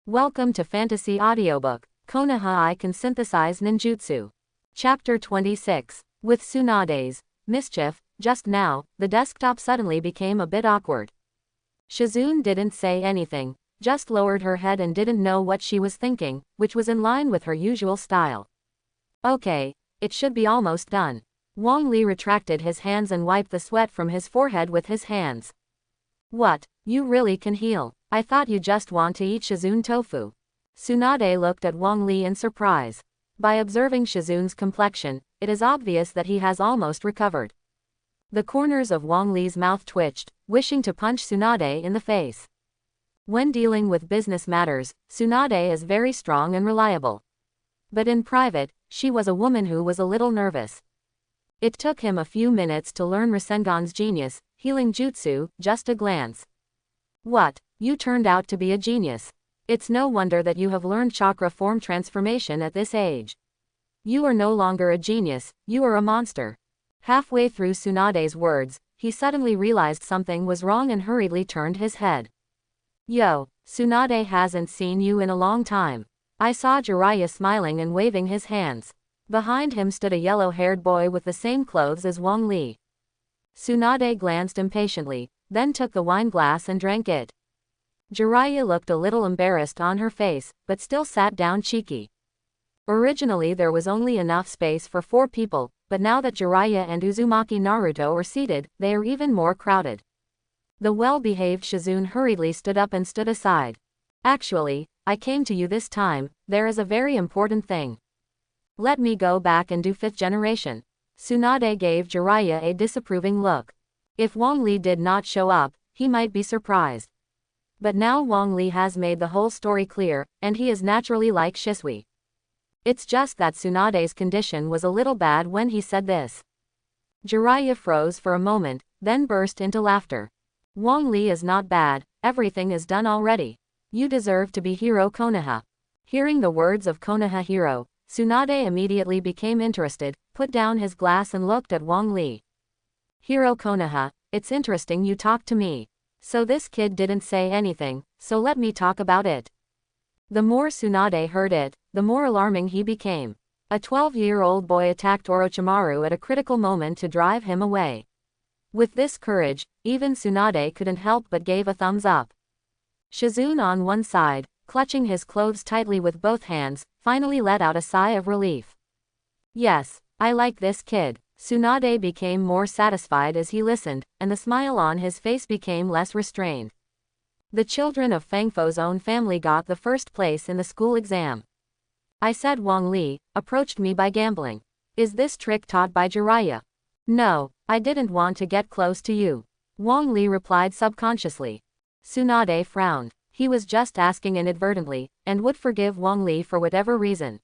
Welcome to Fantasy Audiobook, Konoha I Can Synthesize Ninjutsu. Chapter 26. With Tsunade's mischief, just now, the desktop suddenly became a bit awkward. Shizune didn't say anything, just lowered her head and didn't know what she was thinking, which was in line with her usual style. Okay, it should be almost done. Wang Li retracted his hands and wiped the sweat from his forehead with his hands. What, you really can heal? I thought you just want to eat Shizune tofu. Tsunade looked at Wang Li in surprise. By observing Shizune's complexion, it is obvious that he has almost recovered. The corners of Wang Li's mouth twitched, wishing to punch Tsunade in the face. When dealing with business matters, Tsunade is very strong and reliable. But in private, she was a woman who was a little nervous. It took him a few minutes to learn Rasengan's genius, healing jutsu, just a glance. What? You turned out to be a genius. It's no wonder that you have learned chakra form transformation at this age. You are no longer a genius, you are a monster. Halfway through Tsunade's words, he suddenly realized something was wrong and hurriedly turned his head. Yo, Tsunade hasn't seen you in a long time. I saw Jiraiya smiling and waving his hands. Behind him stood a yellow-haired boy with the same clothes as Wang Li. Tsunade glanced impatiently, then took the wine glass and drank it. Jiraiya looked a little embarrassed on her face, but still sat down cheeky. Originally there was only enough space for 4 people, but now that Jiraiya and Uzumaki Naruto are seated, they are even more crowded. The well-behaved Shizune hurriedly stood up and stood aside. Actually, I came to you this time, there is a very important thing. Let me go back and do 5th generation. Tsunade gave Jiraiya a disapproving look. If Wang Li did not show up, he might be surprised. But now Wang Li has made the whole story clear, and he is naturally like Shisui. It's just that Tsunade's condition was a little bad when he said this. Jiraiya froze for a moment, then burst into laughter. Wang Li is not bad, everything is done already. You deserve to be hero Konoha. Hearing the words of Konoha hero, Tsunade immediately became interested, put down his glass and looked at Wang Li. Hero Konoha, it's interesting you talk to me. So this kid didn't say anything, so let me talk about it. The more Tsunade heard it, the more alarming he became. A 12-year-old boy attacked Orochimaru at a critical moment to drive him away. With this courage, even Tsunade couldn't help but gave a thumbs up. Shizune on one side, clutching his clothes tightly with both hands, finally let out a sigh of relief. Yes, I like this kid. Tsunade became more satisfied as he listened, and the smile on his face became less restrained. The children of Fangfo's own family got the first place in the school exam. I said Wang Li approached me by gambling. Is this trick taught by Jiraiya? No, I didn't want to get close to you. Wang Li replied subconsciously. Tsunade frowned. He was just asking inadvertently, and would forgive Wang Li for whatever reason.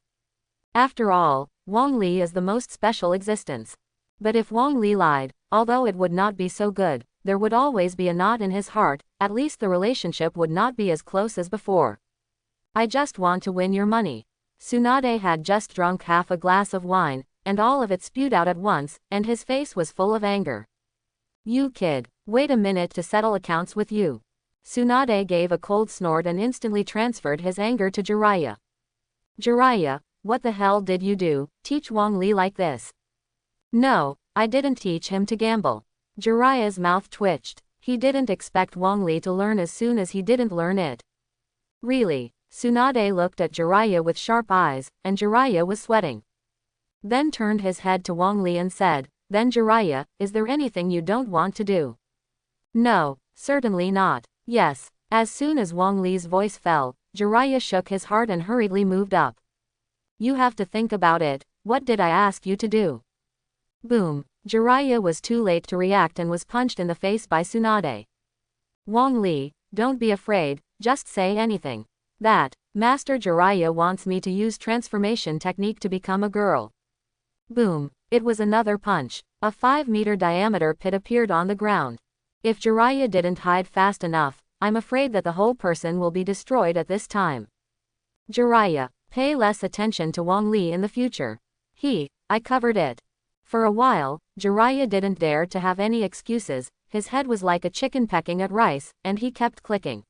After all, Wang Li is the most special existence. But if Wang Li lied, although it would not be so good, there would always be a knot in his heart, at least the relationship would not be as close as before. I just want to win your money. Tsunade had just drunk half a glass of wine, and all of it spewed out at once, and his face was full of anger. You kid, wait a minute to settle accounts with you. Tsunade gave a cold snort and instantly transferred his anger to Jiraiya. Jiraiya, what the hell did you do, teach Wang Li like this? No, I didn't teach him to gamble. Jiraiya's mouth twitched. He didn't expect Wang Li to learn as soon as he didn't learn it. Really? Tsunade looked at Jiraiya with sharp eyes, and Jiraiya was sweating. Then turned his head to Wang Li and said, Then Jiraiya, is there anything you don't want to do? No, certainly not. Yes. As soon as Wang Li's voice fell, Jiraiya shook his heart and hurriedly moved up. You have to think about it. What did I ask you to do? Boom. Jiraiya was too late to react and was punched in the face by Tsunade. Wang Li, don't be afraid, just say anything. That, Master Jiraiya wants me to use transformation technique to become a girl. Boom. It was another punch. A 5-meter diameter pit appeared on the ground. If Jiraiya didn't hide fast enough, I'm afraid that the whole person will be destroyed at this time. Jiraiya, pay less attention to Wang Li in the future. I covered it. For a while, Jiraiya didn't dare to have any excuses, his head was like a chicken pecking at rice, and he kept clicking.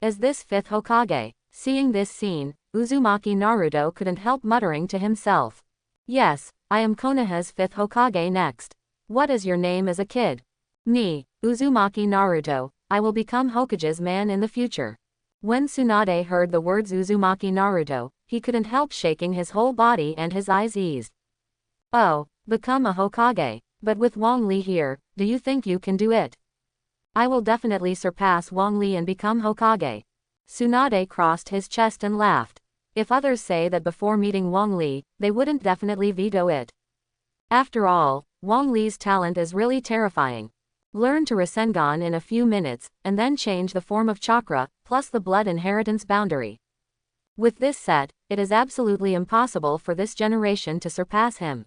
As this 5th Hokage, Seeing this scene, Uzumaki Naruto couldn't help muttering to himself. Yes, I am Konoha's 5th Hokage next. What is your name as a kid? Me, Uzumaki Naruto, I will become Hokage's man in the future. When Tsunade heard the words Uzumaki Naruto, he couldn't help shaking his whole body and his eyes eased. Oh, become a Hokage. But with Wang Li here, do you think you can do it? I will definitely surpass Wang Li and become Hokage. Tsunade crossed his chest and laughed. If others say that before meeting Wang Li, they wouldn't definitely veto it. After all, Wang Li's talent is really terrifying. Learn to Rasengan in a few minutes, and then change the form of chakra, plus the blood inheritance boundary. With this set, it is absolutely impossible for this generation to surpass him.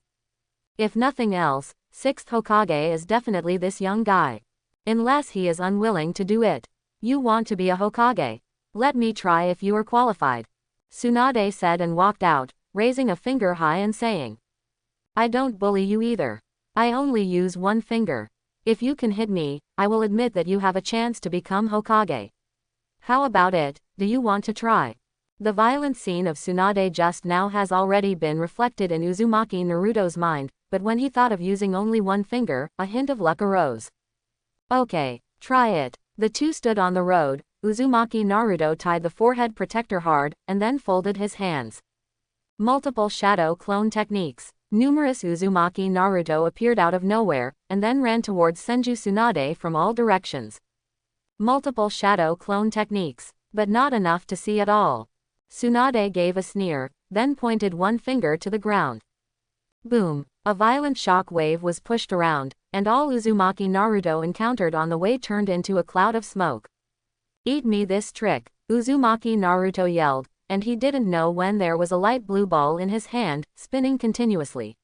If nothing else, 6th Hokage is definitely this young guy. Unless he is unwilling to do it. You want to be a Hokage? Let me try if you are qualified. Tsunade said and walked out, raising a finger high and saying. I don't bully you either. I only use one finger. If you can hit me, I will admit that you have a chance to become Hokage. How about it, do you want to try? The violent scene of Tsunade just now has already been reflected in Uzumaki Naruto's mind, but when he thought of using only one finger, a hint of luck arose. Okay, try it. The two stood on the road. Uzumaki Naruto tied the forehead protector hard, and then folded his hands. Multiple shadow clone techniques. Numerous Uzumaki Naruto appeared out of nowhere, and then ran towards Senju Tsunade from all directions. Multiple shadow clone techniques, but not enough to see at all. Tsunade gave a sneer, then pointed one finger to the ground. Boom! A violent shock wave was pushed around, and all Uzumaki Naruto encountered on the way turned into a cloud of smoke. Eat me this trick, Uzumaki Naruto yelled, and he didn't know when there was a light blue ball in his hand, spinning continuously.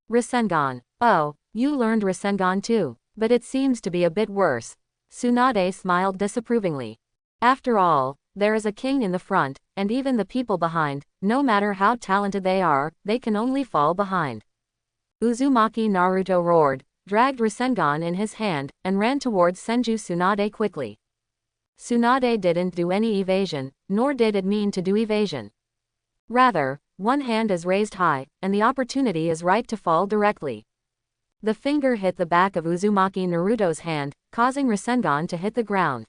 Rasengan. Oh, you learned Rasengan too, but it seems to be a bit worse. Tsunade smiled disapprovingly. After all, there is a king in the front, and even the people behind, no matter how talented they are, they can only fall behind. Uzumaki Naruto roared, dragged Rasengan in his hand, and ran towards Senju Tsunade quickly. Tsunade didn't do any evasion, nor did it mean to do evasion. Rather, one hand is raised high, and the opportunity is right to fall directly. The finger hit the back of Uzumaki Naruto's hand, causing Rasengan to hit the ground.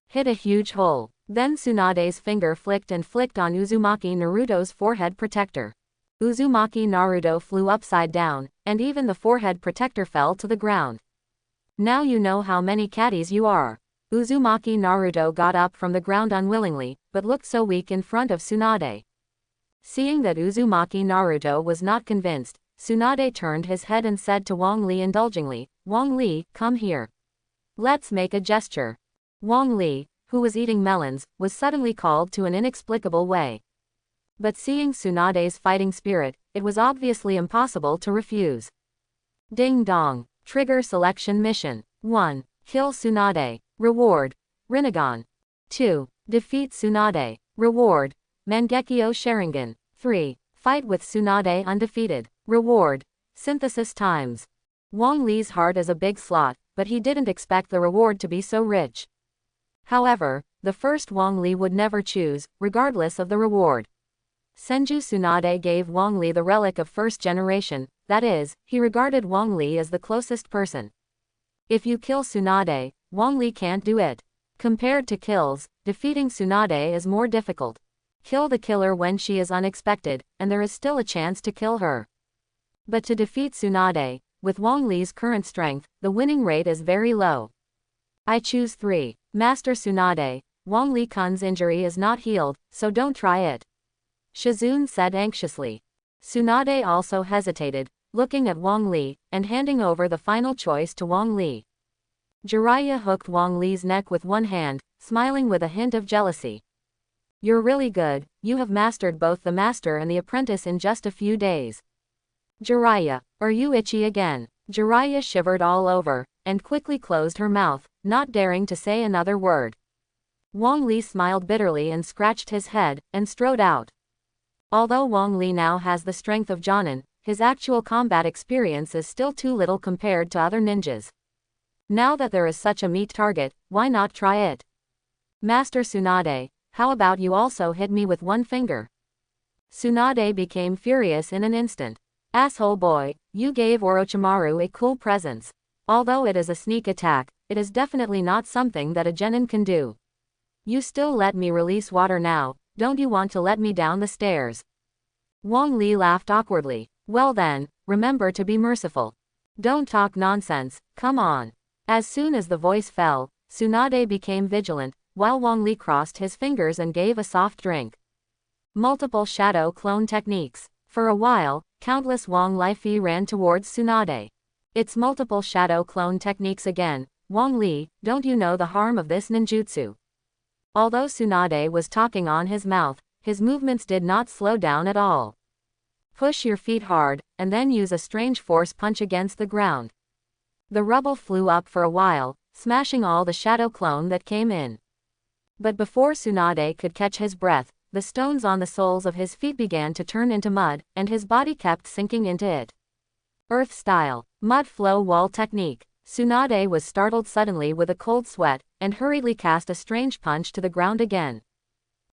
Hit a huge hole. Then Tsunade's finger flicked and flicked on Uzumaki Naruto's forehead protector. Uzumaki Naruto flew upside down, and even the forehead protector fell to the ground. Now you know how many caddies you are. Uzumaki Naruto got up from the ground unwillingly, but looked so weak in front of Tsunade. Seeing that Uzumaki Naruto was not convinced, Tsunade turned his head and said to Wang Li indulgently, Wang Li, come here. Let's make a gesture. Wang Li, who was eating melons, was suddenly called to an inexplicable way. But seeing Tsunade's fighting spirit, it was obviously impossible to refuse. Ding dong. Trigger selection mission. 1. Kill Tsunade. Reward. Rinnegan. 2. Defeat Tsunade. Reward. Mangekyo Sharingan. 3. Fight with Tsunade undefeated. Reward. Synthesis times. Wang Li's heart is a big slot, but he didn't expect the reward to be so rich. However, the first Wang Li would never choose, regardless of the reward. Senju Tsunade gave Wang Li the relic of first generation, that is, he regarded Wang Li as the closest person. If you kill Tsunade, Wang Li can't do it. Compared to kills, defeating Tsunade is more difficult. Kill the killer when she is unexpected, and there is still a chance to kill her. But to defeat Tsunade, with Wang Li's current strength, the winning rate is very low. I choose 3. Master Tsunade, Wang Li Kun's injury is not healed, so don't try it. Shizune said anxiously. Tsunade also hesitated, looking at Wang Li, and handing over the final choice to Wang Li. Jiraiya hooked Wang Li's neck with one hand, smiling with a hint of jealousy. You're really good, you have mastered both the master and the apprentice in just a few days. Jiraiya, are you itchy again? Jiraiya shivered all over, and quickly closed her mouth, not daring to say another word. Wang Li smiled bitterly and scratched his head, and strode out. Although Wang Li now has the strength of Jonin, his actual combat experience is still too little compared to other ninjas. Now that there is such a meat target, why not try it? Master Tsunade, How about you also hit me with one finger? Tsunade became furious in an instant. Asshole boy, you gave Orochimaru a cool presence. Although it is a sneak attack, it is definitely not something that a genin can do. You still let me release water now, don't you want to let me down the stairs? Wang Li laughed awkwardly. Well then, remember to be merciful. Don't talk nonsense, come on. As soon as the voice fell, Tsunade became vigilant, while Wang Li crossed his fingers and gave a soft drink. Multiple shadow clone techniques. For a while, countless Wang Li ran towards Tsunade. It's multiple shadow clone techniques again. Wang Li, don't you know the harm of this ninjutsu? Although Tsunade was talking on his mouth, his movements did not slow down at all. Push your feet hard, and then use a strange force punch against the ground. The rubble flew up for a while, smashing all the shadow clone that came in. But before Tsunade could catch his breath, the stones on the soles of his feet began to turn into mud, and his body kept sinking into it. Earth style, mud flow wall technique. Tsunade was startled suddenly with a cold sweat, and hurriedly cast a strange punch to the ground again.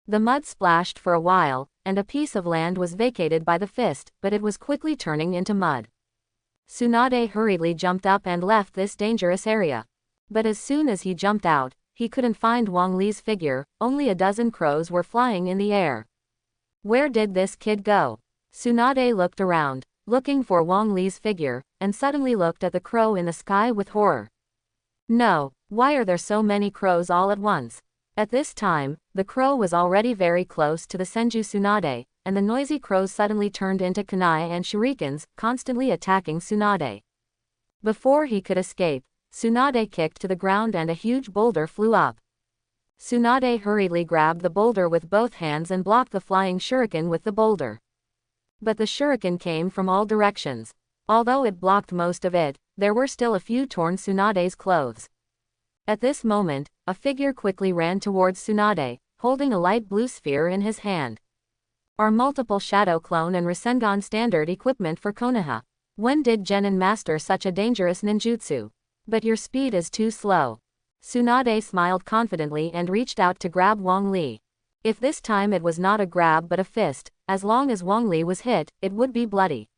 The mud splashed for a while, and a piece of land was vacated by the fist, but it was quickly turning into mud. Tsunade hurriedly jumped up and left this dangerous area. But as soon as he jumped out, he couldn't find Wang Li's figure, only a dozen crows were flying in the air. Where did this kid go? Tsunade looked around, looking for Wang Li's figure, and suddenly looked at the crow in the sky with horror. No, why are there so many crows all at once? At this time, the crow was already very close to the Senju Tsunade, and the noisy crows suddenly turned into kunai and shurikens, constantly attacking Tsunade. Before he could escape, Tsunade kicked to the ground and a huge boulder flew up. Tsunade hurriedly grabbed the boulder with both hands and blocked the flying shuriken with the boulder. But the shuriken came from all directions. Although it blocked most of it, there were still a few torn Tsunade's clothes. At this moment, a figure quickly ran towards Tsunade, holding a light blue sphere in his hand. Are multiple shadow clone and Rasengan standard equipment for Konoha? When did Genin master such a dangerous ninjutsu? But your speed is too slow. Tsunade smiled confidently and reached out to grab Wang Li. If this time it was not a grab but a fist, as long as Wang Li was hit, it would be bloody.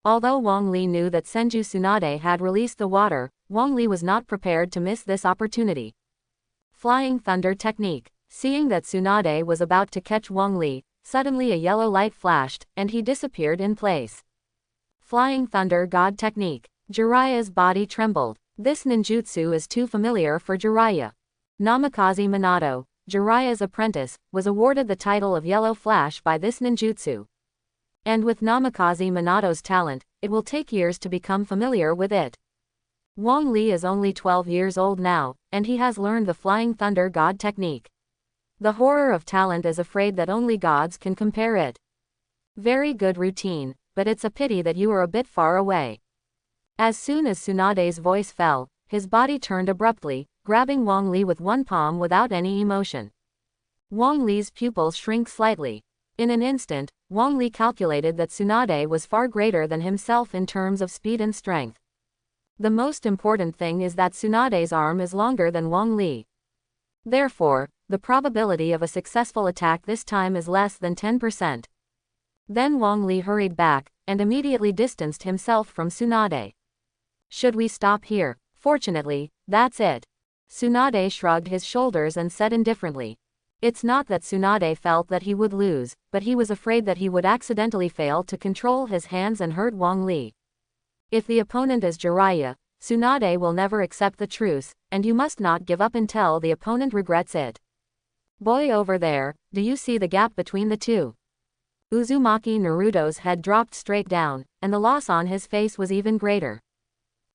Although Wang Li knew that Senju Tsunade had released the water, Wang Li was not prepared to miss this opportunity. Flying Thunder Technique. Seeing that Tsunade was about to catch Wang Li, suddenly a yellow light flashed, and he disappeared in place. Flying Thunder God Technique. Jiraiya's body trembled. This ninjutsu is too familiar for Jiraiya. Namikaze Minato, Jiraiya's apprentice, was awarded the title of Yellow Flash by this ninjutsu. And with Namikaze Minato's talent, it will take years to become familiar with it. Wang Li is only 12 years old now, and he has learned the Flying Thunder God technique. The horror of talent is afraid that only gods can compare it. Very good routine, but it's a pity that you are a bit far away. As soon as Tsunade's voice fell, his body turned abruptly, grabbing Wang Li with one palm without any emotion. Wang Li's pupils shrink slightly. In an instant, Wang Li calculated that Tsunade was far greater than himself in terms of speed and strength. The most important thing is that Tsunade's arm is longer than Wang Li. Therefore, the probability of a successful attack this time is less than 10%. Then Wang Li hurried back, and immediately distanced himself from Tsunade. Should we stop here? Fortunately, that's it. Tsunade shrugged his shoulders and said indifferently. It's not that Tsunade felt that he would lose, but he was afraid that he would accidentally fail to control his hands and hurt Wang Li. If the opponent is Jiraiya, Tsunade will never accept the truce, and you must not give up until the opponent regrets it. Boy over there, do you see the gap between the two? Uzumaki Naruto's head dropped straight down, and the loss on his face was even greater.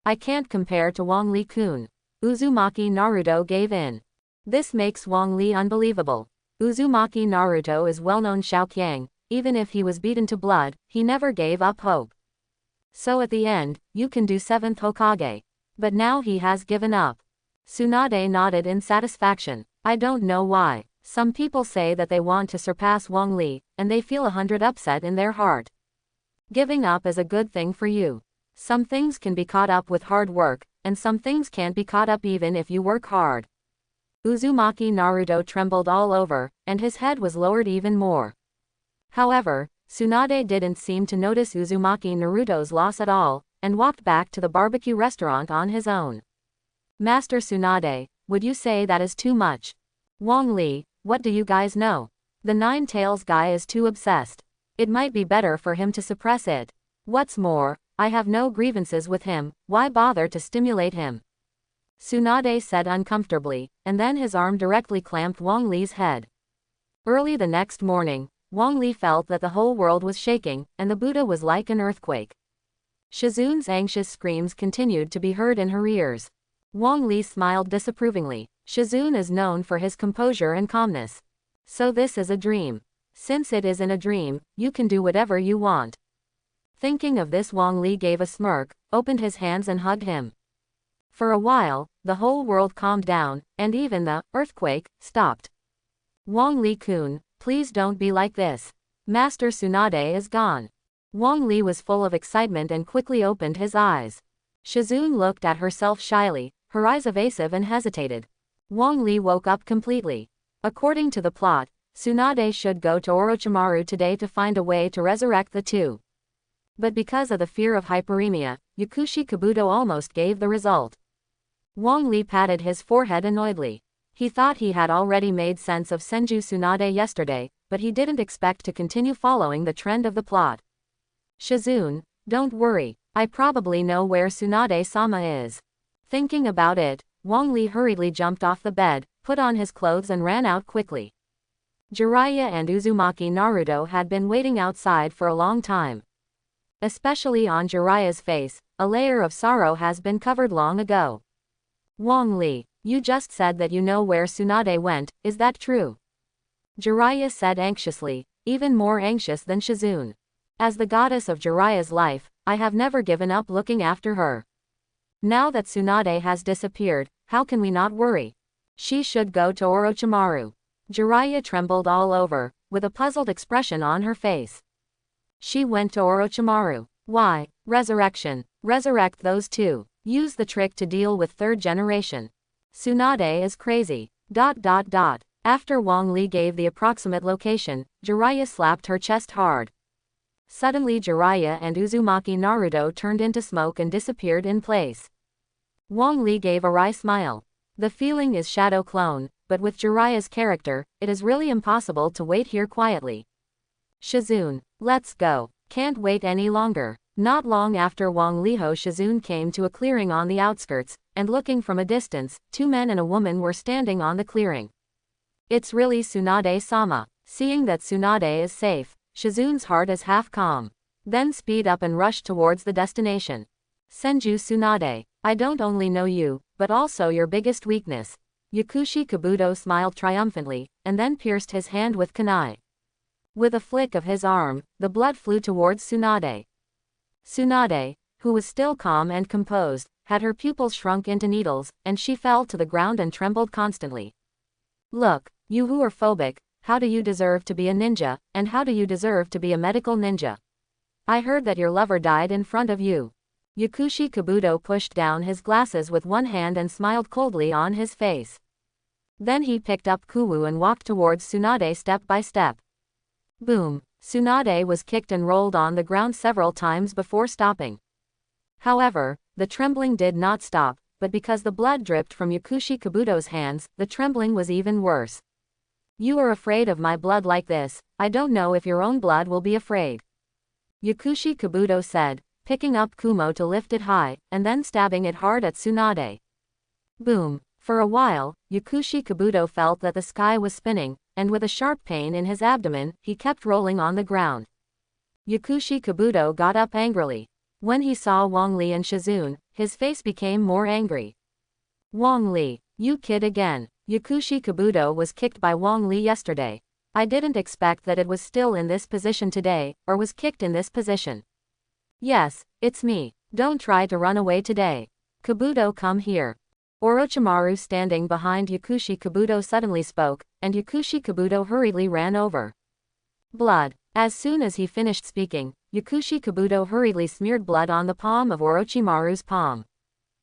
I can't compare to Wang Li-kun. Uzumaki Naruto gave in. This makes Wang Li unbelievable. Uzumaki Naruto is well-known Shaoqiang, even if he was beaten to blood, he never gave up hope. So at the end, you can do 7th Hokage. But now he has given up. Tsunade nodded in satisfaction. I don't know why. Some people say that they want to surpass Wang Li, and they feel 100 upset in their heart. Giving up is a good thing for you. Some things can be caught up with hard work, and some things can't be caught up even if you work hard. Uzumaki Naruto trembled all over, and his head was lowered even more. However, Tsunade didn't seem to notice Uzumaki Naruto's loss at all, and walked back to the barbecue restaurant on his own. Master Tsunade, would you say that is too much? Wong Li, what do you guys know? The Nine Tails guy is too obsessed. It might be better for him to suppress it. What's more, I have no grievances with him, why bother to stimulate him? Tsunade said uncomfortably, and then his arm directly clamped Wong Li's head. Early the next morning, Wong Li felt that the whole world was shaking, and the Buddha was like an earthquake. Shizune's anxious screams continued to be heard in her ears. Wong Li smiled disapprovingly. Shizune is known for his composure and calmness. So this is a dream. Since it isn't a dream, you can do whatever you want. Thinking of this, Wong Li gave a smirk, opened his hands and hugged him. For a while, the whole world calmed down, and even the earthquake stopped. Wong Li-kun, please don't be like this. Master Tsunade is gone. Wong Li was full of excitement and quickly opened his eyes. Shizune looked at herself shyly, her eyes evasive and hesitated. Wong Li woke up completely. According to the plot, Tsunade should go to Orochimaru today to find a way to resurrect the two. But because of the fear of hyperemia, Yakushi Kabuto almost gave the result. Wong Li patted his forehead annoyedly. He thought he had already made sense of Senju Tsunade yesterday, but he didn't expect to continue following the trend of the plot. Shizune, don't worry, I probably know where Tsunade-sama is. Thinking about it, Wong Li hurriedly jumped off the bed, put on his clothes and ran out quickly. Jiraiya and Uzumaki Naruto had been waiting outside for a long time. Especially on Jiraiya's face, a layer of sorrow has been covered long ago. Wong Li, you just said that you know where Tsunade went, is that true? Jiraiya said anxiously, even more anxious than Shizune. As the goddess of Jiraiya's life, I have never given up looking after her. Now that Tsunade has disappeared, how can we not worry? She should go to Orochimaru. Jiraiya trembled all over, with a puzzled expression on her face. She went to Orochimaru. Why? Resurrection. Resurrect those two. Use the trick to deal with third generation. Tsunade is crazy. ... After Wong Li gave the approximate location, Jiraiya slapped her chest hard. Suddenly Jiraiya and Uzumaki Naruto turned into smoke and disappeared in place. Wong Li gave a wry smile. The feeling is shadow clone, but with Jiraiya's character, it is really impossible to wait here quietly. Shizune, let's go. Can't wait any longer. Not long after Wong Liho Shizune came to a clearing on the outskirts, and looking from a distance, two men and a woman were standing on the clearing. It's really Tsunade-sama. Seeing that Tsunade is safe, Shizune's heart is half calm. Then speed up and rush towards the destination. Senju Tsunade, I don't only know you, but also your biggest weakness. Yakushi Kabuto smiled triumphantly, and then pierced his hand with kunai. With a flick of his arm, the blood flew towards Tsunade. Tsunade, who was still calm and composed, had her pupils shrunk into needles, and she fell to the ground and trembled constantly. Look, you who are phobic, how do you deserve to be a ninja, and how do you deserve to be a medical ninja? I heard that your lover died in front of you. Yakushi Kabuto pushed down his glasses with one hand and smiled coldly on his face. Then he picked up Kuwu and walked towards Tsunade step by step. Boom! Tsunade was kicked and rolled on the ground several times before stopping. However, the trembling did not stop, but because the blood dripped from Yakushi Kabuto's hands, the trembling was even worse. You are afraid of my blood like this, I don't know if your own blood will be afraid. Yakushi Kabuto said, picking up Kumo to lift it high, and then stabbing it hard at Tsunade. Boom! For a while, Yakushi Kabuto felt that the sky was spinning, and with a sharp pain in his abdomen, he kept rolling on the ground. Yakushi Kabuto got up angrily. When he saw Wong Li and Shizune, his face became more angry. Wong Li, you kid again. Yakushi Kabuto was kicked by Wong Li yesterday. I didn't expect that it was still in this position today, or was kicked in this position. Yes, it's me. Don't try to run away today. Kabuto, come here. Orochimaru standing behind Yakushi Kabuto suddenly spoke, and Yakushi Kabuto hurriedly ran over. Blood. As soon as he finished speaking, Yakushi Kabuto hurriedly smeared blood on the palm of Orochimaru's palm.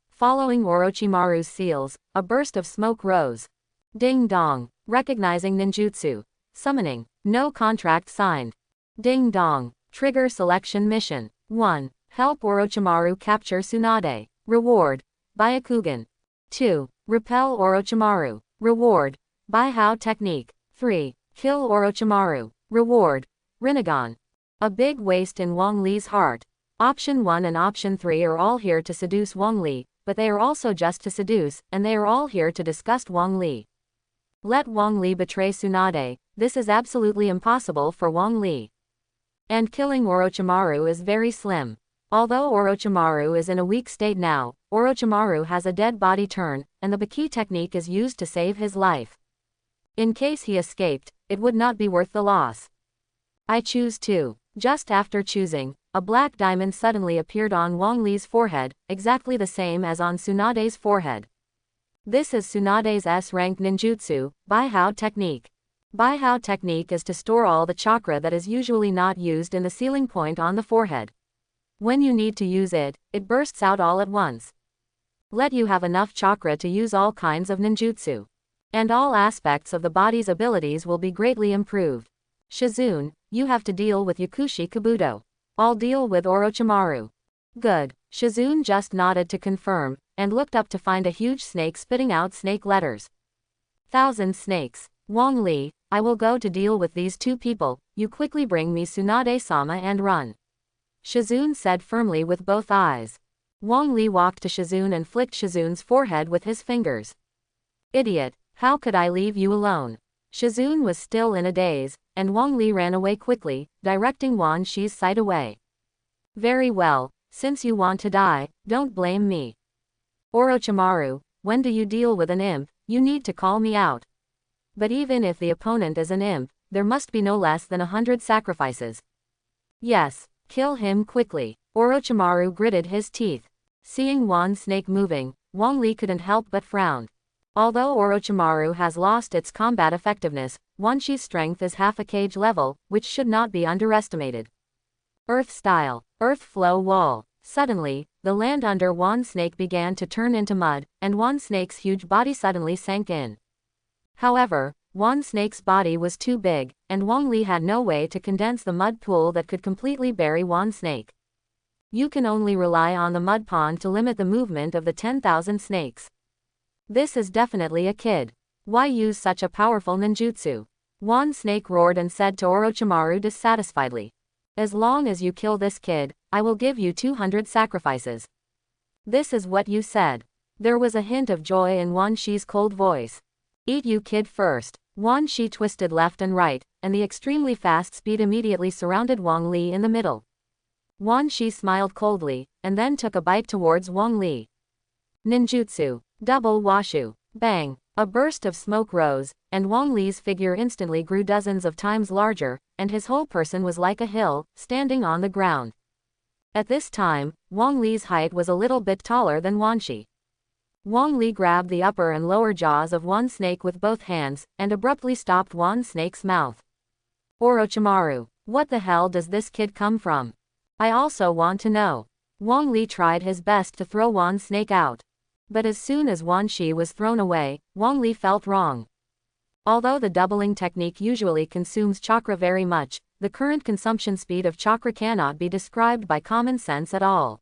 Following Orochimaru's seals, a burst of smoke rose. Ding dong. Recognizing ninjutsu. Summoning. No contract signed. Ding dong. Trigger selection mission. 1. Help Orochimaru capture Tsunade. Reward. Byakugan. 2. Repel Orochimaru. Reward. Bai-Hao technique. 3. Kill Orochimaru. Reward. Rinnegan. A big waste in Wang Li's heart. Option 1 and Option 3 are all here to seduce Wang Li, but they are also just to seduce, and they are all here to disgust Wang Li. Let Wang Li betray Tsunade. This is absolutely impossible for Wang Li. And killing Orochimaru is very slim. Although Orochimaru is in a weak state now, Orochimaru has a dead body turn, and the Baki technique is used to save his life. In case he escaped, it would not be worth the loss. I choose 2. Just after choosing, a black diamond suddenly appeared on Wang Li's forehead, exactly the same as on Tsunade's forehead. This is Tsunade's S-rank ninjutsu, Bai-Hao technique. Bai-Hao technique is to store all the chakra that is usually not used in the ceiling point on the forehead. When you need to use it, it bursts out all at once. Let you have enough chakra to use all kinds of ninjutsu. And all aspects of the body's abilities will be greatly improved. Shizune, you have to deal with Yakushi Kabuto. I'll deal with Orochimaru. Good. Shizune just nodded to confirm, and looked up to find a huge snake spitting out snake letters. 1,000 snakes. Wang Li, I will go to deal with these 2 people, you quickly bring me Tsunade-sama and run. Shizune said firmly with both eyes. Wang Li walked to Shizune and flicked Shizune's forehead with his fingers. Idiot, how could I leave you alone? Shizune was still in a daze, and Wang Li ran away quickly, directing Wan Shi's sight away. Very well, since you want to die, don't blame me. Orochimaru, when do you deal with an imp, you need to call me out. But even if the opponent is an imp, there must be no less than 100 sacrifices. Yes, kill him quickly. Orochimaru gritted his teeth. Seeing Wan's snake moving, Wang Li couldn't help but frown. Although Orochimaru has lost its combat effectiveness, Wan Shi's strength is half a cage level, which should not be underestimated. Earth style. Earth flow wall. Suddenly, the land under Wan's snake began to turn into mud, and Wan's snake's huge body suddenly sank in. However, Wan's snake's body was too big, and Wang Li had no way to condense the mud pool that could completely bury Wan's snake. You can only rely on the mud pond to limit the movement of the 10,000 snakes. This is definitely a kid. Why use such a powerful ninjutsu? Wan's snake roared and said to Orochimaru dissatisfiedly. As long as you kill this kid, I will give you 200 sacrifices. This is what you said. There was a hint of joy in Wan Shi's cold voice. Eat you kid first. Wan Shi twisted left and right, and the extremely fast speed immediately surrounded Wang Li in the middle. Wan Shi smiled coldly, and then took a bite towards Wang Li. Ninjutsu. Double Washu. Bang. A burst of smoke rose, and Wang Li's figure instantly grew dozens of times larger, and his whole person was like a hill, standing on the ground. At this time, Wang Li's height was a little bit taller than Wan Shi. Wang Li grabbed the upper and lower jaws of Wan Snake with both hands, and abruptly stopped Wan Snake's mouth. Orochimaru, what the hell does this kid come from? I also want to know. Wang Li tried his best to throw Wan Snake out. But as soon as Wan Shi was thrown away, Wang Li felt wrong. Although the doubling technique usually consumes chakra very much, the current consumption speed of chakra cannot be described by common sense at all.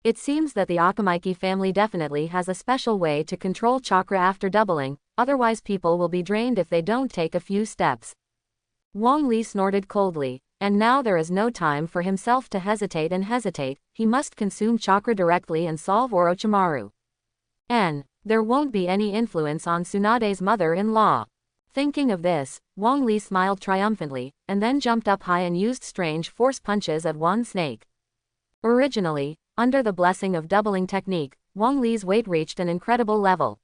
It seems that the Akamaiki family definitely has a special way to control chakra after doubling, otherwise people will be drained if they don't take a few steps. Wang Li snorted coldly, and now there is no time for himself to hesitate, he must consume chakra directly and solve Orochimaru. There won't be any influence on Tsunade's mother-in-law. Thinking of this, Wang Li smiled triumphantly, and then jumped up high and used strange force punches at Wan Snake. Originally, under the blessing of doubling technique, Wang Li's weight reached an incredible level.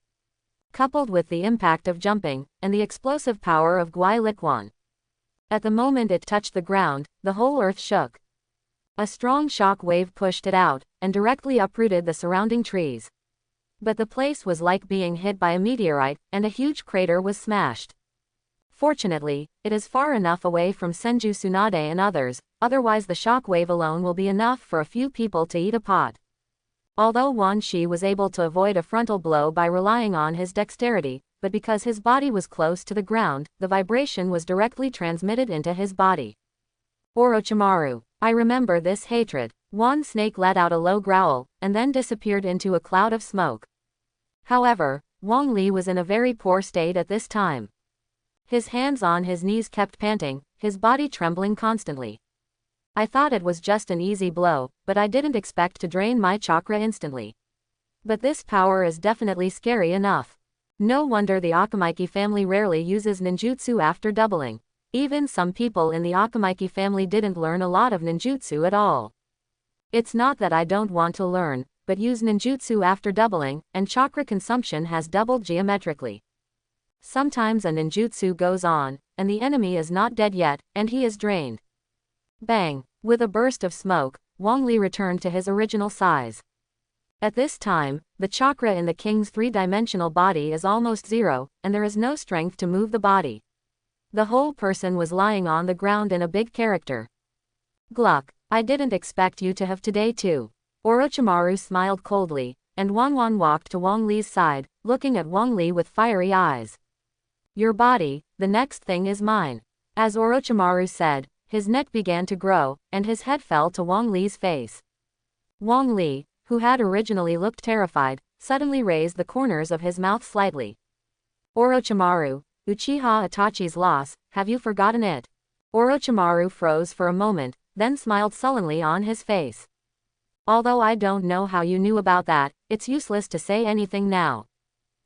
Coupled with the impact of jumping, and the explosive power of Guai Liquan. At the moment it touched the ground, the whole earth shook. A strong shock wave pushed it out, and directly uprooted the surrounding trees. But the place was like being hit by a meteorite, and a huge crater was smashed. Fortunately, it is far enough away from Senju Tsunade and others, otherwise the shock wave alone will be enough for a few people to eat a pot. Although Wan Shi was able to avoid a frontal blow by relying on his dexterity, but because his body was close to the ground, the vibration was directly transmitted into his body. Orochimaru. I remember this hatred. One snake let out a low growl, and then disappeared into a cloud of smoke. However, Wang Li was in a very poor state at this time. His hands on his knees kept panting, his body trembling constantly. I thought it was just an easy blow, but I didn't expect to drain my chakra instantly. But this power is definitely scary enough. No wonder the Akamaiki family rarely uses ninjutsu after doubling. Even some people in the Akamaiki family didn't learn a lot of ninjutsu at all. It's not that I don't want to learn, but use ninjutsu after doubling, and chakra consumption has doubled geometrically. Sometimes a ninjutsu goes on, and the enemy is not dead yet, and he is drained. Bang! With a burst of smoke, Wang Li returned to his original size. At this time, the chakra in the king's three-dimensional body is almost zero, and there is no strength to move the body. The whole person was lying on the ground in a big character. Gluck, I didn't expect you to have today too. Orochimaru smiled coldly, and Wanwan walked to Wang Li's side, looking at Wang Li with fiery eyes. Your body, the next thing is mine. As Orochimaru said, his neck began to grow, and his head fell to Wang Li's face. Wang Li, who had originally looked terrified, suddenly raised the corners of his mouth slightly. Orochimaru, Uchiha Itachi's loss, have you forgotten it? Orochimaru froze for a moment, then smiled sullenly on his face. Although I don't know how you knew about that, it's useless to say anything now.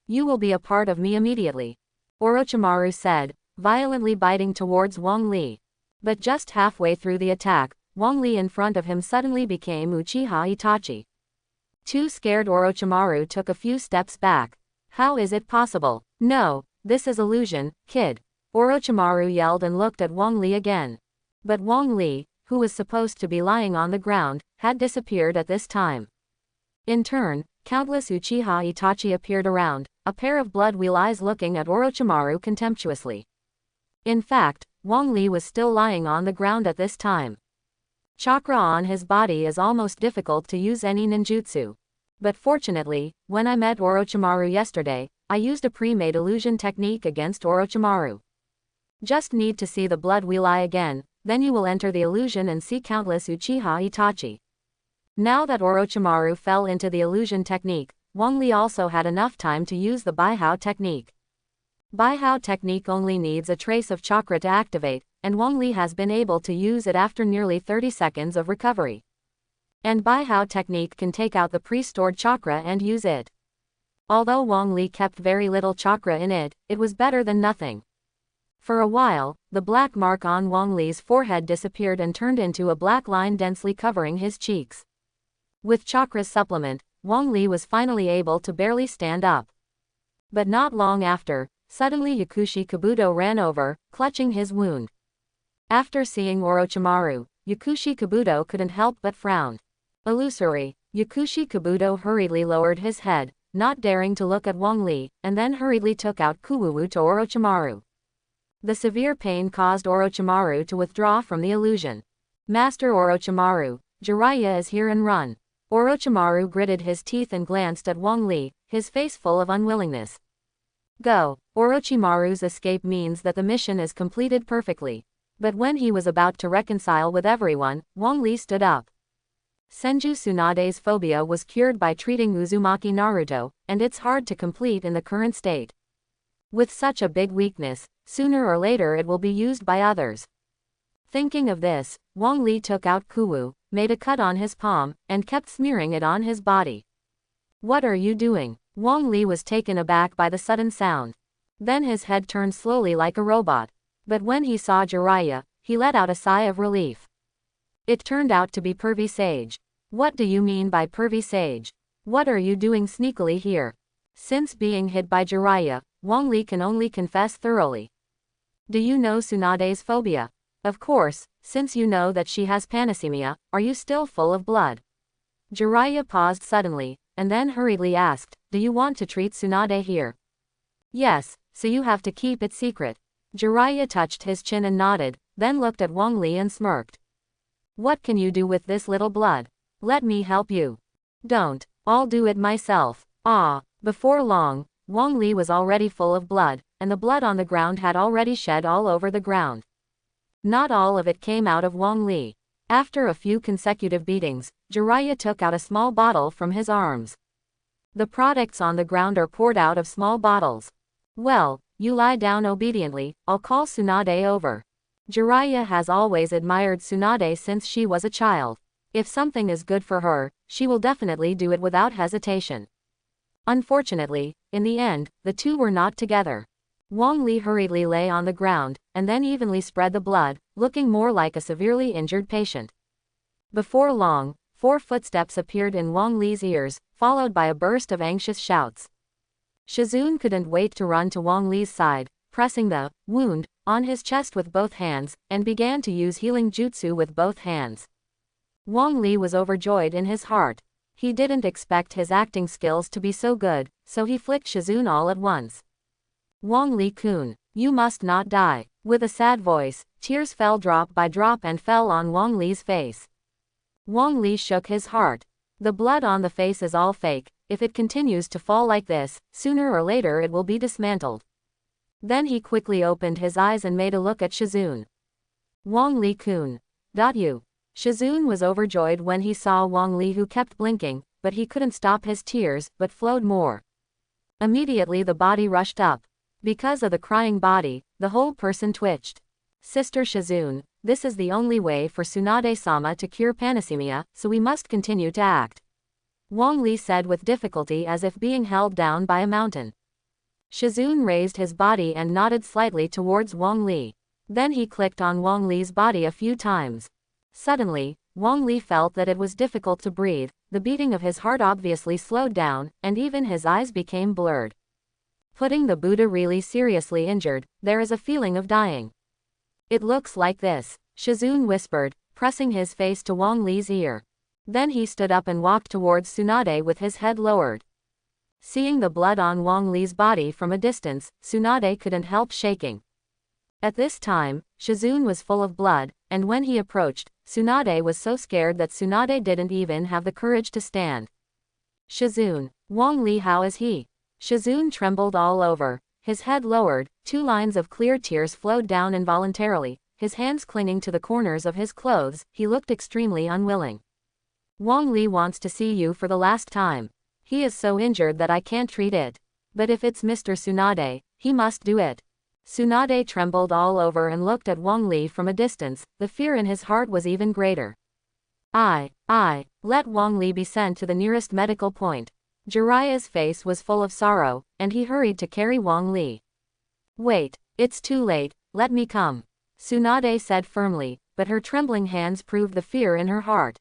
You will be a part of me immediately. Orochimaru said, violently biting towards Wang Li. But just halfway through the attack, Wang Li in front of him suddenly became Uchiha Itachi. Too scared, Orochimaru took a few steps back. How is it possible? No, this is illusion, kid. Orochimaru yelled and looked at Wang Li again. But Wang Li, who was supposed to be lying on the ground, had disappeared at this time. In turn, countless Uchiha Itachi appeared around, a pair of blood-wheel eyes looking at Orochimaru contemptuously. In fact, Wang Li was still lying on the ground at this time. Chakra on his body is almost difficult to use any ninjutsu. But fortunately, when I met Orochimaru yesterday, I used a pre-made illusion technique against Orochimaru. Just need to see the blood wheel eye again, then you will enter the illusion and see countless Uchiha Itachi. Now that Orochimaru fell into the illusion technique, Wang Li also had enough time to use the Baihao technique. Baihao technique only needs a trace of chakra to activate, and Wang Li has been able to use it after nearly 30 seconds of recovery. And Baihao technique can take out the pre-stored chakra and use it. Although Wang Li kept very little chakra in it, it was better than nothing. For a while, the black mark on Wang Li's forehead disappeared and turned into a black line densely covering his cheeks. With chakra's supplement, Wang Li was finally able to barely stand up. But not long after, suddenly Yakushi Kabuto ran over, clutching his wound. After seeing Orochimaru, Yakushi Kabuto couldn't help but frown. Illusory, Yakushi Kabuto hurriedly lowered his head, not daring to look at Wang Li, and then hurriedly took out Kuwuwu to Orochimaru. The severe pain caused Orochimaru to withdraw from the illusion. Master Orochimaru, Jiraiya is here and run. Orochimaru gritted his teeth and glanced at Wang Li, his face full of unwillingness. Go. Orochimaru's escape means that the mission is completed perfectly. But when he was about to reconcile with everyone, Wang Li stood up. Senju Tsunade's phobia was cured by treating Uzumaki Naruto, and it's hard to complete in the current state. With such a big weakness, sooner or later it will be used by others. Thinking of this, Wang Li took out Kuwu, made a cut on his palm, and kept smearing it on his body. What are you doing? Wang Li was taken aback by the sudden sound. Then his head turned slowly like a robot. But when he saw Jiraiya, he let out a sigh of relief. It turned out to be Pervy Sage. What do you mean by Pervy Sage? What are you doing sneakily here? Since being hid by Jiraiya, Wang Li can only confess thoroughly. Do you know Tsunade's phobia? Of course, since you know that she has panesthemia, are you still full of blood? Jiraiya paused suddenly, and then hurriedly asked, do you want to treat Tsunade here? Yes, so you have to keep it secret. Jiraiya touched his chin and nodded, then looked at Wang Li and smirked. What can you do with this little blood? Let me help you. Don't, I'll do it myself. Ah, before long, Wang Li was already full of blood, and the blood on the ground had already shed all over the ground. Not all of it came out of Wang Li. After a few consecutive beatings, Jiraiya took out a small bottle from his arms. The products on the ground are poured out of small bottles. Well, you lie down obediently, I'll call Tsunade over. Jiraiya has always admired Tsunade since she was a child. If something is good for her, she will definitely do it without hesitation. Unfortunately, in the end, the two were not together. Wang Li hurriedly lay on the ground, and then evenly spread the blood, looking more like a severely injured patient. Before long, 4 footsteps appeared in Wang Li's ears, followed by a burst of anxious shouts. Shizune couldn't wait to run to Wang Li's side, pressing the wound on his chest with both hands, and began to use healing jutsu with both hands. Wang Li was overjoyed in his heart. He didn't expect his acting skills to be so good, so he flicked Shizune all at once. Wang Li-kun, you must not die. With a sad voice, tears fell drop by drop and fell on Wang Li's face. Wang Li shook his heart. The blood on the face is all fake. If it continues to fall like this, sooner or later it will be dismantled. Then he quickly opened his eyes and made a look at Shizune. Wang Li-kun. You. Shizune was overjoyed when he saw Wang Li, who kept blinking, but he couldn't stop his tears, but flowed more. Immediately the body rushed up. Because of the crying body, the whole person twitched. Sister Shizune, this is the only way for Tsunade-sama to cure panasemia, so we must continue to act. Wang Li said with difficulty, as if being held down by a mountain. Shizune raised his body and nodded slightly towards Wang Li. Then he clicked on Wang Li's body a few times. Suddenly, Wang Li felt that it was difficult to breathe, the beating of his heart obviously slowed down, and even his eyes became blurred. Putting the Buddha really seriously injured, there is a feeling of dying. It looks like this, Shizune whispered, pressing his face to Wang Li's ear. Then he stood up and walked towards Tsunade with his head lowered. Seeing the blood on Wang Li's body from a distance, Tsunade couldn't help shaking. At this time, Shizune was full of blood, and when he approached, Tsunade was so scared that Tsunade didn't even have the courage to stand. Shizune, Wang Li, how is he? Shizune trembled all over, his head lowered, 2 lines of clear tears flowed down involuntarily, his hands clinging to the corners of his clothes, he looked extremely unwilling. Wang Li wants to see you for the last time. He is so injured that I can't treat it. But if it's Mr. Tsunade, he must do it. Tsunade trembled all over and looked at Wang Li from a distance, the fear in his heart was even greater. Let Wang Li be sent to the nearest medical point. Jiraiya's face was full of sorrow, and he hurried to carry Wang Li. Wait, it's too late, let me come. Tsunade said firmly, but her trembling hands proved the fear in her heart.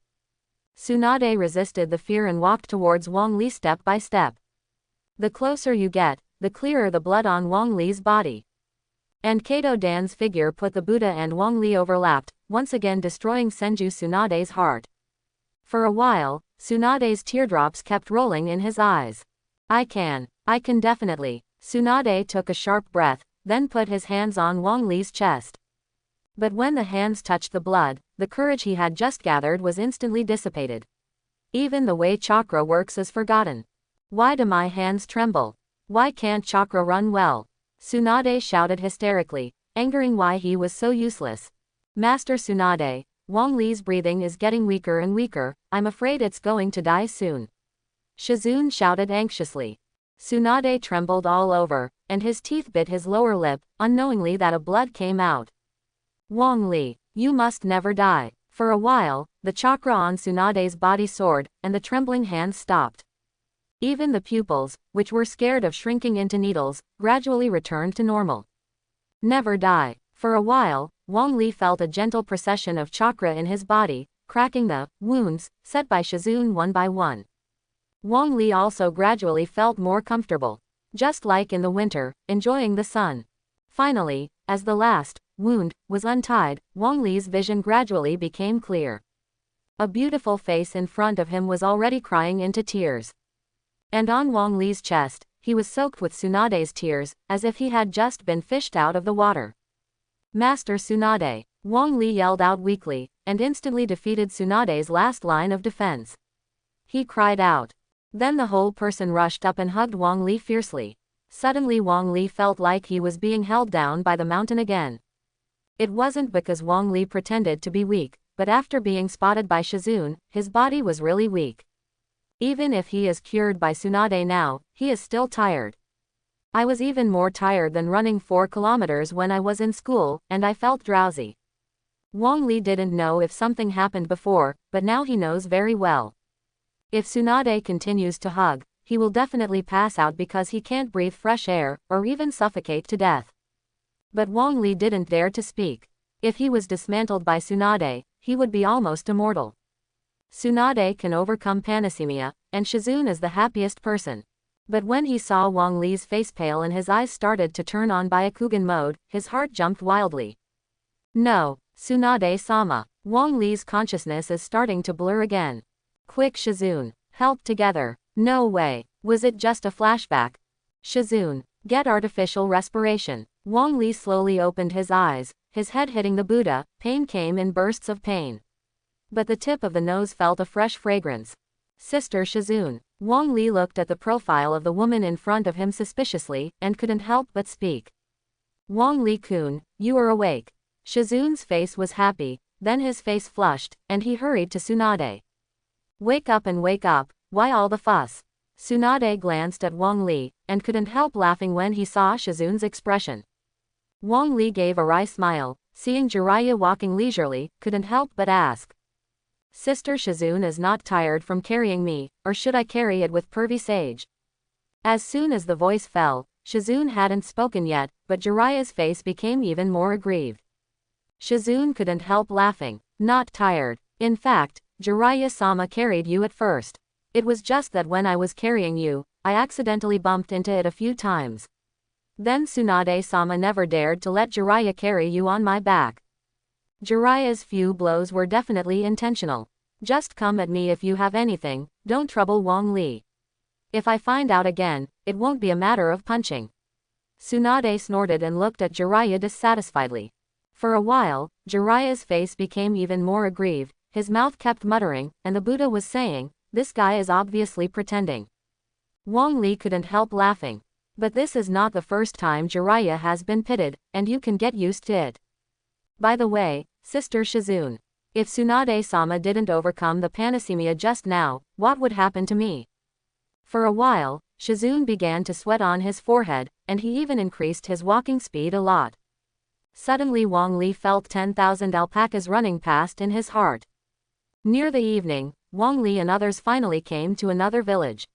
Tsunade resisted the fear and walked towards Wang Li step by step. The closer you get, the clearer the blood on Wang Li's body. And Kato Dan's figure put the Buddha and Wang Li overlapped, once again destroying Senju Tsunade's heart. For a while, Tsunade's teardrops kept rolling in his eyes. I can definitely. Tsunade took a sharp breath, then put his hands on Wang Li's chest. But when the hands touched the blood, the courage he had just gathered was instantly dissipated. Even the way chakra works is forgotten. Why do my hands tremble? Why can't chakra run well? Tsunade shouted hysterically, angering why he was so useless. Master Tsunade, Wang Li's breathing is getting weaker and weaker, I'm afraid it's going to die soon. Shizune shouted anxiously. Tsunade trembled all over, and his teeth bit his lower lip, unknowingly that a blood came out. Wang Li, you must never die. For a while, the chakra on Tsunade's body soared, and the trembling hands stopped. Even the pupils, which were scared of shrinking into needles, gradually returned to normal. Never die. For a while, Wang Li felt a gentle procession of chakra in his body, cracking the wounds set by Shizune one by one. Wang Li also gradually felt more comfortable, just like in the winter, enjoying the sun. Finally, as the last wound was untied, Wang Li's vision gradually became clear. A beautiful face in front of him was already crying into tears. And on Wang Li's chest, he was soaked with Tsunade's tears, as if he had just been fished out of the water. Master Tsunade, Wang Li yelled out weakly, and instantly defeated Tsunade's last line of defense. He cried out. Then the whole person rushed up and hugged Wang Li fiercely. Suddenly Wang Li felt like he was being held down by the mountain again. It wasn't because Wang Li pretended to be weak, but after being spotted by Shizune, his body was really weak. Even if he is cured by Tsunade now, he is still tired. I was even more tired than running 4 kilometers when I was in school, and I felt drowsy. Wang Li didn't know if something happened before, but now he knows very well. If Tsunade continues to hug, he will definitely pass out because he can't breathe fresh air, or even suffocate to death. But Wang Li didn't dare to speak. If he was dismantled by Tsunade, he would be almost immortal. Tsunade can overcome panesthemia, and Shizune is the happiest person. But when he saw Wang Li's face pale and his eyes started to turn on Byakugan mode, his heart jumped wildly. No, Tsunade-sama. Wang Li's consciousness is starting to blur again. Quick Shizune, help together. No way. Was it just a flashback? Shizune, get artificial respiration. Wang Li slowly opened his eyes, his head hitting the Buddha. Pain came in bursts of pain. But the tip of the nose felt a fresh fragrance. Sister Shizune. Wang Li looked at the profile of the woman in front of him suspiciously, and couldn't help but speak. Wang Li-kun, you are awake. Shizune's face was happy, then his face flushed, and he hurried to Tsunade. Wake up and wake up, why all the fuss? Tsunade glanced at Wang Li, and couldn't help laughing when he saw Shizune's expression. Wang Li gave a wry smile, seeing Jiraiya walking leisurely, couldn't help but ask. Sister Shizune is not tired from carrying me, or should I carry it with pervy sage? As soon as the voice fell, Shizune hadn't spoken yet, but Jiraiya's face became even more aggrieved. Shizune couldn't help laughing. Not tired. In fact, Jiraiya-sama carried you at first. It was just that when I was carrying you, I accidentally bumped into it a few times. Then Tsunade-sama never dared to let Jiraiya carry you on my back. Jiraiya's few blows were definitely intentional. Just come at me if you have anything, don't trouble Wang Li. If I find out again, it won't be a matter of punching. Tsunade snorted and looked at Jiraiya dissatisfiedly. For a while, Jiraiya's face became even more aggrieved, his mouth kept muttering, and the Buddha was saying, this guy is obviously pretending. Wang Li couldn't help laughing. But this is not the first time Jiraiya has been pitted, and you can get used to it. By the way, Sister Shizune, if Tsunade-sama didn't overcome the panesthemia just now, what would happen to me? For a while, Shizune began to sweat on his forehead, and he even increased his walking speed a lot. Suddenly Wang Li felt 10,000 alpacas running past in his heart. Near the evening, Wang Li and others finally came to another village.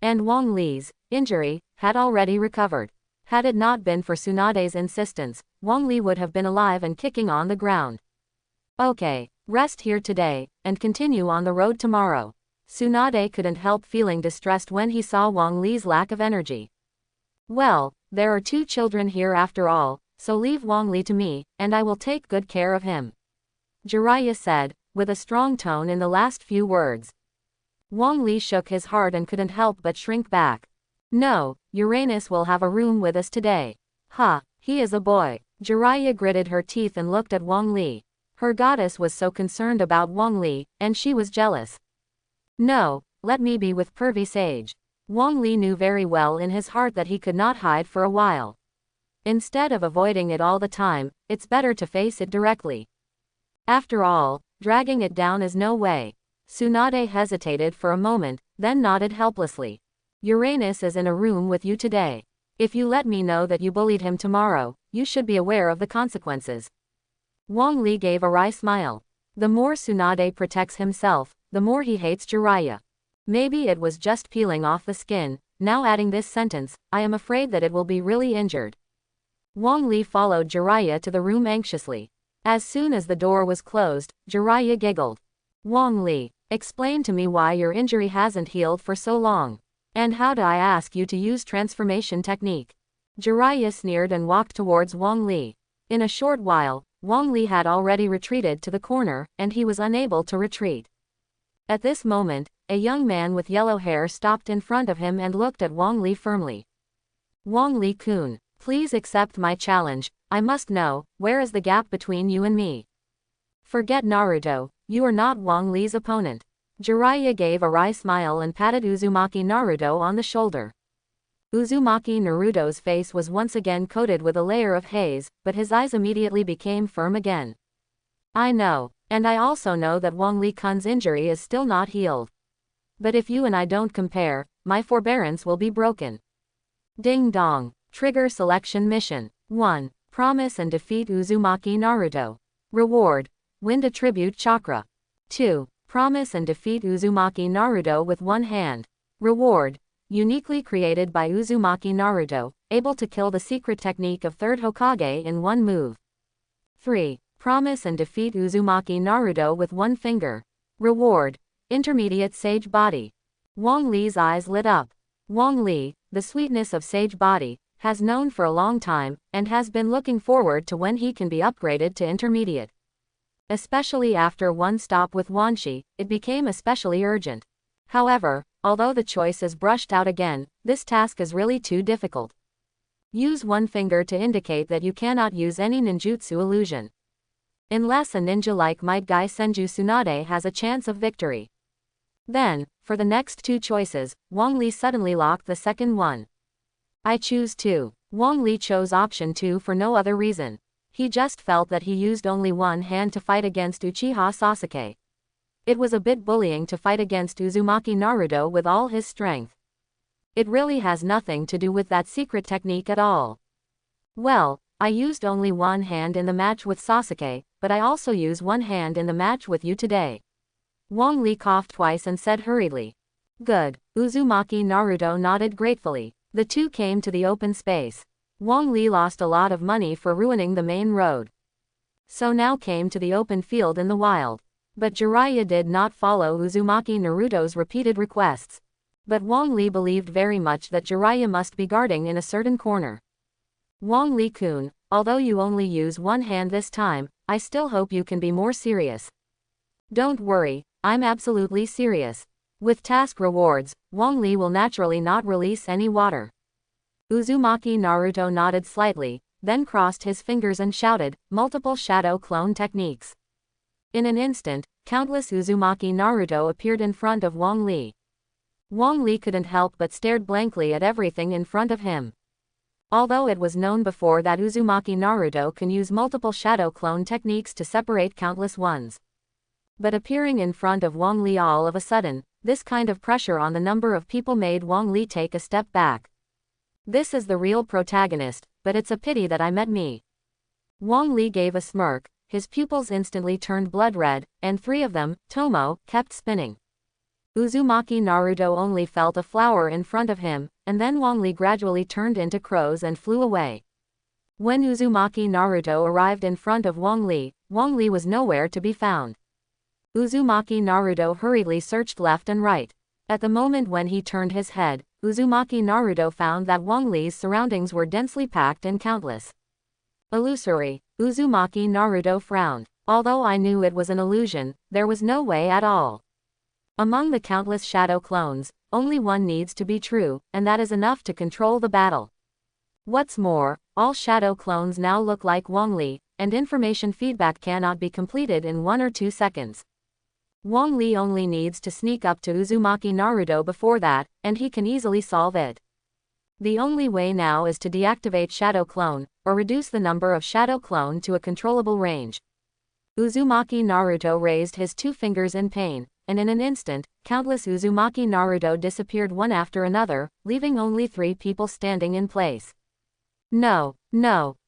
And Wang Li's injury had already recovered. Had it not been for Tsunade's insistence, Wang Li would have been alive and kicking on the ground. Okay, rest here today, and continue on the road tomorrow. Tsunade couldn't help feeling distressed when he saw Wang Li's lack of energy. Well, there are 2 children here after all, so leave Wang Li to me, and I will take good care of him. Jiraiya said, with a strong tone in the last few words. Wang Li shook his heart and couldn't help but shrink back. No, Uranus will have a room with us today. Ha, he is a boy. Jiraiya gritted her teeth and looked at Wang Li. Her goddess was so concerned about Wang Li, and she was jealous. No, let me be with pervy sage. Wang Li knew very well in his heart that he could not hide for a while. Instead of avoiding it all the time, it's better to face it directly. After all, dragging it down is no way. Tsunade hesitated for a moment, then nodded helplessly. Uranus is in a room with you today. If you let me know that you bullied him tomorrow, you should be aware of the consequences. Wang Li gave a wry smile. The more Tsunade protects himself, the more he hates Jiraiya. Maybe it was just peeling off the skin, now adding this sentence, I am afraid that it will be really injured. Wang Li followed Jiraiya to the room anxiously. As soon as the door was closed, Jiraiya giggled. Wang Li, explain to me why your injury hasn't healed for so long. And how do I ask you to use transformation technique? Jiraiya sneered and walked towards Wang Li. In a short while, Wang Li had already retreated to the corner, and he was unable to retreat. At this moment, a young man with yellow hair stopped in front of him and looked at Wang Li firmly. Wang Li-kun, please accept my challenge. I must know, where is the gap between you and me? Forget Naruto, you are not Wang Li's opponent. Jiraiya gave a wry smile and patted Uzumaki Naruto on the shoulder. Uzumaki Naruto's face was once again coated with a layer of haze, but his eyes immediately became firm again. I know. And I also know that Wang Li-kun's injury is still not healed. But if you and I don't compare, my forbearance will be broken. Ding dong. Trigger selection mission. 1. Promise and defeat Uzumaki Naruto. Reward. Wind attribute chakra. 2. Promise and defeat Uzumaki Naruto with one hand. Reward. Uniquely created by Uzumaki Naruto, able to kill the secret technique of third Hokage in one move. 3. Promise and defeat Uzumaki Naruto with one finger. Reward. Intermediate Sage Body. Wang Li's eyes lit up. Wang Li, the sweetness of Sage Body, has known for a long time, and has been looking forward to when he can be upgraded to intermediate. Especially after one stop with Wanshi, it became especially urgent. However, although the choice is brushed out again, this task is really too difficult. Use one finger to indicate that you cannot use any ninjutsu illusion. Unless a ninja like Might Guy Senju Tsunade has a chance of victory. Then, for the next two choices, Wang Li suddenly locked the second one. I choose 2. Wang Li chose option 2 for no other reason. He just felt that he used only one hand to fight against Uchiha Sasuke. It was a bit bullying to fight against Uzumaki Naruto with all his strength. It really has nothing to do with that secret technique at all. Well, I used only one hand in the match with Sasuke, but I also use one hand in the match with you today. Wang Li coughed twice and said hurriedly. Good. Uzumaki Naruto nodded gratefully. The two came to the open space. Wang Li lost a lot of money for ruining the main road. So now came to the open field in the wild. But Jiraiya did not follow Uzumaki Naruto's repeated requests. But Wang Li believed very much that Jiraiya must be guarding in a certain corner. Wang Li-kun, although you only use one hand this time, I still hope you can be more serious. Don't worry, I'm absolutely serious. With task rewards, Wang Li will naturally not release any water. Uzumaki Naruto nodded slightly, then crossed his fingers and shouted, multiple shadow clone techniques. In an instant, countless Uzumaki Naruto appeared in front of Wang Li. Wang Li couldn't help but stared blankly at everything in front of him. Although it was known before that Uzumaki Naruto can use multiple shadow clone techniques to separate countless ones. But appearing in front of Wang Li all of a sudden, this kind of pressure on the number of people made Wang Li take a step back. This is the real protagonist, but it's a pity that I met me. Wang Li gave a smirk, his pupils instantly turned blood red, and 3 of them, Tomo, kept spinning. Uzumaki Naruto only felt a flower in front of him, and then Wang Li gradually turned into crows and flew away. When Uzumaki Naruto arrived in front of Wang Li was nowhere to be found. Uzumaki Naruto hurriedly searched left and right. At the moment when he turned his head, Uzumaki Naruto found that Wang Li's surroundings were densely packed and countless. Illusory. Uzumaki Naruto frowned. Although I knew it was an illusion, there was no way at all. Among the countless shadow clones, only one needs to be true, and that is enough to control the battle. What's more, all shadow clones now look like Wang Li, and information feedback cannot be completed in 1 or 2 seconds. Wang Li only needs to sneak up to Uzumaki Naruto before that, and he can easily solve it. The only way now is to deactivate Shadow Clone, or reduce the number of Shadow Clone to a controllable range. Uzumaki Naruto raised his 2 fingers in pain, and in an instant, countless Uzumaki Naruto disappeared one after another, leaving only 3 people standing in place. No,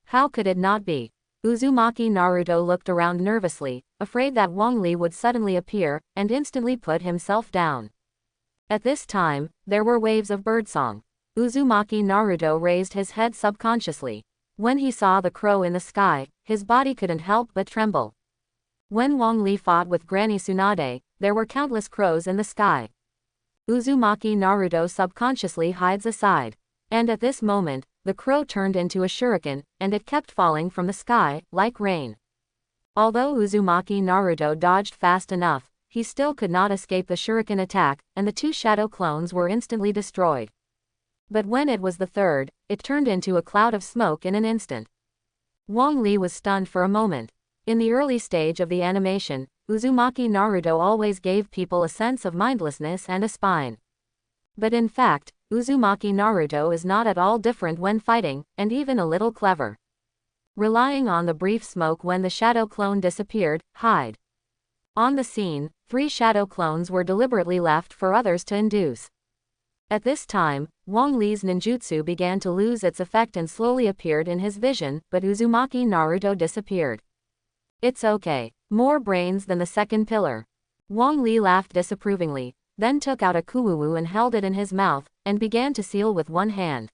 how could it not be? Uzumaki Naruto looked around nervously, afraid that Wang Li would suddenly appear, and instantly put himself down. At this time, there were waves of birdsong. Uzumaki Naruto raised his head subconsciously. When he saw the crow in the sky, his body couldn't help but tremble. When Wang Li fought with Granny Tsunade, there were countless crows in the sky. Uzumaki Naruto subconsciously hides aside. And at this moment, the crow turned into a shuriken, and it kept falling from the sky, like rain. Although Uzumaki Naruto dodged fast enough, he still could not escape the shuriken attack, and the 2 shadow clones were instantly destroyed. But when it was the third, it turned into a cloud of smoke in an instant. Wang Li was stunned for a moment. In the early stage of the animation, Uzumaki Naruto always gave people a sense of mindlessness and a spine. But in fact, Uzumaki Naruto is not at all different when fighting, and even a little clever. Relying on the brief smoke when the shadow clone disappeared, hide. On the scene, 3 shadow clones were deliberately left for others to induce. At this time, Wang Li's ninjutsu began to lose its effect and slowly appeared in his vision, but Uzumaki Naruto disappeared. It's okay. More brains than the second pillar. Wang Li laughed disapprovingly, then took out a kuwu and held it in his mouth, and began to seal with one hand.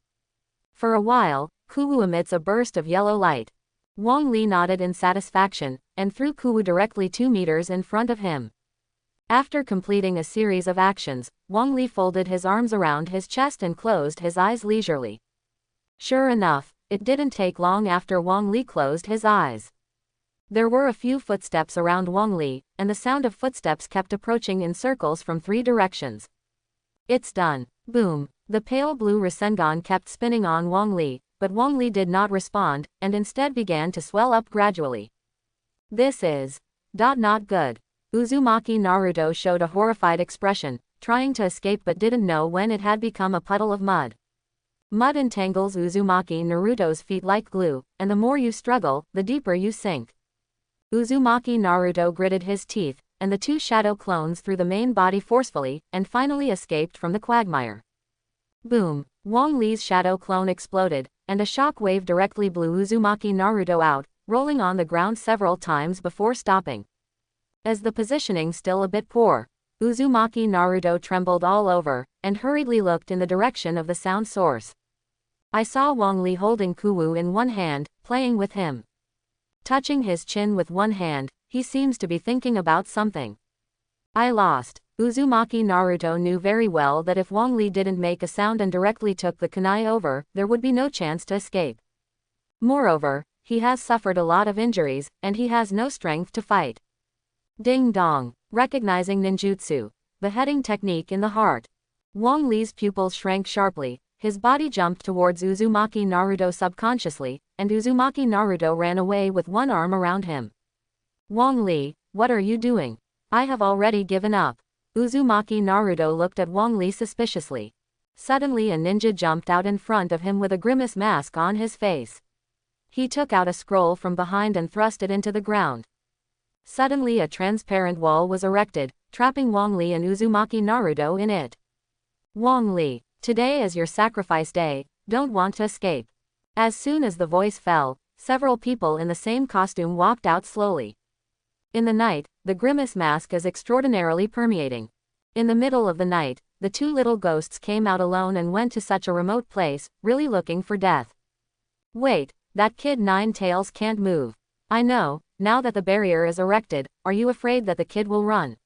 For a while, kuwu emits a burst of yellow light. Wang Li nodded in satisfaction, and threw kuwu directly 2 meters in front of him. After completing a series of actions, Wang Li folded his arms around his chest and closed his eyes leisurely. Sure enough, it didn't take long after Wang Li closed his eyes. There were a few footsteps around Wang Li, and the sound of footsteps kept approaching in circles from 3 directions. It's done. Boom. The pale blue Rasengan kept spinning on Wang Li, but Wang Li did not respond, and instead began to swell up gradually. This is not good. Uzumaki Naruto showed a horrified expression, trying to escape but didn't know when it had become a puddle of mud. Mud entangles Uzumaki Naruto's feet like glue, and the more you struggle, the deeper you sink. Uzumaki Naruto gritted his teeth, and the 2 shadow clones threw the main body forcefully, and finally escaped from the quagmire. Boom! Wang Li's shadow clone exploded, and a shock wave directly blew Uzumaki Naruto out, rolling on the ground several times before stopping. As the positioning still a bit poor, Uzumaki Naruto trembled all over, and hurriedly looked in the direction of the sound source. I saw Wang Li holding kuwu in one hand, playing with him. Touching his chin with one hand, he seems to be thinking about something. I lost. Uzumaki Naruto knew very well that if Wang Li didn't make a sound and directly took the kunai over, there would be no chance to escape. Moreover, he has suffered a lot of injuries, and he has no strength to fight. Ding dong. Recognizing ninjutsu. Beheading technique in the heart. Wang Li's pupils shrank sharply, his body jumped towards Uzumaki Naruto subconsciously, and Uzumaki Naruto ran away with one arm around him. Wang Li, what are you doing? I have already given up. Uzumaki Naruto looked at Wang Li suspiciously. Suddenly a ninja jumped out in front of him with a grimace mask on his face. He took out a scroll from behind and thrust it into the ground. Suddenly a transparent wall was erected, trapping Wang Li and Uzumaki Naruto in it. Wang Li, today is your sacrifice day, don't want to escape. As soon as the voice fell, several people in the same costume walked out slowly. In the night, the grimace mask is extraordinarily permeating. In the middle of the night, the 2 little ghosts came out alone and went to such a remote place, really looking for death. Wait, that kid 9 Tails can't move. I know, now that the barrier is erected, are you afraid that the kid will run?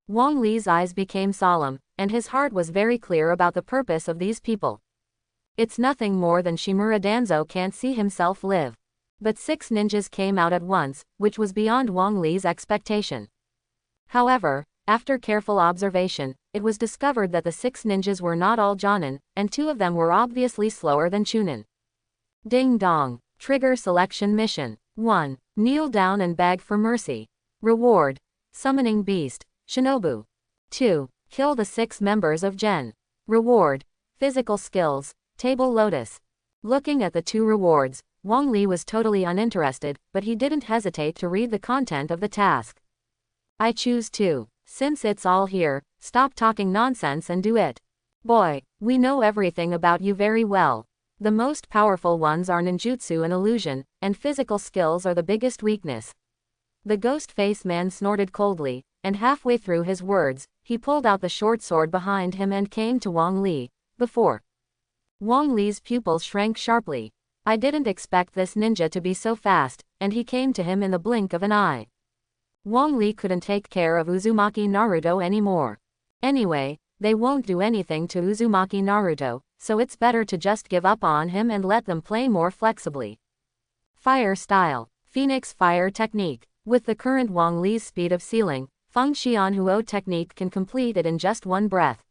Wang Li's eyes became solemn, and his heart was very clear about the purpose of these people. It's nothing more than Shimura Danzo can't see himself live. But 6 ninjas came out at once, which was beyond Wang Li's expectation. However, after careful observation, it was discovered that the 6 ninjas were not all Jonin, and 2 of them were obviously slower than Chunin. Ding dong. Trigger selection mission. 1. Kneel down and beg for mercy. Reward. Summoning Beast. Shinobu. 2. Kill the 6 members of Gen. Reward. Physical skills. Table Lotus. Looking at the 2 rewards, Wang Li was totally uninterested, but he didn't hesitate to read the content of the task. I choose 2. Since it's all here, stop talking nonsense and do it. Boy, we know everything about you very well. The most powerful ones are ninjutsu and illusion, and physical skills are the biggest weakness. The ghost face man snorted coldly, and halfway through his words, he pulled out the short sword behind him and came to Wang Li. Before Wang Li's pupils shrank sharply. I didn't expect this ninja to be so fast, and he came to him in the blink of an eye. Wang Li couldn't take care of Uzumaki Naruto anymore. Anyway, they won't do anything to Uzumaki Naruto, so it's better to just give up on him and let them play more flexibly. Fire style. Phoenix fire technique. With the current Wang Li's speed of sealing, Feng Xian Huo technique can complete it in just one breath.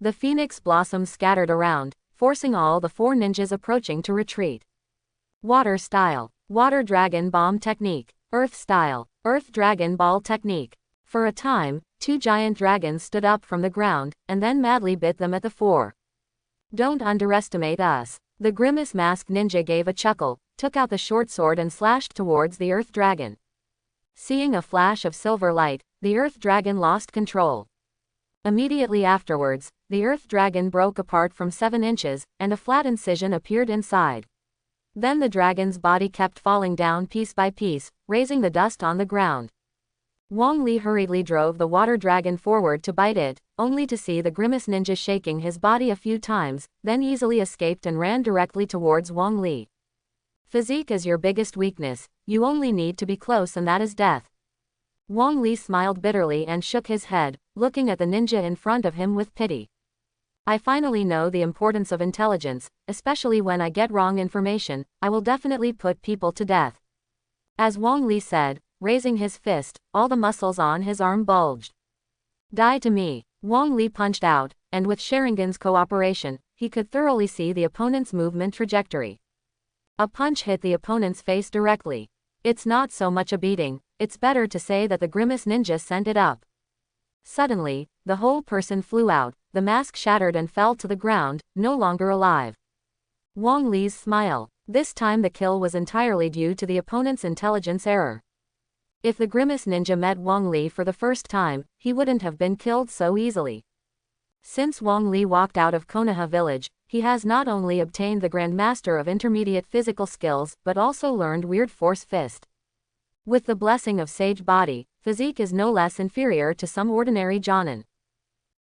The phoenix blossoms scattered around, forcing all the 4 ninjas approaching to retreat. Water style. Water dragon bomb technique. Earth style. Earth dragon ball technique. For a time, 2 giant dragons stood up from the ground, and then madly bit them at the 4. Don't underestimate us. The grimace masked ninja gave a chuckle, took out the short sword and slashed towards the earth dragon. Seeing a flash of silver light, the earth dragon lost control. Immediately afterwards, the earth dragon broke apart from 7 inches, and a flat incision appeared inside. Then the dragon's body kept falling down piece by piece, raising the dust on the ground. Wang Li hurriedly drove the water dragon forward to bite it, only to see the grimace ninja shaking his body a few times, then easily escaped and ran directly towards Wang Li. Physique is your biggest weakness, you only need to be close and that is death. Wang Li smiled bitterly and shook his head, looking at the ninja in front of him with pity. I finally know the importance of intelligence, especially when I get wrong information, I will definitely put people to death. As Wang Li said, raising his fist, all the muscles on his arm bulged. Die to me. Wang Li punched out, and with Sharingan's cooperation, he could thoroughly see the opponent's movement trajectory. A punch hit the opponent's face directly. It's not so much a beating, it's better to say that the grimace ninja sent it up. Suddenly, the whole person flew out, the mask shattered and fell to the ground, no longer alive. Wang Li's smile. This time the kill was entirely due to the opponent's intelligence error. If the grimace ninja met Wang Li for the first time, he wouldn't have been killed so easily. Since Wang Li walked out of Konoha village, he has not only obtained the Grandmaster of Intermediate Physical Skills but also learned Weird Force Fist. With the blessing of Sage Body, physique is no less inferior to some ordinary jonin.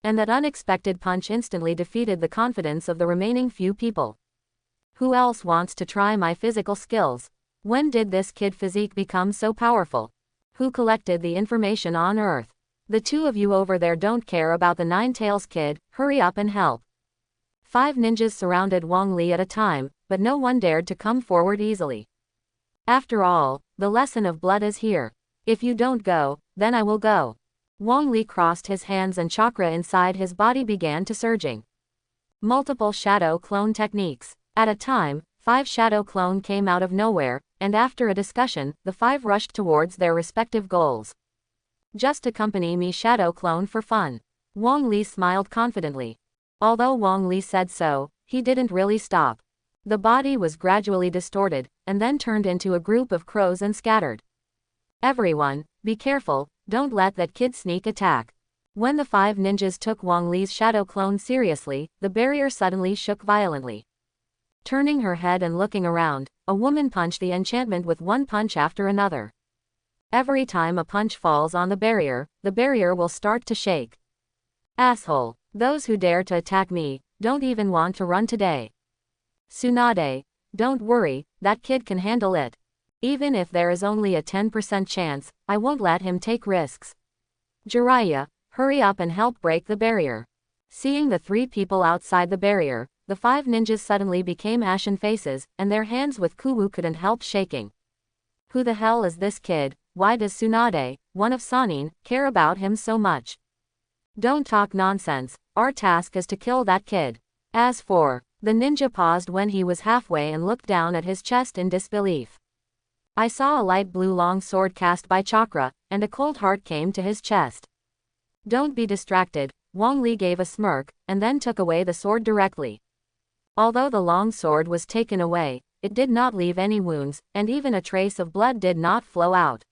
And that unexpected punch instantly defeated the confidence of the remaining few people. Who else wants to try my physical skills? When did this kid physique become so powerful? Who collected the information on Earth? The 2 of you over there don't care about the Nine-Tails kid, hurry up and help. 5 ninjas surrounded Wang Li at a time, but no one dared to come forward easily. After all, the lesson of blood is here. If you don't go, then I will go. Wang Li crossed his hands and chakra inside his body began to surging. Multiple shadow clone techniques. At a time, 5 shadow clone came out of nowhere, and after a discussion, the 5 rushed towards their respective goals. Just accompany me shadow clone for fun. Wang Li smiled confidently. Although Wang Li said so, he didn't really stop. The body was gradually distorted, and then turned into a group of crows and scattered. Everyone, be careful, don't let that kid sneak attack. When the 5 ninjas took Wang Li's shadow clone seriously, the barrier suddenly shook violently. Turning her head and looking around, a woman punched the enchantment with one punch after another. Every time a punch falls on the barrier will start to shake. Asshole, those who dare to attack me, don't even want to run today. Tsunade, don't worry, that kid can handle it. Even if there is only a 10% chance, I won't let him take risks. Jiraiya, hurry up and help break the barrier. Seeing the 3 people outside the barrier, the 5 ninjas suddenly became ashen faces, and their hands with Kuwu couldn't help shaking. Who the hell is this kid? Why does Tsunade, one of Sanin, care about him so much? Don't talk nonsense, our task is to kill that kid. As for, the ninja paused when he was halfway and looked down at his chest in disbelief. I saw a light blue long sword cast by chakra, and a cold heart came to his chest. Don't be distracted, Wang Li gave a smirk, and then took away the sword directly. Although the long sword was taken away, it did not leave any wounds, and even a trace of blood did not flow out.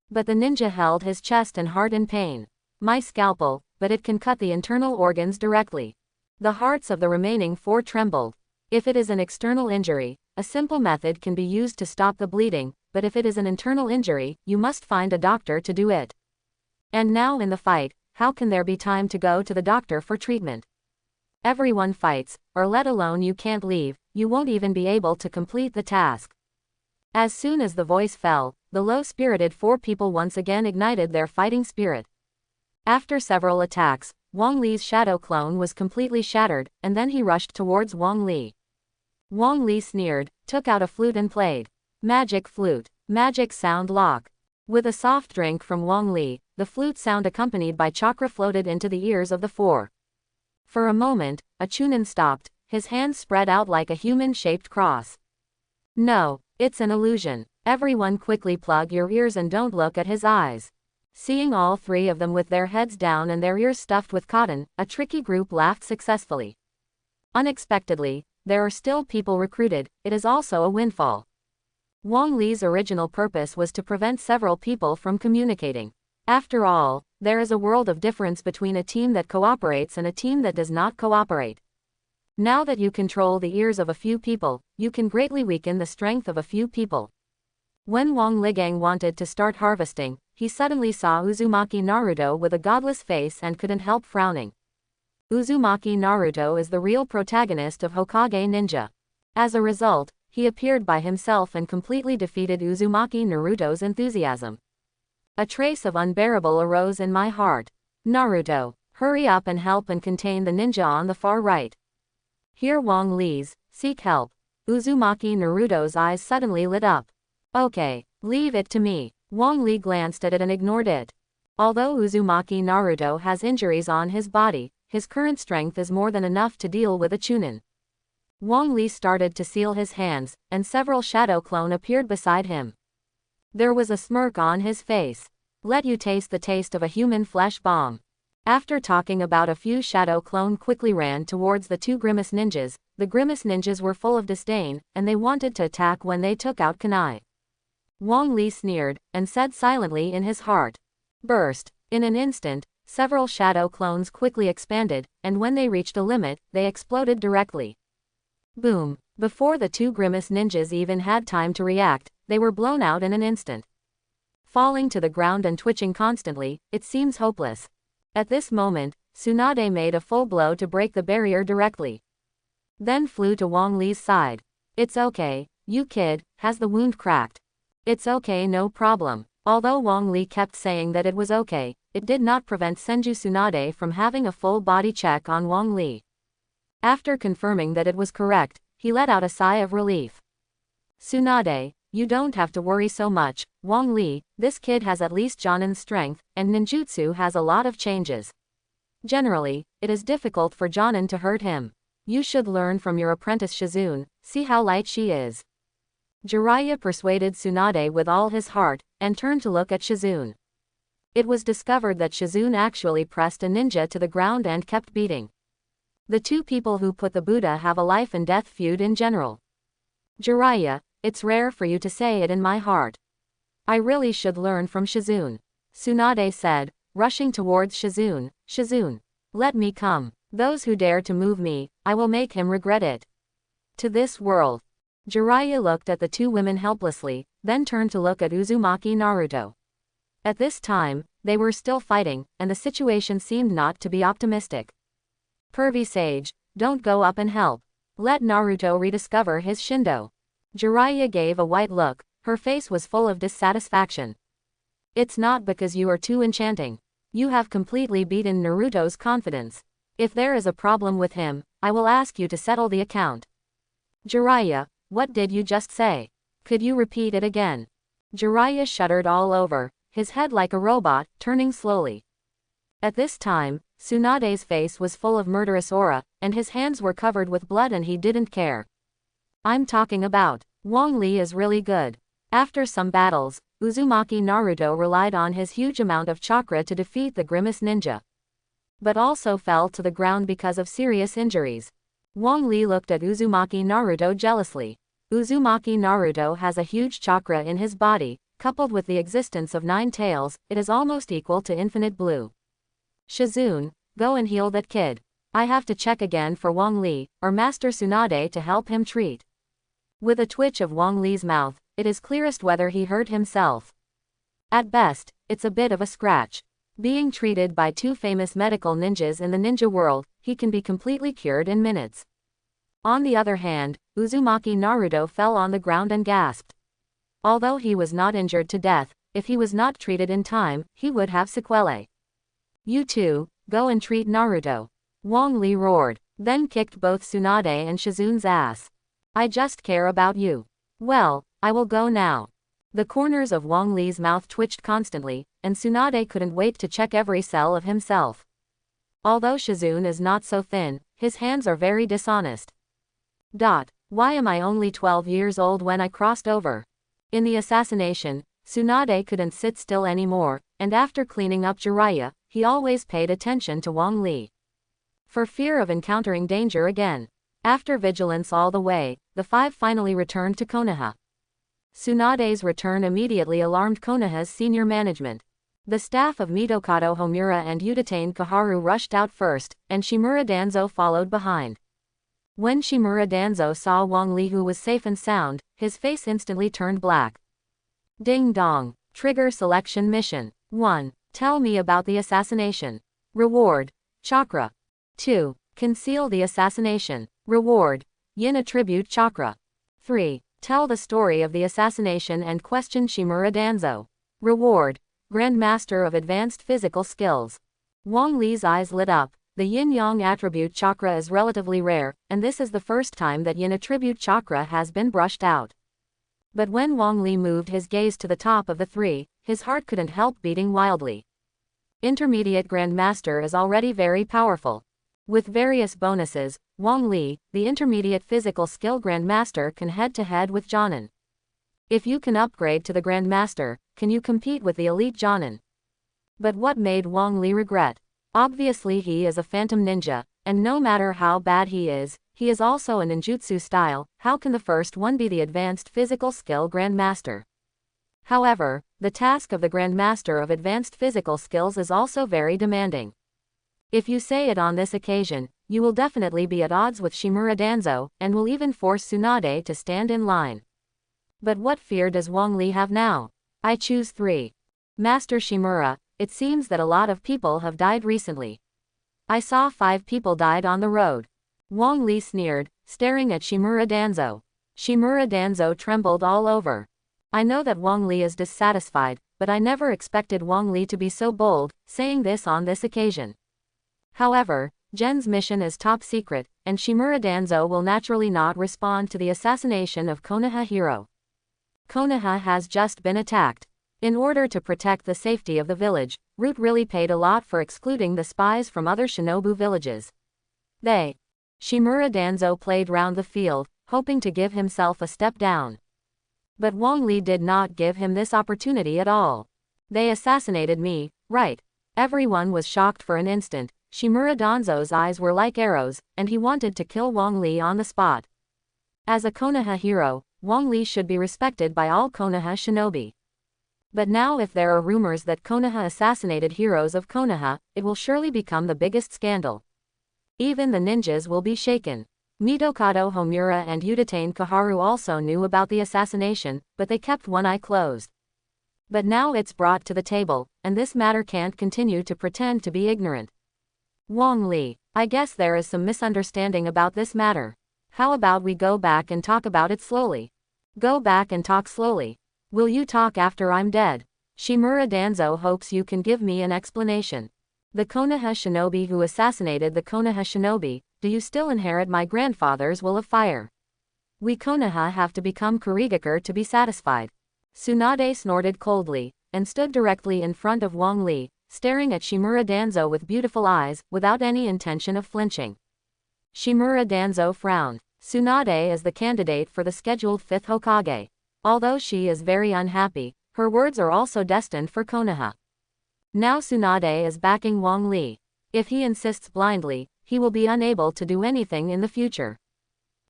But the ninja held his chest and heart in pain. My scalpel, but it can cut the internal organs directly. The hearts of the remaining 4 trembled. If it is an external injury, a simple method can be used to stop the bleeding, but if it is an internal injury, you must find a doctor to do it. And now in the fight, how can there be time to go to the doctor for treatment? Everyone fights, or let alone you can't leave, you won't even be able to complete the task. As soon as the voice fell, the low-spirited 4 people once again ignited their fighting spirit. After several attacks, Wang Li's shadow clone was completely shattered, and then he rushed towards Wang Li. Wang Li sneered, took out a flute and played. Magic flute. Magic sound lock. With a soft drink from Wang Li, the flute sound accompanied by chakra floated into the ears of the 4. For a moment, a Chunin stopped, his hands spread out like a human-shaped cross. No, it's an illusion. Everyone quickly plug your ears and don't look at his eyes. Seeing all 3 of them with their heads down and their ears stuffed with cotton, a tricky group laughed successfully. Unexpectedly, there are still people recruited, it is also a windfall. Wang Li's original purpose was to prevent several people from communicating. After all, there is a world of difference between a team that cooperates and a team that does not cooperate. Now that you control the ears of a few people, you can greatly weaken the strength of a few people. When Wang Ligang wanted to start harvesting, he suddenly saw Uzumaki Naruto with a godless face and couldn't help frowning. Uzumaki Naruto is the real protagonist of Hokage Ninja. As a result, he appeared by himself and completely defeated Uzumaki Naruto's enthusiasm. A trace of unbearable arose in my heart. Naruto, hurry up and help and contain the ninja on the far right. Hear Wang Li's, seek help. Uzumaki Naruto's eyes suddenly lit up. Okay, leave it to me. Wang Li glanced at it and ignored it. Although Uzumaki Naruto has injuries on his body, his current strength is more than enough to deal with a Chunin. Wang Li started to seal his hands, and several shadow clone appeared beside him. There was a smirk on his face. Let you taste the taste of a human flesh bomb. After talking about a few shadow clone quickly ran towards the two Grimace ninjas. The Grimace ninjas were full of disdain, and they wanted to attack when they took out kunai. Wang Li sneered, and said silently in his heart. Burst. In an instant, several shadow clones quickly expanded, and when they reached a limit, they exploded directly. Boom. Before the two Grimace ninjas even had time to react, they were blown out in an instant. Falling to the ground and twitching constantly, it seems hopeless. At this moment, Tsunade made a full blow to break the barrier directly. Then flew to Wang Li's side. It's okay, you kid, has the wound cracked? It's okay, no problem. Although Wang Li kept saying that it was okay, it did not prevent Senju Tsunade from having a full body check on Wang Li. After confirming that it was correct, he let out a sigh of relief. Tsunade, you don't have to worry so much, Wang Li, this kid has at least Jonin's strength, and ninjutsu has a lot of changes. Generally, it is difficult for Jonin to hurt him. You should learn from your apprentice Shizune, see how light she is. Jiraiya persuaded Tsunade with all his heart, and turned to look at Shizune. It was discovered that Shizune actually pressed a ninja to the ground and kept beating. The two people who put the Buddha have a life and death feud in general. Jiraiya, it's rare for you to say it in my heart. I really should learn from Shizune. Tsunade said, rushing towards Shizune. Shizune, let me come. Those who dare to move me, I will make him regret it. To this world. Jiraiya looked at the two women helplessly, then turned to look at Uzumaki Naruto. At this time, they were still fighting, and the situation seemed not to be optimistic. Pervy sage, don't go up and help. Let Naruto rediscover his Shindo. Jiraiya gave a white look, her face was full of dissatisfaction. It's not because you are too enchanting. You have completely beaten Naruto's confidence. If there is a problem with him, I will ask you to settle the account. Jiraiya, what did you just say? Could you repeat it again? Jiraiya shuddered all over, his head like a robot, turning slowly. At this time, Tsunade's face was full of murderous aura, and his hands were covered with blood and he didn't care. I'm talking about, Wang Li is really good. After some battles, Uzumaki Naruto relied on his huge amount of chakra to defeat the Grimace ninja. But also fell to the ground because of serious injuries. Wang Li looked at Uzumaki Naruto jealously. Uzumaki Naruto has a huge chakra in his body, coupled with the existence of 9 tails, it is almost equal to infinite blue. Shizune, go and heal that kid. I have to check again for Wang Li, or Master Tsunade to help him treat. With a twitch of Wang Li's mouth, it is clearest whether he hurt himself. At best, it's a bit of a scratch. Being treated by 2 famous medical ninjas in the ninja world, he can be completely cured in minutes. On the other hand, Uzumaki Naruto fell on the ground and gasped. Although he was not injured to death, if he was not treated in time, he would have sequelae. You two, go and treat Naruto. Wang Li roared, then kicked both Tsunade and Shizune's ass. I just care about you. Well, I will go now. The corners of Wang Li's mouth twitched constantly, and Tsunade couldn't wait to check every cell of himself. Although Shizune is not so thin, his hands are very dishonest. Why am I only 12 years old when I crossed over? In the assassination, Tsunade couldn't sit still anymore, and after cleaning up Jiraiya, he always paid attention to Wang Li. For fear of encountering danger again. After vigilance all the way, the 5 finally returned to Konoha. Tsunade's return immediately alarmed Konoha's senior management. The staff of Mitokado Homura and Utatane Kaharu rushed out first, and Shimura Danzo followed behind. When Shimura Danzo saw Wang Li, who was safe and sound, his face instantly turned black. Ding dong. Trigger selection mission. 1. Tell me about the assassination. Reward. Chakra. 2. Conceal the assassination. Reward. Yin attribute chakra. 3. Tell the story of the assassination and question Shimura Danzo. Reward. Grandmaster of Advanced Physical Skills. Wang Li's eyes lit up. The yin-yang attribute chakra is relatively rare, and this is the first time that yin attribute chakra has been brushed out. But when Wang Li moved his gaze to the top of the 3, his heart couldn't help beating wildly. Intermediate Grandmaster is already very powerful. With various bonuses, Wang Li, the intermediate physical skill Grandmaster, can head-to-head with Jonin. If you can upgrade to the Grandmaster, can you compete with the elite Jonin? But what made Wang Li regret? Obviously he is a phantom ninja, and no matter how bad he is also a ninjutsu style. How can the first one be the advanced physical skill Grandmaster? However, the task of the Grandmaster of Advanced Physical Skills is also very demanding. If you say it on this occasion, you will definitely be at odds with Shimura Danzo, and will even force Tsunade to stand in line. But what fear does Wang Li have now? I choose 3. Master Shimura, it seems that a lot of people have died recently. I saw 5 people died on the road. Wang Li sneered, staring at Shimura Danzo. Shimura Danzo trembled all over. I know that Wang Li is dissatisfied, but I never expected Wang Li to be so bold, saying this on this occasion. However, Gen's mission is top secret, and Shimura Danzo will naturally not respond to the assassination of Konoha hero. Konoha has just been attacked. In order to protect the safety of the village, Root really paid a lot for excluding the spies from other shinobu villages. Shimura Danzo played round the field, hoping to give himself a step down. But Wang Li did not give him this opportunity at all. They assassinated me, right? Everyone was shocked for an instant. Shimura Danzo's eyes were like arrows, and he wanted to kill Wang Li on the spot. As a Konoha hero, Wang Li should be respected by all Konoha shinobi. But now if there are rumors that Konoha assassinated heroes of Konoha, it will surely become the biggest scandal. Even the ninjas will be shaken. Mitokado Homura and Utatane Kaharu also knew about the assassination, but they kept one eye closed. But now it's brought to the table, and this matter can't continue to pretend to be ignorant. Wang Li, I guess there is some misunderstanding about this matter. How about we go back and talk about it slowly? Go back and talk slowly. Will you talk after I'm dead? Shimura Danzo hopes you can give me an explanation. The Konoha shinobi who assassinated the Konoha shinobi, do you still inherit my grandfather's will of fire? We Konoha have to become Kurigakure to be satisfied. Tsunade snorted coldly, and stood directly in front of Wang Li, staring at Shimura Danzo with beautiful eyes, without any intention of flinching. Shimura Danzo frowned. Tsunade is the candidate for the scheduled 5th Hokage. Although she is very unhappy, her words are also destined for Konoha. Now Tsunade is backing Wang Li. If he insists blindly, he will be unable to do anything in the future.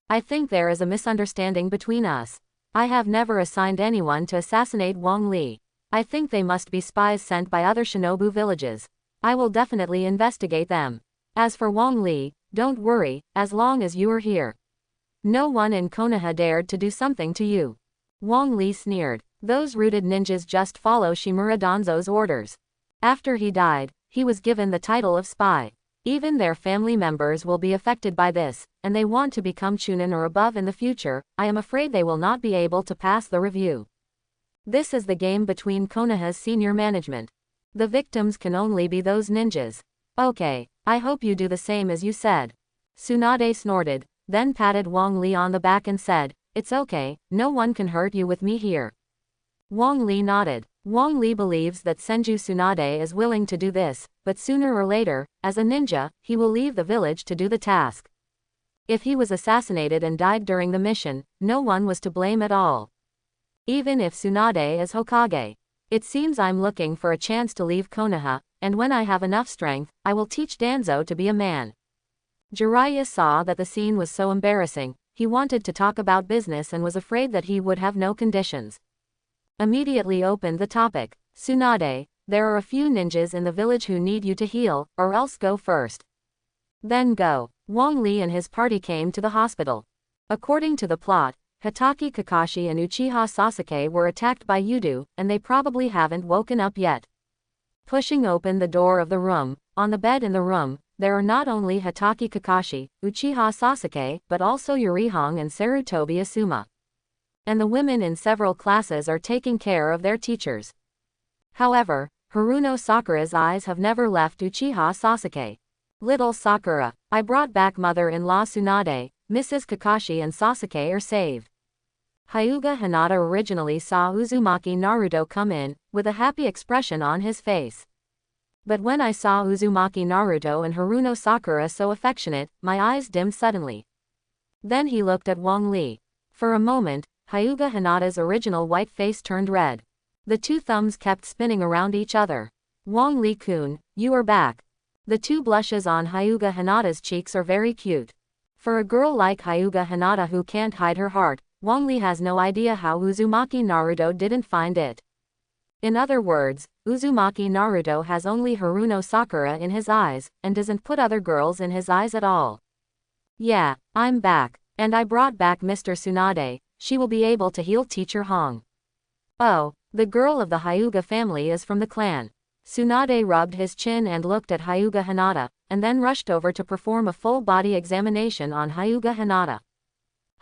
I think there is a misunderstanding between us. I have never assigned anyone to assassinate Wang Li. I think they must be spies sent by other shinobu villages. I will definitely investigate them. As for Wang Li, don't worry, as long as you are here. No one in Konoha dared to do something to you. Wang Li sneered. Those rooted ninjas just follow Shimura Danzo's orders. After he died, he was given the title of spy. Even their family members will be affected by this, and they want to become Chunin or above in the future. I am afraid they will not be able to pass the review. This is the game between Konoha's senior management. The victims can only be those ninjas. Okay, I hope you do the same as you said. Tsunade snorted, then patted Wang Li on the back and said, "It's okay, no one can hurt you with me here." Wang Li nodded. Wang Li believes that Senju Tsunade is willing to do this, but sooner or later, as a ninja, he will leave the village to do the task. If he was assassinated and died during the mission, no one was to blame at all. Even if Tsunade is Hokage. It seems I'm looking for a chance to leave Konoha, and when I have enough strength, I will teach Danzo to be a man. Jiraiya saw that the scene was so embarrassing, he wanted to talk about business and was afraid that he would have no conditions. Immediately opened the topic. Tsunade, there are a few ninjas in the village who need you to heal, or else go first. Then go. Wang Li and his party came to the hospital. According to the plot, Hitaki Kakashi and Uchiha Sasuke were attacked by Yudu, and they probably haven't woken up yet. Pushing open the door of the room, on the bed in the room, there are not only Hitaki Kakashi, Uchiha Sasuke, but also Yurihong and Sarutobi Asuma. And the women in several classes are taking care of their teachers. However, Haruno Sakura's eyes have never left Uchiha Sasuke. Little Sakura, I brought back mother-in-law Tsunade, Mrs. Kakashi and Sasuke are saved. Hyuga Hinata originally saw Uzumaki Naruto come in, with a happy expression on his face. But when I saw Uzumaki Naruto and Haruno Sakura so affectionate, my eyes dimmed suddenly. Then he looked at Wang Li. For a moment, Hyuga Hinata's original white face turned red. The two thumbs kept spinning around each other. Wang Li-kun, you are back. The two blushes on Hyuga Hinata's cheeks are very cute. For a girl like Hyuga Hinata who can't hide her heart, Wang Li has no idea how Uzumaki Naruto didn't find it. In other words, Uzumaki Naruto has only Haruno Sakura in his eyes, and doesn't put other girls in his eyes at all. Yeah, I'm back, and I brought back Mr. Tsunade, she will be able to heal Teacher Hong. Oh, the girl of the Hyuga family is from the clan. Tsunade rubbed his chin and looked at Hyuga Hinata, and then rushed over to perform a full-body examination on Hyuga Hinata.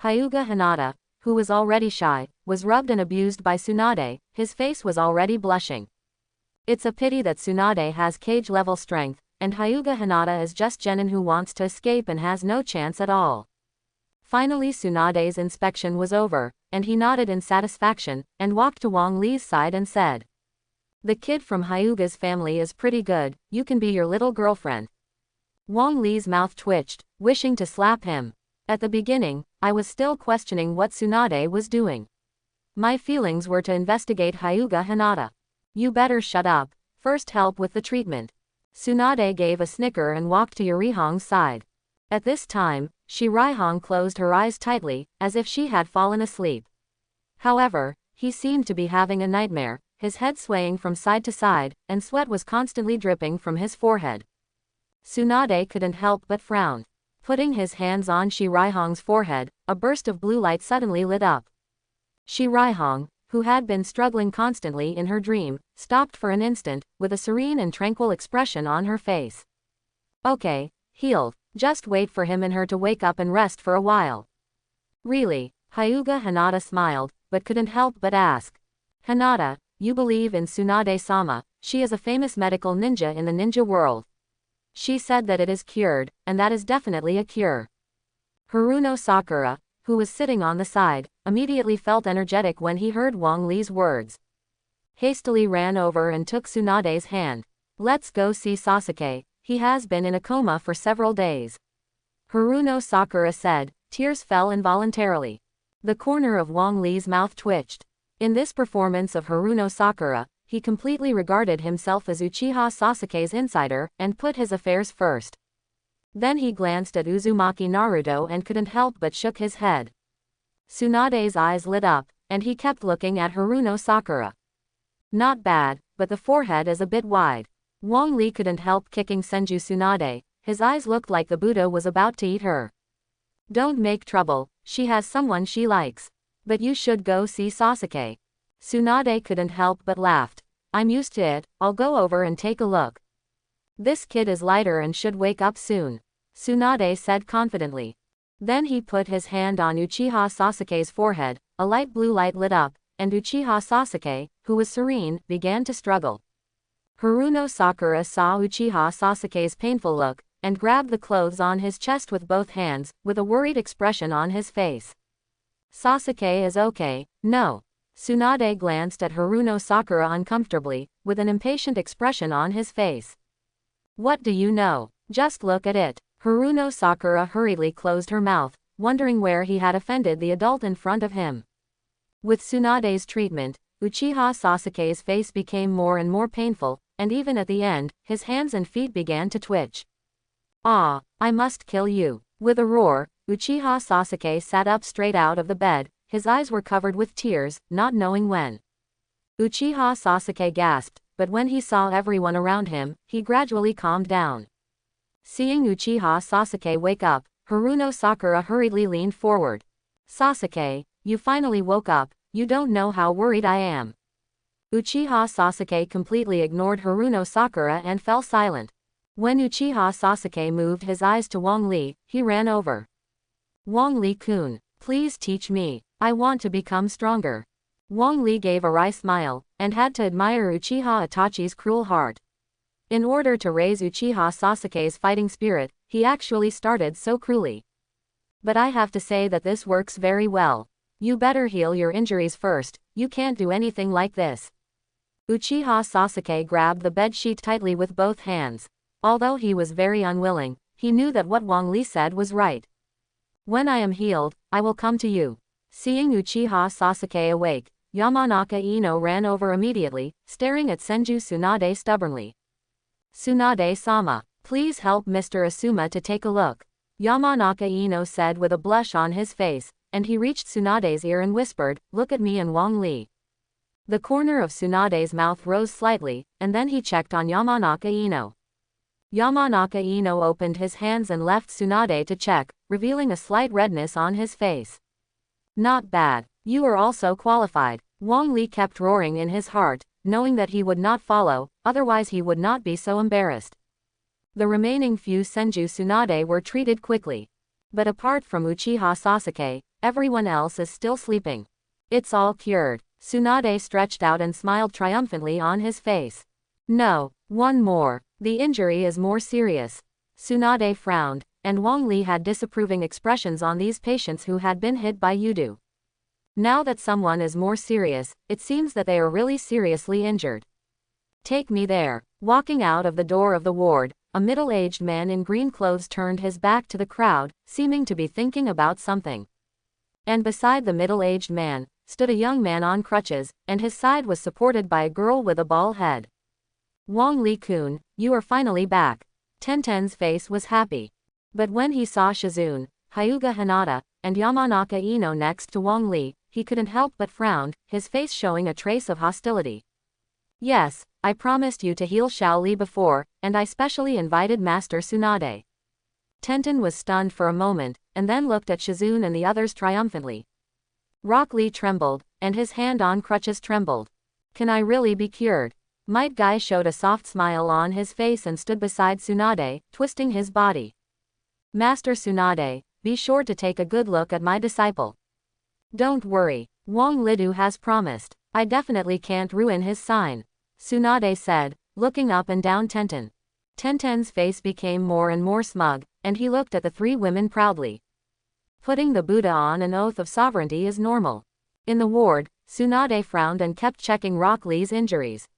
Hyuga Hinata, who was already shy, was rubbed and abused by Tsunade, his face was already blushing. It's a pity that Tsunade has cage-level strength, and Hyuga Hinata is just genin who wants to escape and has no chance at all. Finally Tsunade's inspection was over, and he nodded in satisfaction, and walked to Wang Li's side and said, the kid from Hyuga's family is pretty good, you can be your little girlfriend. Wang Li's mouth twitched, wishing to slap him. At the beginning, I was still questioning what Tsunade was doing. My feelings were to investigate Hyuga Hinata. You better shut up, first help with the treatment. Tsunade gave a snicker and walked to Yurihong's side. At this time, Shirihong closed her eyes tightly, as if she had fallen asleep. However, he seemed to be having a nightmare, his head swaying from side to side, and sweat was constantly dripping from his forehead. Tsunade couldn't help but frown. Putting his hands on Shirihong's forehead, a burst of blue light suddenly lit up. Shirihong, who had been struggling constantly in her dream, stopped for an instant, with a serene and tranquil expression on her face. Okay, healed, just wait for him and her to wake up and rest for a while. Really? Hyuga Hinata smiled, but couldn't help but ask. Hinata, you believe in Tsunade-sama, she is a famous medical ninja in the ninja world. She said that it is cured, and that is definitely a cure. Haruno Sakura, who was sitting on the side, immediately felt energetic when he heard Wang Li's words. Hastily ran over and took Tsunade's hand. Let's go see Sasuke, he has been in a coma for several days. Haruno Sakura said, tears fell involuntarily. The corner of Wang Li's mouth twitched. In this performance of Haruno Sakura, he completely regarded himself as Uchiha Sasuke's insider, and put his affairs first. Then he glanced at Uzumaki Naruto and couldn't help but shook his head. Tsunade's eyes lit up, and he kept looking at Haruno Sakura. Not bad, but the forehead is a bit wide. Wang Li couldn't help kicking Senju Tsunade, his eyes looked like the Buddha was about to eat her. Don't make trouble, she has someone she likes. But you should go see Sasuke. Tsunade couldn't help but laughed. I'm used to it, I'll go over and take a look. This kid is lighter and should wake up soon, Tsunade said confidently. Then he put his hand on Uchiha Sasuke's forehead, a light blue light lit up, and Uchiha Sasuke, who was serene, began to struggle. Haruno Sakura saw Uchiha Sasuke's painful look, and grabbed the clothes on his chest with both hands, with a worried expression on his face. Sasuke is okay, no. Tsunade glanced at Haruno Sakura uncomfortably, with an impatient expression on his face. What do you know? Just look at it. Haruno Sakura hurriedly closed her mouth, wondering where he had offended the adult in front of him. With Tsunade's treatment, Uchiha Sasuke's face became more and more painful, and even at the end, his hands and feet began to twitch. Ah, I must kill you. With a roar, Uchiha Sasuke sat up straight out of the bed, his eyes were covered with tears, not knowing when. Uchiha Sasuke gasped, but when he saw everyone around him, he gradually calmed down. Seeing Uchiha Sasuke wake up, Haruno Sakura hurriedly leaned forward. Sasuke, you finally woke up, you don't know how worried I am. Uchiha Sasuke completely ignored Haruno Sakura and fell silent. When Uchiha Sasuke moved his eyes to Wong Li, he ran over. Wong Li-kun, please teach me. I want to become stronger. Wong Li gave a wry smile, and had to admire Uchiha Itachi's cruel heart. In order to raise Uchiha Sasuke's fighting spirit, he actually started so cruelly. But I have to say that this works very well. You better heal your injuries first, you can't do anything like this. Uchiha Sasuke grabbed the bedsheet tightly with both hands. Although he was very unwilling, he knew that what Wong Li said was right. When I am healed, I will come to you. Seeing Uchiha Sasuke awake, Yamanaka Ino ran over immediately, staring at Senju Tsunade stubbornly. Tsunade-sama, please help Mr. Asuma to take a look. Yamanaka Ino said with a blush on his face, and he reached Tsunade's ear and whispered, look at me and Wong Li. The corner of Tsunade's mouth rose slightly, and then he checked on Yamanaka Ino. Yamanaka Ino opened his hands and left Tsunade to check, revealing a slight redness on his face. Not bad. You are also qualified. Wong Li kept roaring in his heart, knowing that he would not follow, otherwise he would not be so embarrassed. The remaining few Senju Tsunade were treated quickly. But apart from Uchiha Sasuke, everyone else is still sleeping. It's all cured. Tsunade stretched out and smiled triumphantly on his face. No, one more. The injury is more serious. Tsunade frowned, and Wong Li had disapproving expressions on these patients who had been hit by Yudu. Now that someone is more serious, it seems that they are really seriously injured. Take me there. Walking out of the door of the ward, a middle-aged man in green clothes turned his back to the crowd, seeming to be thinking about something. And beside the middle-aged man, stood a young man on crutches, and his side was supported by a girl with a bald head. Wong Li-kun, you are finally back. Tenten's face was happy. But when he saw Shizune, Hyuga Hinata, and Yamanaka Ino next to Wong Li, he couldn't help but frown, his face showing a trace of hostility. Yes, I promised you to heal Xiao Li before, and I specially invited Master Tsunade. Tenten was stunned for a moment, and then looked at Shizune and the others triumphantly. Rock Lee trembled, and his hand on crutches trembled. Can I really be cured? Might Guy showed a soft smile on his face and stood beside Tsunade, twisting his body. Master Tsunade, be sure to take a good look at my disciple. Don't worry, Wong Lidu has promised. I definitely can't ruin his sign. Tsunade said, looking up and down Tenten. Tenten's face became more and more smug, and he looked at the three women proudly. Putting the Buddha on an oath of sovereignty is normal. In the ward, Tsunade frowned and kept checking Rock Lee's injuries.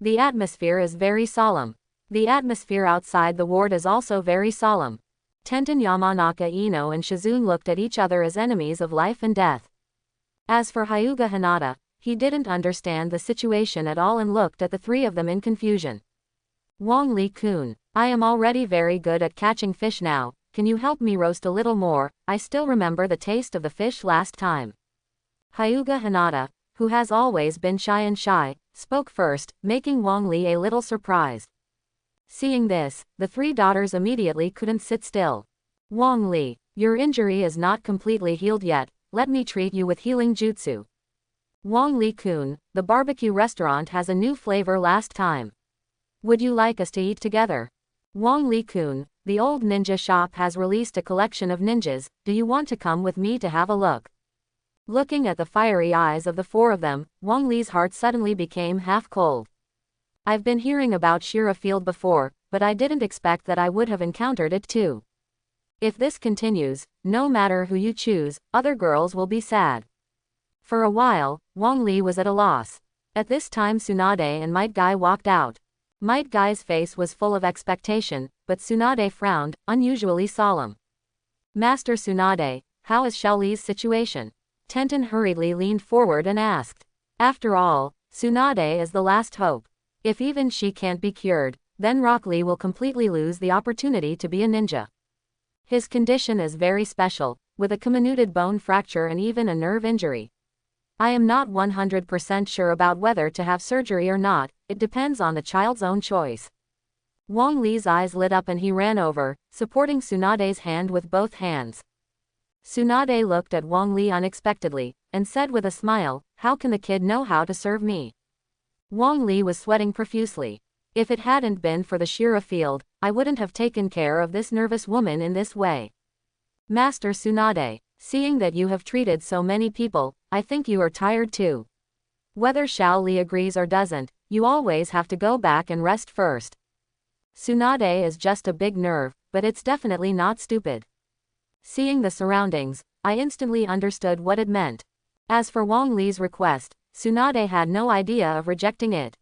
The atmosphere is very solemn. The atmosphere outside the ward is also very solemn. Tenten, Yamanaka Ino and Shizune looked at each other as enemies of life and death. As for Hyuga Hinata, he didn't understand the situation at all and looked at the three of them in confusion. Wong Li-kun, I am already very good at catching fish now, can you help me roast a little more? I still remember the taste of the fish last time. Hyuga Hinata, who has always been shy, spoke first, making Wong Li a little surprised. Seeing this, the three daughters immediately couldn't sit still. Wong Li, your injury is not completely healed yet, let me treat you with healing jutsu. Wong Li-kun, the barbecue restaurant has a new flavor last time. Would you like us to eat together? Wong Li-kun, the old ninja shop has released a collection of ninjas, do you want to come with me to have a look? Looking at the fiery eyes of the four of them, Wong Li's heart suddenly became half cold. I've been hearing about Shira Field before, but I didn't expect that I would have encountered it too. If this continues, no matter who you choose, other girls will be sad. For a while, Wong Li was at a loss. At this time Tsunade and Might Guy walked out. Might Guy's face was full of expectation, but Tsunade frowned, unusually solemn. Master Tsunade, how is Xiao Li's situation? Tenten hurriedly leaned forward and asked. After all, Tsunade is the last hope. If even she can't be cured, then Rock Lee will completely lose the opportunity to be a ninja. His condition is very special, with a comminuted bone fracture and even a nerve injury. I am not 100% sure about whether to have surgery or not, it depends on the child's own choice. Wang Li's eyes lit up and he ran over, supporting Tsunade's hand with both hands. Tsunade looked at Wang Li unexpectedly, and said with a smile, "How can the kid know how to serve me?" Wang Li was sweating profusely. If it hadn't been for the Shira field, I wouldn't have taken care of this nervous woman in this way. Master Tsunade, seeing that you have treated so many people, I think you are tired too. Whether Xiao Li agrees or doesn't, you always have to go back and rest first. Tsunade is just a big nerve, but it's definitely not stupid. Seeing the surroundings, I instantly understood what it meant. As for Wang Li's request, Tsunade had no idea of rejecting it.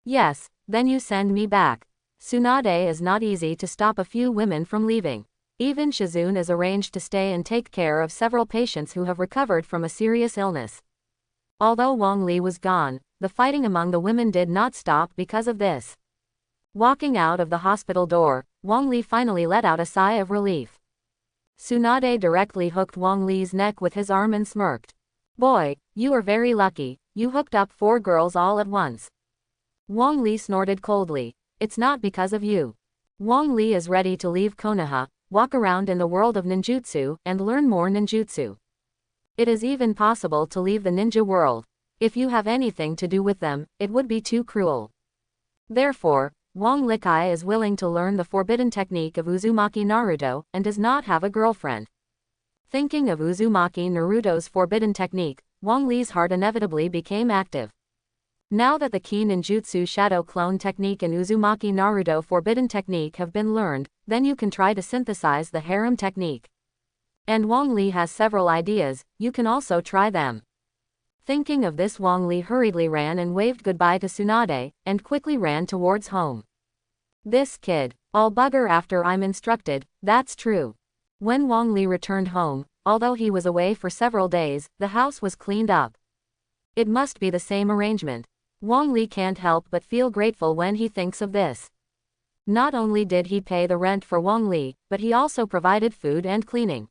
Yes, then you send me back. Tsunade is not easy to stop a few women from leaving. Even Shizune is arranged to stay and take care of several patients who have recovered from a serious illness. Although Wang Li was gone, the fighting among the women did not stop because of this. Walking out of the hospital door, Wang Li finally let out a sigh of relief. Tsunade directly hooked Wang Li's neck with his arm and smirked. "Boy, you are very lucky, you hooked up 4 girls all at once." Wang Li snorted coldly. "It's not because of you." Wang Li is ready to leave Konoha, walk around in the world of ninjutsu, and learn more ninjutsu. It is even possible to leave the ninja world. If you have anything to do with them, it would be too cruel. Therefore, Wang Likai is willing to learn the forbidden technique of Uzumaki Naruto, and does not have a girlfriend. Thinking of Uzumaki Naruto's forbidden technique, Wang Li's heart inevitably became active. Now that the Ki Ninjutsu Shadow Clone technique and Uzumaki Naruto forbidden technique have been learned, then you can try to synthesize the harem technique. And Wang Li has several ideas, you can also try them. Thinking of this, Wang Li hurriedly ran and waved goodbye to Tsunade, and quickly ran towards home. This kid, I'll bugger after I'm instructed, that's true. When Wang Li returned home, although he was away for several days, the house was cleaned up. It must be the same arrangement. Wang Li can't help but feel grateful when he thinks of this. Not only did he pay the rent for Wang Li, but he also provided food and cleaning.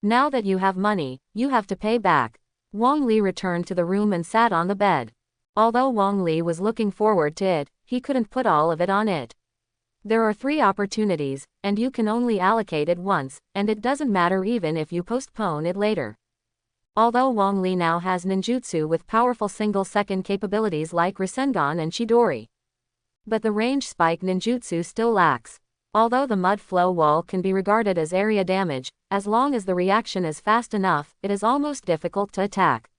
Now that you have money, you have to pay back. Wang Li returned to the room and sat on the bed. Although Wang Li was looking forward to it, he couldn't put all of it on it. There are 3 opportunities, and you can only allocate it once, and it doesn't matter even if you postpone it later. Although Wang Li now has ninjutsu with powerful single-second capabilities like Rasengan and Chidori. But the range spike ninjutsu still lacks. Although the mud flow wall can be regarded as area damage, as long as the reaction is fast enough, it is almost difficult to attack.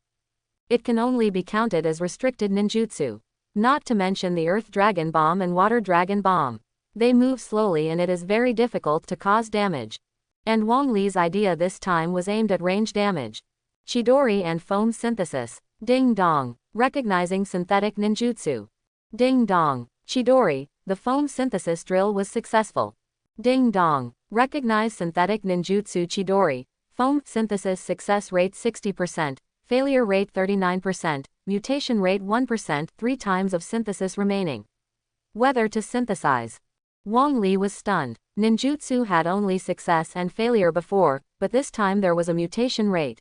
It can only be counted as restricted ninjutsu. Not to mention the Earth Dragon Bomb and Water Dragon Bomb. They move slowly and it is very difficult to cause damage. And Wang Li's idea this time was aimed at range damage. Chidori and foam synthesis. Ding dong. Recognizing synthetic ninjutsu. Ding dong. Chidori, the foam synthesis drill was successful. Ding dong. Recognize synthetic ninjutsu Chidori. Foam synthesis success rate 60%, failure rate 39%, mutation rate 1%, 3 times of synthesis remaining. Whether to synthesize. Wang Li was stunned. Ninjutsu had only success and failure before, but this time there was a mutation rate.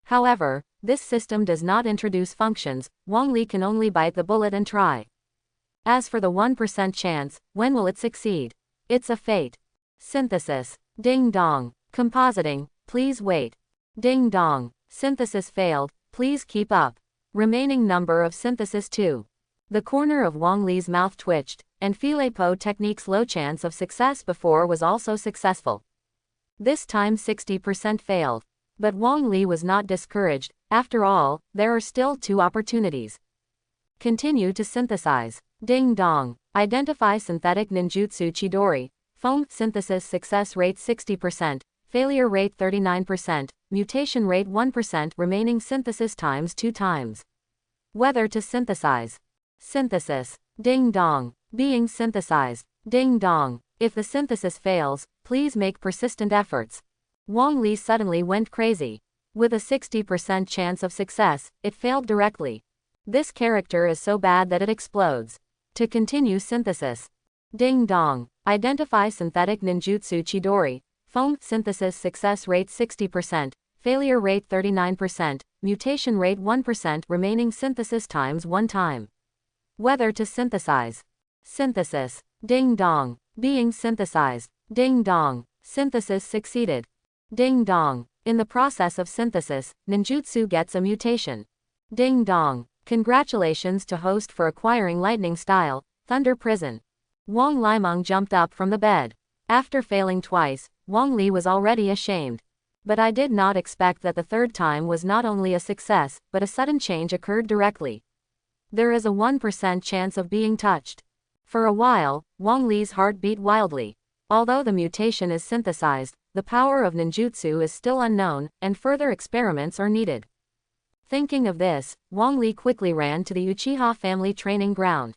However, this system does not introduce functions. Wang Li can only bite the bullet and try. As for the 1% chance, when will it succeed? It's a fate. Synthesis. Ding dong. Compositing, please wait. Ding dong. Synthesis failed, please keep up. Remaining number of synthesis 2. The corner of Wang Li's mouth twitched, and Filet-Po technique's low chance of success before was also successful. This time 60% failed. But Wang Li was not discouraged. After all, there are still 2 opportunities. Continue to synthesize. Ding dong. Identify synthetic ninjutsu Chidori. Foam synthesis success rate 60%, failure rate 39%, mutation rate 1%, remaining synthesis times 2 times. Whether to synthesize. Synthesis. Ding dong. Being synthesized. Ding dong. If the synthesis fails, please make persistent efforts. Wang Li suddenly went crazy. With a 60% chance of success, it failed directly. This character is so bad that it explodes. To continue synthesis. Ding dong. Identify synthetic ninjutsu Chidori. Foam synthesis success rate 60%, failure rate 39%, mutation rate 1%, remaining synthesis times 1 time. Whether to synthesize. Synthesis. Ding dong. Being synthesized. Ding dong. Synthesis succeeded. Ding dong. In the process of synthesis, ninjutsu gets a mutation. Ding dong. Congratulations to host for acquiring lightning style, Thunder Prison. Wang Limeng jumped up from the bed. After failing twice, Wang Li was already ashamed. But I did not expect that the third time was not only a success, but a sudden change occurred directly. There is a 1% chance of being touched. For a while, Wang Li's heart beat wildly. Although the mutation is synthesized, the power of ninjutsu is still unknown, and further experiments are needed. Thinking of this, Wang Li quickly ran to the Uchiha family training ground.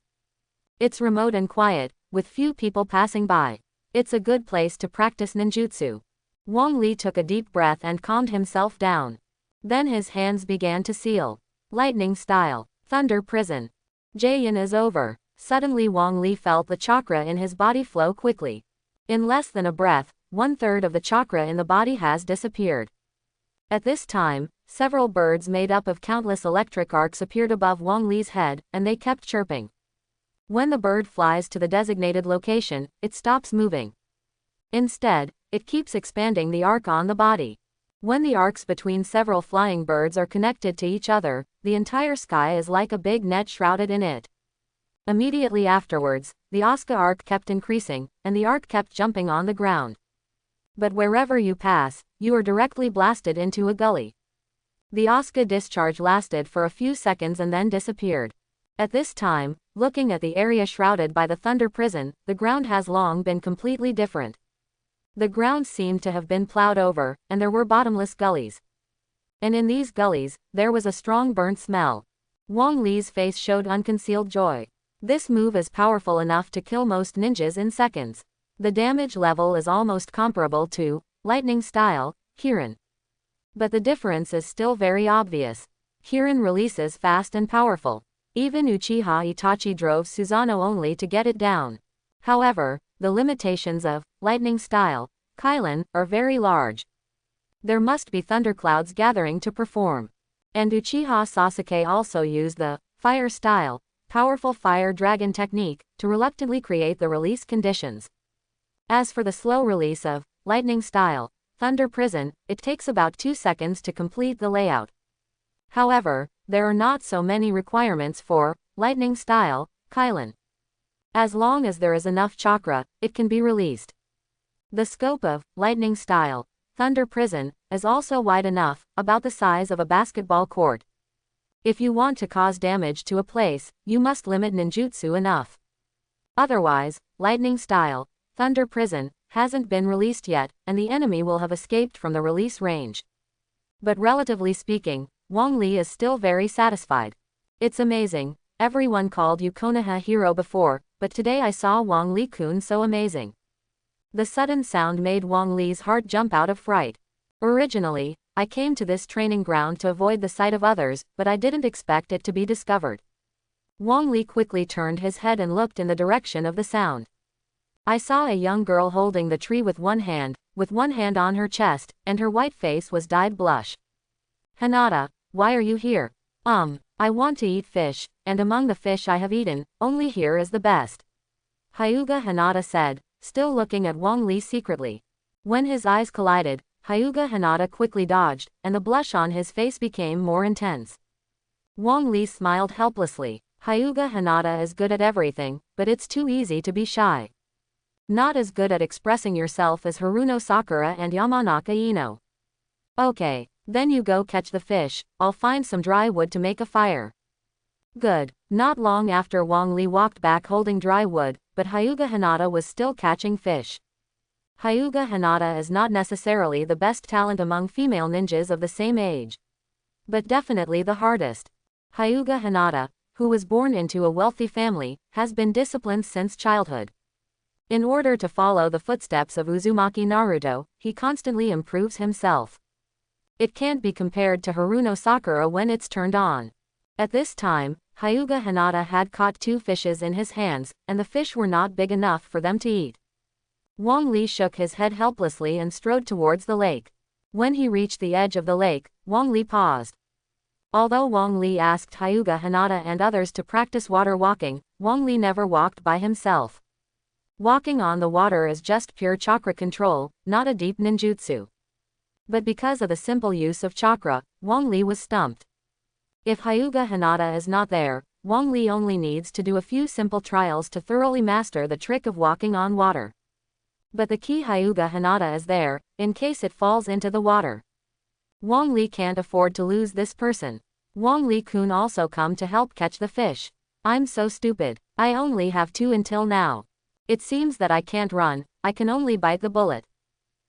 It's remote and quiet, with few people passing by. It's a good place to practice ninjutsu. Wang Li took a deep breath and calmed himself down. Then his hands began to seal. Lightning style. Thunder Prison. Jaeyin is over. Suddenly Wang Li felt the chakra in his body flow quickly. In less than a breath, 1/3 of the chakra in the body has disappeared. At this time, several birds made up of countless electric arcs appeared above Wang Li's head, and they kept chirping. When the bird flies to the designated location, it stops moving. Instead, it keeps expanding the arc on the body. When the arcs between several flying birds are connected to each other, the entire sky is like a big net shrouded in it. Immediately afterwards, the Asuka arc kept increasing, and the arc kept jumping on the ground. But wherever you pass, you are directly blasted into a gully. The Asuka discharge lasted for a few seconds and then disappeared. At this time, looking at the area shrouded by the Thunder Prison, the ground has long been completely different. The ground seemed to have been plowed over, and there were bottomless gullies. And in these gullies, there was a strong burnt smell. Wang Li's face showed unconcealed joy. This move is powerful enough to kill most ninjas in seconds. The damage level is almost comparable to lightning style, Kirin. But the difference is still very obvious. Kirin releases fast and powerful. Even Uchiha Itachi drove Susanoo only to get it down. However, the limitations of lightning style, Kylin, are very large. There must be thunderclouds gathering to perform. And Uchiha Sasuke also used the fire style, powerful fire dragon technique, to reluctantly create the release conditions. As for the slow release of lightning style, Thunder Prison, it takes about 2 seconds to complete the layout. However, there are not so many requirements for lightning style, Kylin. As long as there is enough chakra, it can be released. The scope of lightning style, Thunder Prison, is also wide enough, about the size of a basketball court. If you want to cause damage to a place, you must limit ninjutsu enough. Otherwise, lightning style, Thunder Prison, hasn't been released yet, and the enemy will have escaped from the release range. But relatively speaking, Wang Li is still very satisfied. It's amazing, everyone called you Konoha hero before, but today I saw Wang Li-kun so amazing. The sudden sound made Wang Li's heart jump out of fright. Originally, I came to this training ground to avoid the sight of others, but I didn't expect it to be discovered. Wang Li quickly turned his head and looked in the direction of the sound. I saw a young girl holding the tree with one hand on her chest, and her white face was dyed blush. Hinata, why are you here? I want to eat fish, and among the fish I have eaten, only here is the best. Hyuga Hinata said, still looking at Wang Li secretly. When his eyes collided, Hyuga Hinata quickly dodged, and the blush on his face became more intense. Wang Li smiled helplessly. Hyuga Hinata is good at everything, but it's too easy to be shy. Not as good at expressing yourself as Haruno Sakura and Yamanaka Ino. Okay, then you go catch the fish, I'll find some dry wood to make a fire. Good. Not long after Wang Li walked back holding dry wood, but Hyuga Hinata was still catching fish. Hyuga Hinata is not necessarily the best talent among female ninjas of the same age, but definitely the hardest. Hyuga Hinata, who was born into a wealthy family, has been disciplined since childhood. In order to follow the footsteps of Uzumaki Naruto, he constantly improves himself. It can't be compared to Haruno Sakura when it's turned on. At this time, Hyuga Hinata had caught 2 fishes in his hands, and the fish were not big enough for them to eat. Wang Li shook his head helplessly and strode towards the lake. When he reached the edge of the lake, Wang Li paused. Although Wang Li asked Hyuga Hinata and others to practice water walking, Wang Li never walked by himself. Walking on the water is just pure chakra control, not a deep ninjutsu. But because of the simple use of chakra, Wang Li was stumped. If Hyuga Hinata is not there, Wang Li only needs to do a few simple trials to thoroughly master the trick of walking on water. But the key Hyuga Hinata is there, in case it falls into the water. Wang Li can't afford to lose this person. Wang Li-kun also come to help catch the fish. I'm so stupid. I only have 2 until now. It seems that I can't run, I can only bite the bullet.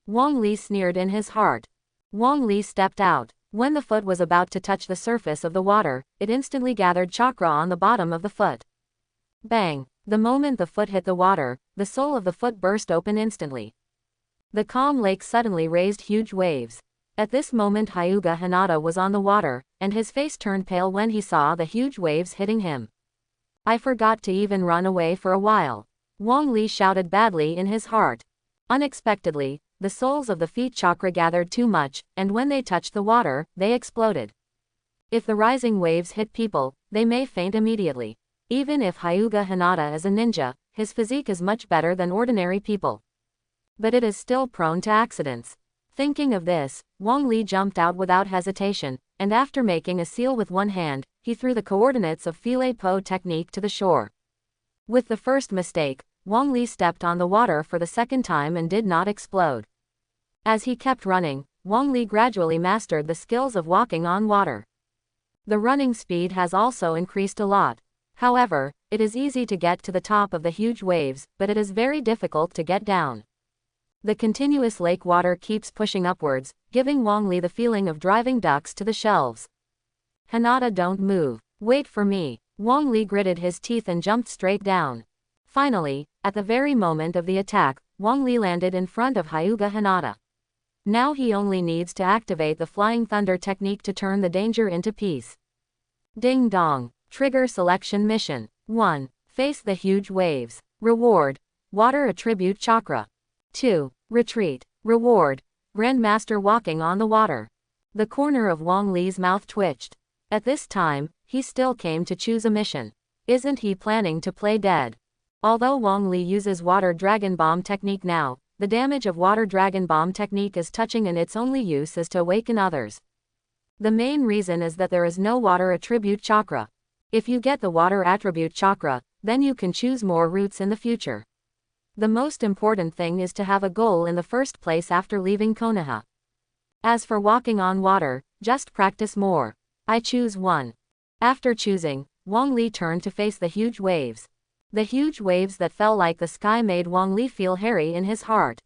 Wang Li sneered in his heart. Wang Li stepped out. When the foot was about to touch the surface of the water, it instantly gathered chakra on the bottom of the foot. Bang! The moment the foot hit the water, the sole of the foot burst open instantly. The calm lake suddenly raised huge waves. At this moment Hyuga Hinata was on the water, and his face turned pale when he saw the huge waves hitting him. I forgot to even run away for a while. Wang Li shouted badly in his heart. Unexpectedly, the soles of the feet chakra gathered too much, and when they touched the water, they exploded. If the rising waves hit people, they may faint immediately. Even if Hyuga Hinata is a ninja, his physique is much better than ordinary people. But it is still prone to accidents. Thinking of this, Wang Li jumped out without hesitation, and after making a seal with one hand, he threw the coordinates of filet po technique to the shore. With the first mistake, Wang Li stepped on the water for the second time and did not explode. As he kept running, Wang Li gradually mastered the skills of walking on water. The running speed has also increased a lot. However, it is easy to get to the top of the huge waves, but it is very difficult to get down. The continuous lake water keeps pushing upwards, giving Wang Li the feeling of driving ducks to the shelves. Hinata, don't move. Wait for me. Wang Li gritted his teeth and jumped straight down. Finally, at the very moment of the attack, Wang Li landed in front of Hyuga Hinata. Now he only needs to activate the Flying Thunder technique to turn the danger into peace. Ding dong. Trigger selection mission. 1. Face the huge waves. Reward. Water attribute chakra. 2. Retreat. Reward. Grandmaster walking on the water. The corner of Wang Li's mouth twitched. At this time, he still came to choose a mission. Isn't he planning to play dead? Although Wang Li uses Water Dragon Bomb technique now, the damage of Water Dragon Bomb technique is touching and its only use is to awaken others. The main reason is that there is no water attribute chakra. If you get the water attribute chakra, then you can choose more routes in the future. The most important thing is to have a goal in the first place after leaving Konoha. As for walking on water, just practice more. I choose 1. After choosing, Wang Li turned to face the huge waves. The huge waves that fell like the sky made Wang Li feel hairy in his heart.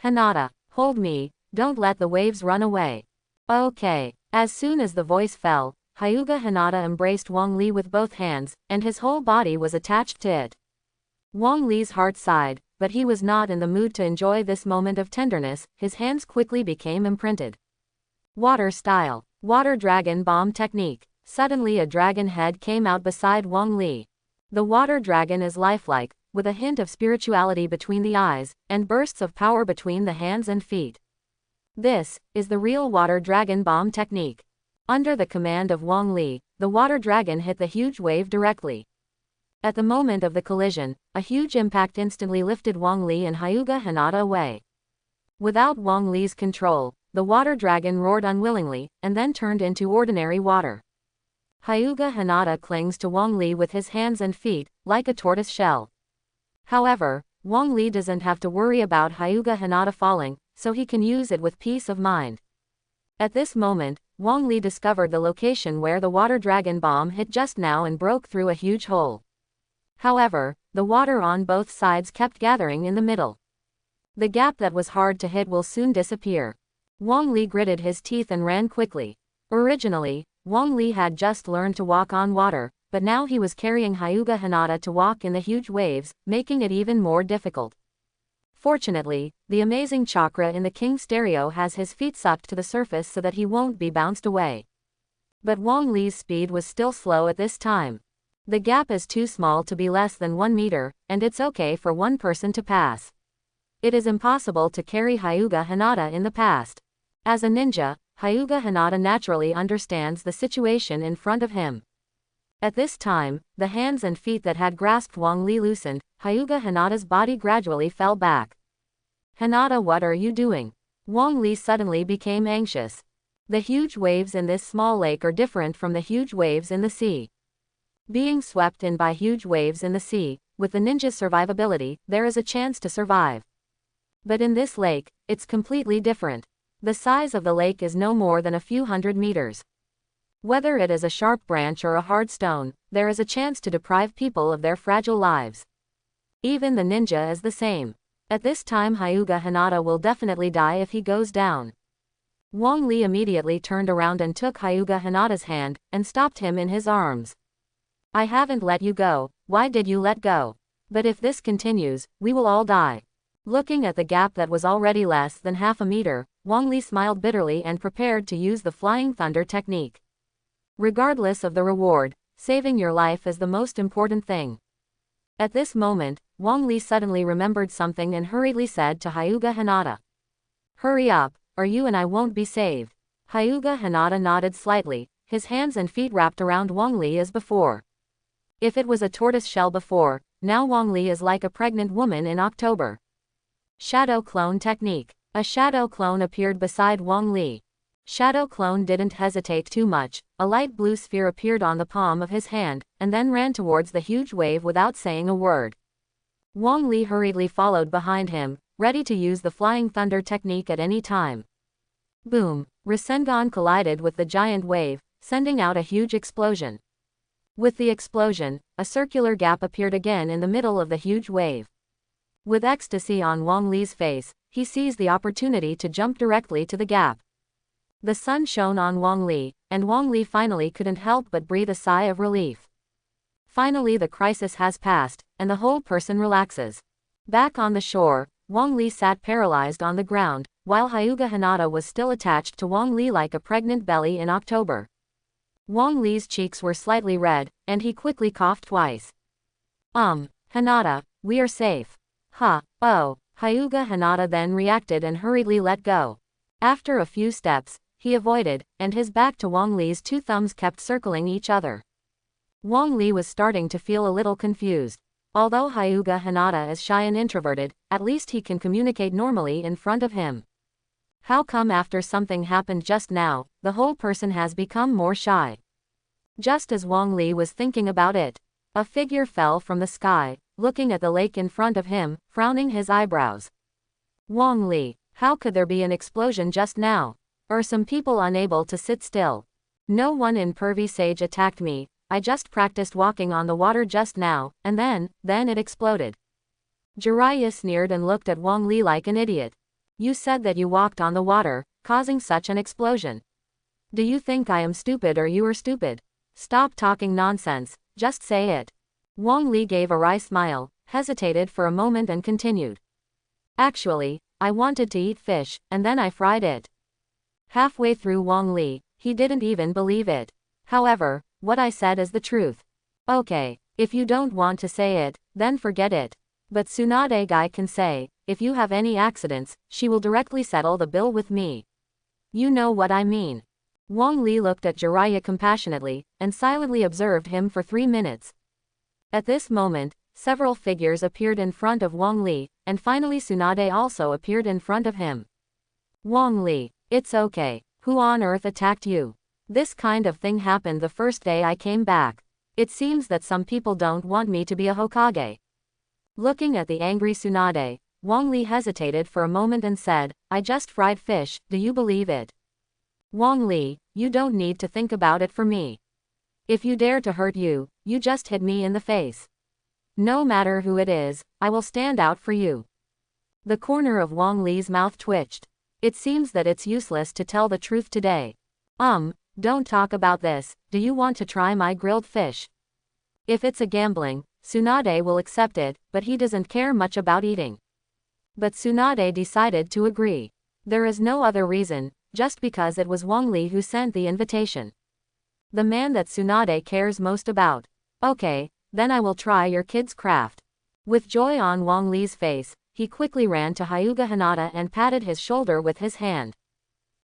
Hinata, hold me, don't let the waves run away. Okay. As soon as the voice fell, Hyuga Hinata embraced Wang Li with both hands, and his whole body was attached to it. Wang Li's heart sighed, but he was not in the mood to enjoy this moment of tenderness. His hands quickly became imprinted. Water style. Water Dragon Bomb technique. Suddenly a dragon head came out beside Wang Li. The water dragon is lifelike, with a hint of spirituality between the eyes, and bursts of power between the hands and feet. This is the real Water Dragon Bomb technique. Under the command of Wang Li, the water dragon hit the huge wave directly. At the moment of the collision, a huge impact instantly lifted Wang Li and Hyuga Hinata away. Without Wang Li's control, the water dragon roared unwillingly, and then turned into ordinary water. Hyuga Hinata clings to Wang Li with his hands and feet, like a tortoise shell. However, Wang Li doesn't have to worry about Hyuga Hinata falling, so he can use it with peace of mind. At this moment, Wang Li discovered the location where the water dragon bomb hit just now and broke through a huge hole. However, the water on both sides kept gathering in the middle. The gap that was hard to hit will soon disappear. Wang Li gritted his teeth and ran quickly. Originally, Wang Li had just learned to walk on water, but now he was carrying Hyuga Hinata to walk in the huge waves, making it even more difficult. Fortunately, the amazing chakra in the King Stereo has his feet sucked to the surface so that he won't be bounced away. But Wang Li's speed was still slow at this time. The gap is too small to be less than 1 meter, and it's okay for one person to pass. It is impossible to carry Hyuga Hinata in the past. As a ninja, Hyuga Hinata naturally understands the situation in front of him. At this time, the hands and feet that had grasped Wang Li loosened. Hyuga Hinata's body gradually fell back. "Hinata, what are you doing?" Wang Li suddenly became anxious. The huge waves in this small lake are different from the huge waves in the sea. Being swept in by huge waves in the sea, with the ninja's survivability, there is a chance to survive. But in this lake, it's completely different. The size of the lake is no more than a few hundred meters. Whether it is a sharp branch or a hard stone, there is a chance to deprive people of their fragile lives. Even the ninja is the same. At this time Hyuga Hinata will definitely die if he goes down. Wang Li immediately turned around and took Hyuga Hinata's hand, and stopped him in his arms. "I haven't let you go, why did you let go? But if this continues, we will all die." Looking at the gap that was already less than half a meter, Wang Li smiled bitterly and prepared to use the flying thunder technique. Regardless of the reward, saving your life is the most important thing. At this moment, Wang Li suddenly remembered something and hurriedly said to Hyuga Hinata, "Hurry up, or you and I won't be saved." Hyuga Hinata nodded slightly, his hands and feet wrapped around Wang Li as before. If it was a tortoise shell before, now Wang Li is like a pregnant woman in October. Shadow Clone Technique. A shadow clone appeared beside Wang Li. Shadow Clone didn't hesitate too much, a light blue sphere appeared on the palm of his hand, and then ran towards the huge wave without saying a word. Wang Li hurriedly followed behind him, ready to use the flying thunder technique at any time. Boom! Rasengan collided with the giant wave, sending out a huge explosion. With the explosion, a circular gap appeared again in the middle of the huge wave. With ecstasy on Wang Li's face, he seized the opportunity to jump directly to the gap. The sun shone on Wang Li, and Wang Li finally couldn't help but breathe a sigh of relief. Finally the crisis has passed, and the whole person relaxes. Back on the shore, Wang Li sat paralyzed on the ground, while Hyuga Hinata was still attached to Wang Li like a pregnant belly in October. Wang Li's cheeks were slightly red, and he quickly coughed twice. Hinata, we are safe." Oh, Hyuga Hinata then reacted and hurriedly let go. After a few steps, he avoided, and his back to Wang Li's two thumbs kept circling each other. Wang Li was starting to feel a little confused. Although Hyuga Hinata is shy and introverted, at least he can communicate normally in front of him. How come after something happened just now, the whole person has become more shy? Just as Wang Li was thinking about it, a figure fell from the sky, looking at the lake in front of him, frowning his eyebrows. Wang Li, how could there be an explosion just now? Are some people unable to sit still? No one in Pervy Sage attacked me, I just practiced walking on the water just now, and then it exploded. Jiraiya sneered and looked at Wang Li like an idiot. You said that you walked on the water, causing such an explosion. Do you think I am stupid or you are stupid? Stop talking nonsense, just say it. Wang Li gave a wry smile, hesitated for a moment and continued. Actually, I wanted to eat fish, and then I fried it. Halfway through Wang Li, he didn't even believe it. However, what I said is the truth. Okay, if you don't want to say it, then forget it. But Tsunade guy can say, if you have any accidents, she will directly settle the bill with me. You know what I mean. Wang Li looked at Jiraiya compassionately, and silently observed him for 3 minutes. At this moment, several figures appeared in front of Wang Li, and finally Tsunade also appeared in front of him. Wang Li, it's okay. Who on earth attacked you? This kind of thing happened the first day I came back. It seems that some people don't want me to be a Hokage. Looking at the angry Tsunade, Wang Li hesitated for a moment and said, I just fried fish, do you believe it? Wang Li, you don't need to think about it for me. If you dare to hurt you, you just hit me in the face. No matter who it is, I will stand out for you. The corner of Wang Li's mouth twitched. It seems that it's useless to tell the truth today. Don't talk about this, do you want to try my grilled fish? If it's a gambling, Tsunade will accept it, but he doesn't care much about eating. But Tsunade decided to agree. There is no other reason, just because it was Wang Li who sent the invitation. The man that Tsunade cares most about. Okay, then I will try your kid's craft. With joy on Wang Li's face, he quickly ran to Hyuga Hinata and patted his shoulder with his hand.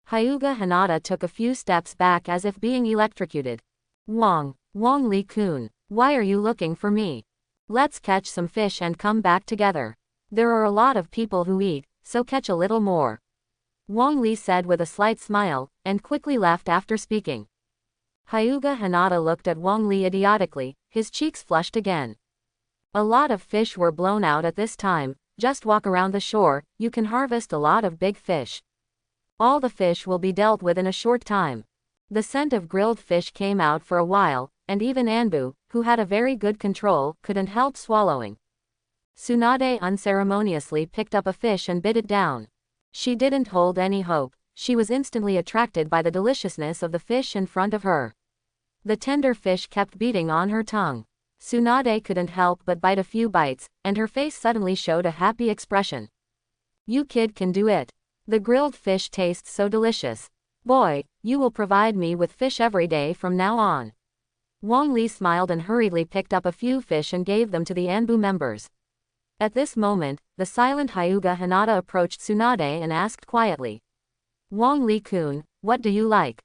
Hyuga Hinata took a few steps back as if being electrocuted. Wang Li-kun, why are you looking for me? Let's catch some fish and come back together. There are a lot of people who eat, so catch a little more. Wang Li said with a slight smile, and quickly left after speaking. Hyuga Hinata looked at Wang Li idiotically, his cheeks flushed again. A lot of fish were blown out at this time. Just walk around the shore, you can harvest a lot of big fish. All the fish will be dealt with in a short time. The scent of grilled fish came out for a while, and even Anbu, who had a very good control, couldn't help swallowing. Tsunade unceremoniously picked up a fish and bit it down. She didn't hold any hope, she was instantly attracted by the deliciousness of the fish in front of her. The tender fish kept beating on her tongue. Tsunade couldn't help but bite a few bites, and her face suddenly showed a happy expression. You kid can do it. The grilled fish tastes so delicious. Boy, you will provide me with fish every day from now on. Wang Li smiled and hurriedly picked up a few fish and gave them to the Anbu members. At this moment, the silent Hyuga Hinata approached Tsunade and asked quietly. Wang Li-kun, what do you like?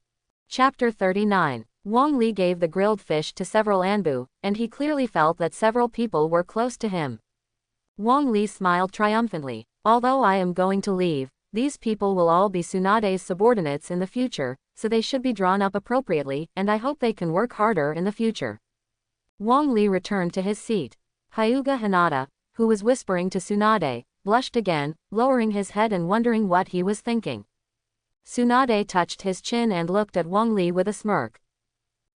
Chapter 39. Wang Li gave the grilled fish to several Anbu, and he clearly felt that several people were close to him. Wang Li smiled triumphantly. Although I am going to leave, these people will all be Tsunade's subordinates in the future, so they should be drawn up appropriately, and I hope they can work harder in the future. Wang Li returned to his seat. Hyuga Hinata, who was whispering to Tsunade, blushed again, lowering his head and wondering what he was thinking. Tsunade touched his chin and looked at Wang Li with a smirk.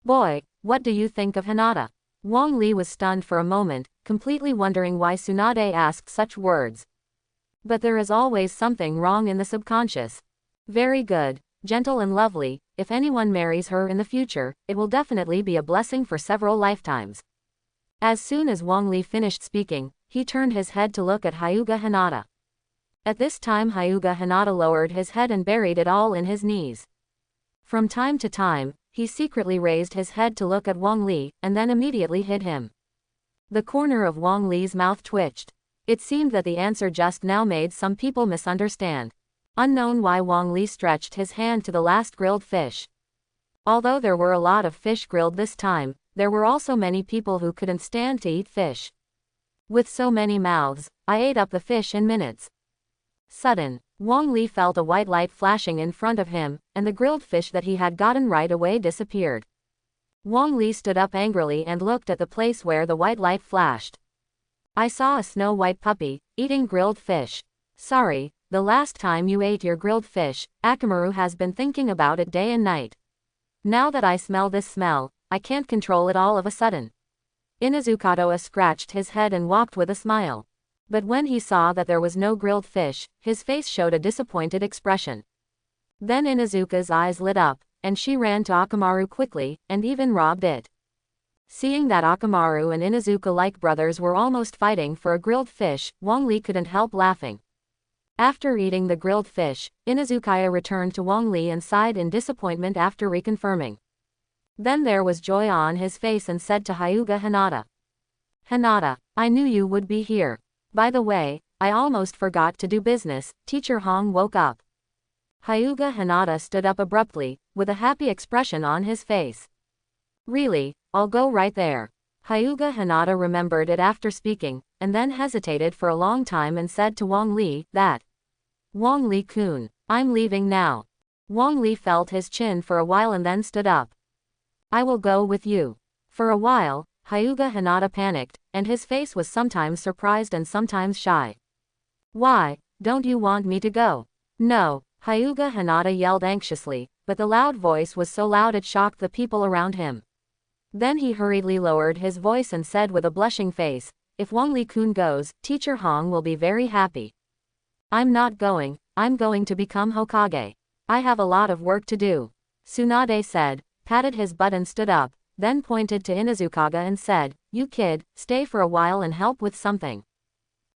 Boy, what do you think of Hinata? Wang Li was stunned for a moment, completely wondering why Tsunade asked such words. But there is always something wrong in the subconscious. Very good, gentle and lovely, if anyone marries her in the future, it will definitely be a blessing for several lifetimes. As soon as Wang Li finished speaking, he turned his head to look at Hyuga Hinata. At this time Hyuga Hinata lowered his head and buried it all in his knees. From time to time, he secretly raised his head to look at Wang Li, and then immediately hid him. The corner of Wang Li's mouth twitched. It seemed that the answer just now made some people misunderstand. Unknown why Wang Li stretched his hand to the last grilled fish. Although there were a lot of fish grilled this time, there were also many people who couldn't stand to eat fish. With so many mouths, I ate up the fish in minutes. Sudden, Wang Li felt a white light flashing in front of him, and the grilled fish that he had gotten right away disappeared. Wang Li stood up angrily and looked at the place where the white light flashed. I saw a snow-white puppy, eating grilled fish. Sorry, the last time you ate your grilled fish, Akamaru has been thinking about it day and night. Now that I smell this smell, I can't control it all of a sudden. Inazukatoa scratched his head and walked with a smile. But when he saw that there was no grilled fish, his face showed a disappointed expression. Then Inazuka's eyes lit up, and she ran to Akamaru quickly, and even robbed it. Seeing that Akamaru and Inazuka like brothers were almost fighting for a grilled fish, Wang Li couldn't help laughing. After eating the grilled fish, Inazukaya returned to Wang Li and sighed in disappointment after reconfirming. Then there was joy on his face and said to Hyuga Hinata. Hinata, I knew you would be here. By the way, I almost forgot to do business. Teacher Hong woke up. Hyuga Hinata stood up abruptly, with a happy expression on his face. Really, I'll go right there. Hyuga Hinata remembered it after speaking, and then hesitated for a long time and said to Wang Li that. Wang Li-kun, I'm leaving now. Wang Li felt his chin for a while and then stood up. I will go with you. For a while, Hyuga Hinata panicked, and his face was sometimes surprised and sometimes shy. Why, don't you want me to go? No, Hyuga Hinata yelled anxiously, but the loud voice was so loud it shocked the people around him. Then he hurriedly lowered his voice and said with a blushing face, if Wang Li-kun goes, Teacher Hong will be very happy. I'm not going, I'm going to become Hokage. I have a lot of work to do. Tsunade said, patted his butt and stood up, then pointed to Inazukaga and said, you kid, stay for a while and help with something.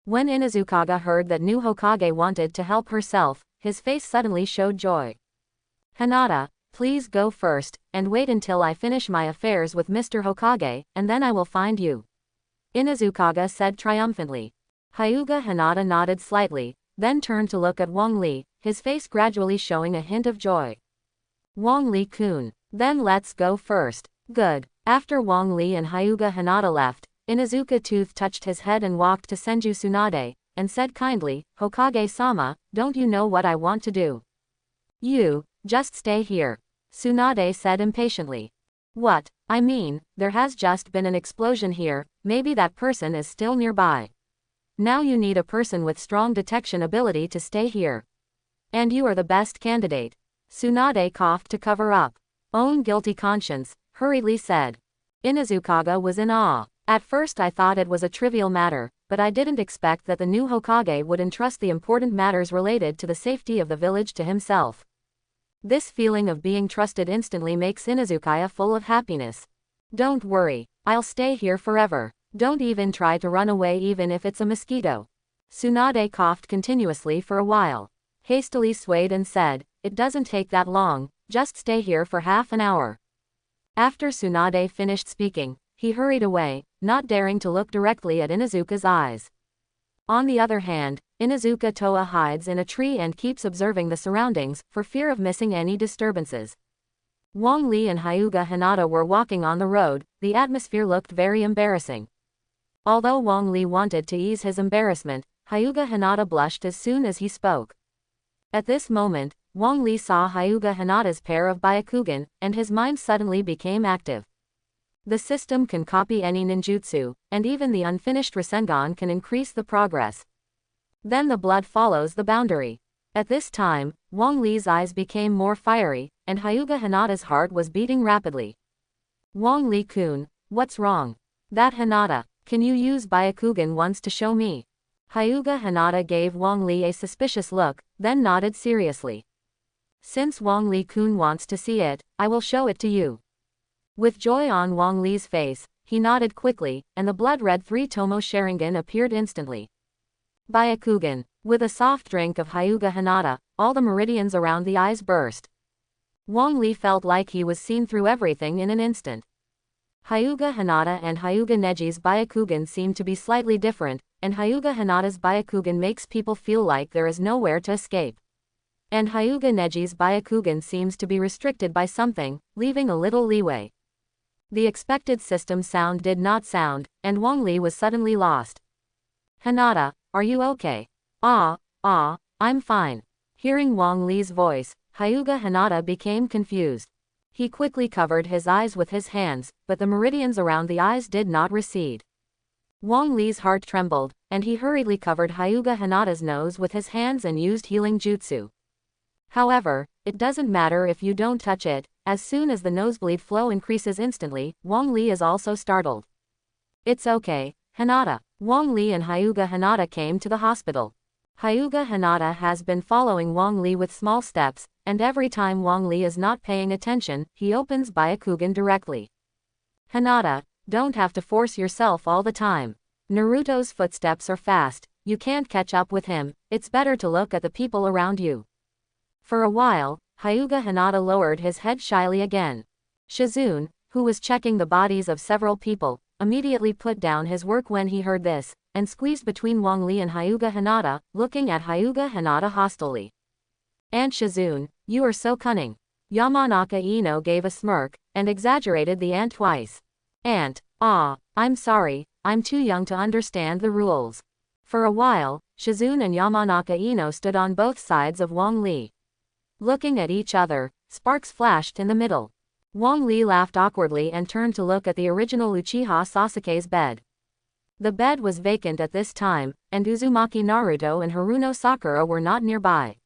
When Inazukaga heard that new Hokage wanted to help herself, his face suddenly showed joy. Hinata, please go first, and wait until I finish my affairs with Mr. Hokage, and then I will find you," Inuzuka said triumphantly. Hyuga Hinata nodded slightly, then turned to look at Wang Li, his face gradually showing a hint of joy. "Wang Li-kun, then let's go first." "Good." After Wang Li and Hyuga Hinata left, Inuzuka Tooth touched his head and walked to Senju Tsunade, and said kindly, "Hokage-sama, don't you know what I want to do?" "You, just stay here," Tsunade said impatiently. "What? I mean, there has just been an explosion here, maybe that person is still nearby. Now you need a person with strong detection ability to stay here. And you are the best candidate." Tsunade coughed to cover up. "Own guilty conscience," hurriedly said. Inuzuka was in awe. "At first I thought it was a trivial matter, but I didn't expect that the new Hokage would entrust the important matters related to the safety of the village to himself." This feeling of being trusted instantly makes Inuzuka full of happiness. "Don't worry, I'll stay here forever. Don't even try to run away even if it's a mosquito." Tsunade coughed continuously for a while, hastily swayed and said, "It doesn't take that long, just stay here for half an hour." After Tsunade finished speaking, he hurried away, not daring to look directly at Inuzuka's eyes. On the other hand, Inuzuka Toa hides in a tree and keeps observing the surroundings, for fear of missing any disturbances. Wang Li and Hyuga Hinata were walking on the road. The atmosphere looked very embarrassing. Although Wang Li wanted to ease his embarrassment, Hyuga Hinata blushed as soon as he spoke. At this moment, Wang Li saw Hyuga Hinata's pair of Byakugan, and his mind suddenly became active. The system can copy any ninjutsu, and even the unfinished Rasengan can increase the progress. Then the blood follows the boundary. At this time, Wang Li's eyes became more fiery, and Hyuga Hinata's heart was beating rapidly. "Wang Li-kun, what's wrong?" "That Hinata, can you use Byakugan once to show me?" Hyuga Hinata gave Wang Li a suspicious look, then nodded seriously. "Since Wang Li-kun wants to see it, I will show it to you." With joy on Wang Li's face, he nodded quickly, and the blood-red 3-tomo Sharingan appeared instantly. Byakugan. With a soft drink of Hyuga Hinata, all the meridians around the eyes burst. Wang Li felt like he was seen through everything in an instant. Hyuga Hinata and Hyuga Neji's Byakugan seem to be slightly different, and Hyuga Hinata's Byakugan makes people feel like there is nowhere to escape. And Hyuga Neji's Byakugan seems to be restricted by something, leaving a little leeway. The expected system sound did not sound, and Wang Li was suddenly lost. "Hinata, are you okay?" I'm fine." Hearing Wang Li's voice, Hyuga Hinata became confused. He quickly covered his eyes with his hands, but the meridians around the eyes did not recede. Wang Li's heart trembled, and he hurriedly covered Hyuga Hinata's nose with his hands and used healing jutsu. However, it doesn't matter if you don't touch it. As soon as the nosebleed flow increases instantly, Wang Li is also startled. "It's okay, Hinata." Wang Li and Hyuga Hinata came to the hospital. Hyuga Hinata has been following Wang Li with small steps, and every time Wang Li is not paying attention, he opens Byakugan directly. "Hinata, don't have to force yourself all the time. Naruto's footsteps are fast, you can't catch up with him, it's better to look at the people around you." For a while, Hyuga Hinata lowered his head shyly again. Shizune, who was checking the bodies of several people, immediately put down his work when he heard this, and squeezed between Wang Li and Hyuga Hinata, looking at Hyuga Hinata hostilely. "Aunt Shizune, you are so cunning." Yamanaka Ino gave a smirk, and exaggerated the aunt twice. "Aunt, I'm sorry, I'm too young to understand the rules." For a while, Shizune and Yamanaka Ino stood on both sides of Wang Li. Looking at each other, sparks flashed in the middle. Wang Li laughed awkwardly and turned to look at the original Uchiha Sasuke's bed. The bed was vacant at this time, and Uzumaki Naruto and Haruno Sakura were not nearby.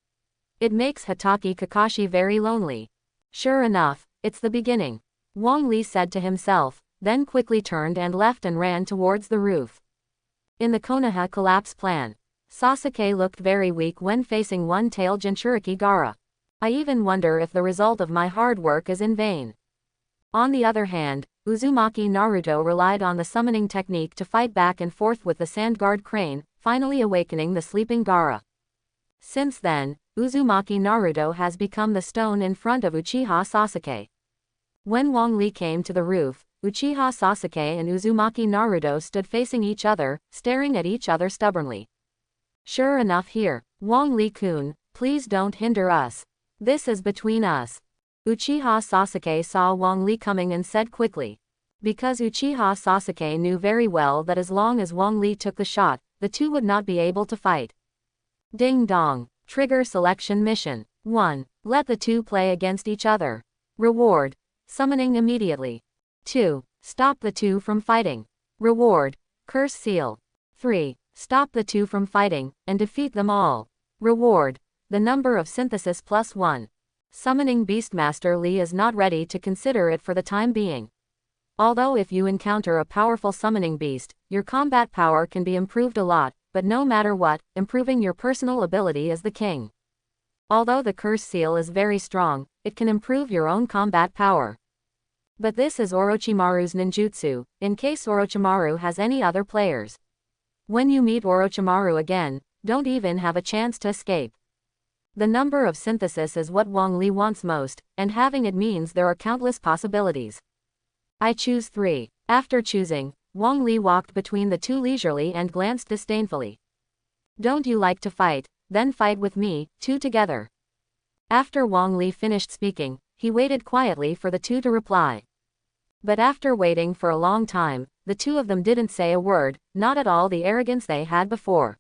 It makes Hitaki Kakashi very lonely. "Sure enough, it's the beginning," Wang Li said to himself, then quickly turned and left and ran towards the roof. In the Konoha collapse plan, Sasuke looked very weak when facing one-tailed Jinchuriki Gaara. "I even wonder if the result of my hard work is in vain." On the other hand, Uzumaki Naruto relied on the summoning technique to fight back and forth with the sand guard crane, finally awakening the sleeping Gaara. Since then, Uzumaki Naruto has become the stone in front of Uchiha Sasuke. When Wang Li came to the roof, Uchiha Sasuke and Uzumaki Naruto stood facing each other, staring at each other stubbornly. Sure enough here. Wang Li-kun, please don't hinder us. This is between us. Uchiha Sasuke saw Wang Li coming and said quickly. Because Uchiha Sasuke knew very well that as long as Wang Li took the shot, the two would not be able to fight. Ding dong. Trigger selection mission. 1. Let the two play against each other. Reward. Summoning immediately. 2. Stop the two from fighting. Reward. Curse seal. 3. Stop the two from fighting, and defeat them all. Reward. The number of synthesis +1. Summoning Beastmaster Li is not ready to consider it for the time being. Although if you encounter a powerful summoning beast, your combat power can be improved a lot, but no matter what, improving your personal ability is the king. Although the curse seal is very strong, it can improve your own combat power. But this is Orochimaru's ninjutsu, in case Orochimaru has any other players. When you meet Orochimaru again, don't even have a chance to escape. The number of synthesis is what Wang Li wants most, and having it means there are countless possibilities. I choose 3. After choosing, Wang Li walked between the two leisurely and glanced disdainfully. Don't you like to fight? Then fight with me, two together. After Wang Li finished speaking, he waited quietly for the two to reply. But after waiting for a long time, the two of them didn't say a word, not at all the arrogance they had before.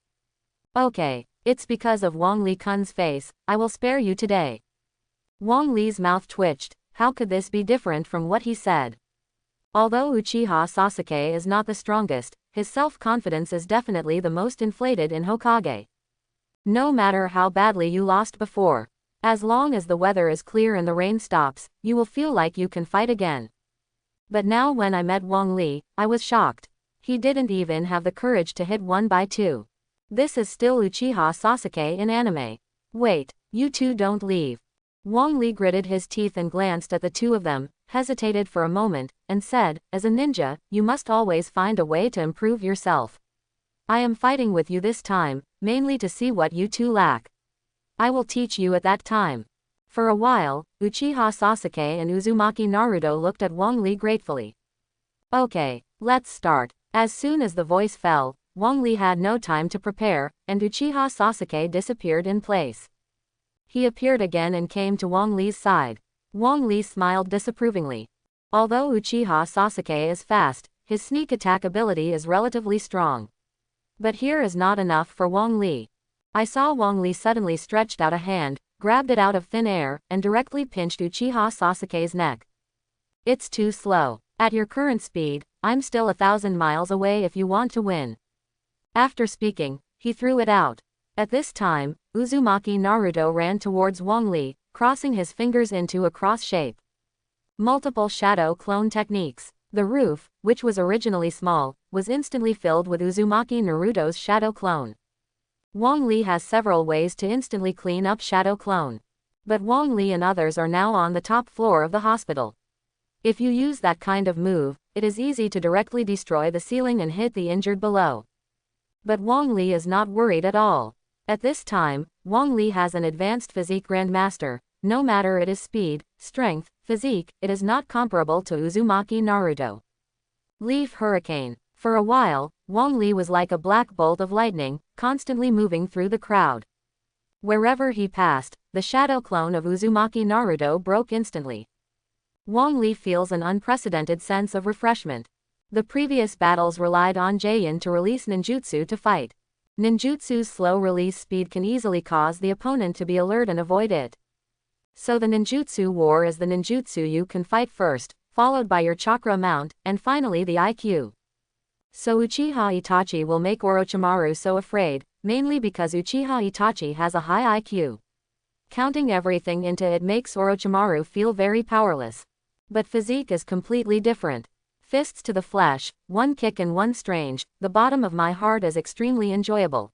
Okay, it's because of Wang Li-kun's face, I will spare you today. Wang Li's mouth twitched. How could this be different from what he said? Although Uchiha Sasuke is not the strongest, his self-confidence is definitely the most inflated in Hokage. No matter how badly you lost before, as long as the weather is clear and the rain stops, you will feel like you can fight again. But now when I met Wang Li, I was shocked. He didn't even have the courage to hit 1 by 2. This is still Uchiha Sasuke in anime. Wait, you two don't leave. Wang Li gritted his teeth and glanced at the two of them, hesitated for a moment, and said, as a ninja, you must always find a way to improve yourself. I am fighting with you this time, mainly to see what you two lack. I will teach you at that time. For a while, Uchiha Sasuke and Uzumaki Naruto looked at Wang Li gratefully. Okay, let's start. As soon as the voice fell, Wang Li had no time to prepare, and Uchiha Sasuke disappeared in place. He appeared again and came to Wang Li's side. Wang Li smiled disapprovingly. Although Uchiha Sasuke is fast, his sneak attack ability is relatively strong. But here is not enough for Wang Li. I saw Wang Li suddenly stretched out a hand, grabbed it out of thin air, and directly pinched Uchiha Sasuke's neck. It's too slow. At your current speed, I'm still 1,000 miles away if you want to win. After speaking, he threw it out. At this time, Uzumaki Naruto ran towards Wang Li, crossing his fingers into a cross shape. Multiple shadow clone techniques. The roof, which was originally small, was instantly filled with Uzumaki Naruto's shadow clone. Wang Li has several ways to instantly clean up shadow clone. But Wang Li and others are now on the top floor of the hospital. If you use that kind of move, it is easy to directly destroy the ceiling and hit the injured below. But Wang Li is not worried at all. At this time, Wang Li has an advanced physique grandmaster. No matter it is speed, strength, physique, it is not comparable to Uzumaki Naruto. Leaf Hurricane. For a while, Wang Li was like a black bolt of lightning, constantly moving through the crowd. Wherever he passed, the shadow clone of Uzumaki Naruto broke instantly. Wang Li feels an unprecedented sense of refreshment. The previous battles relied on Jayin to release ninjutsu to fight. Ninjutsu's slow release speed can easily cause the opponent to be alert and avoid it. So the ninjutsu war is the ninjutsu you can fight first, followed by your chakra amount, and finally the IQ. So Uchiha Itachi will make Orochimaru so afraid, mainly because Uchiha Itachi has a high IQ. Counting everything into it makes Orochimaru feel very powerless. But physique is completely different. Fists to the flesh, one kick and one strange, the bottom of my heart is extremely enjoyable.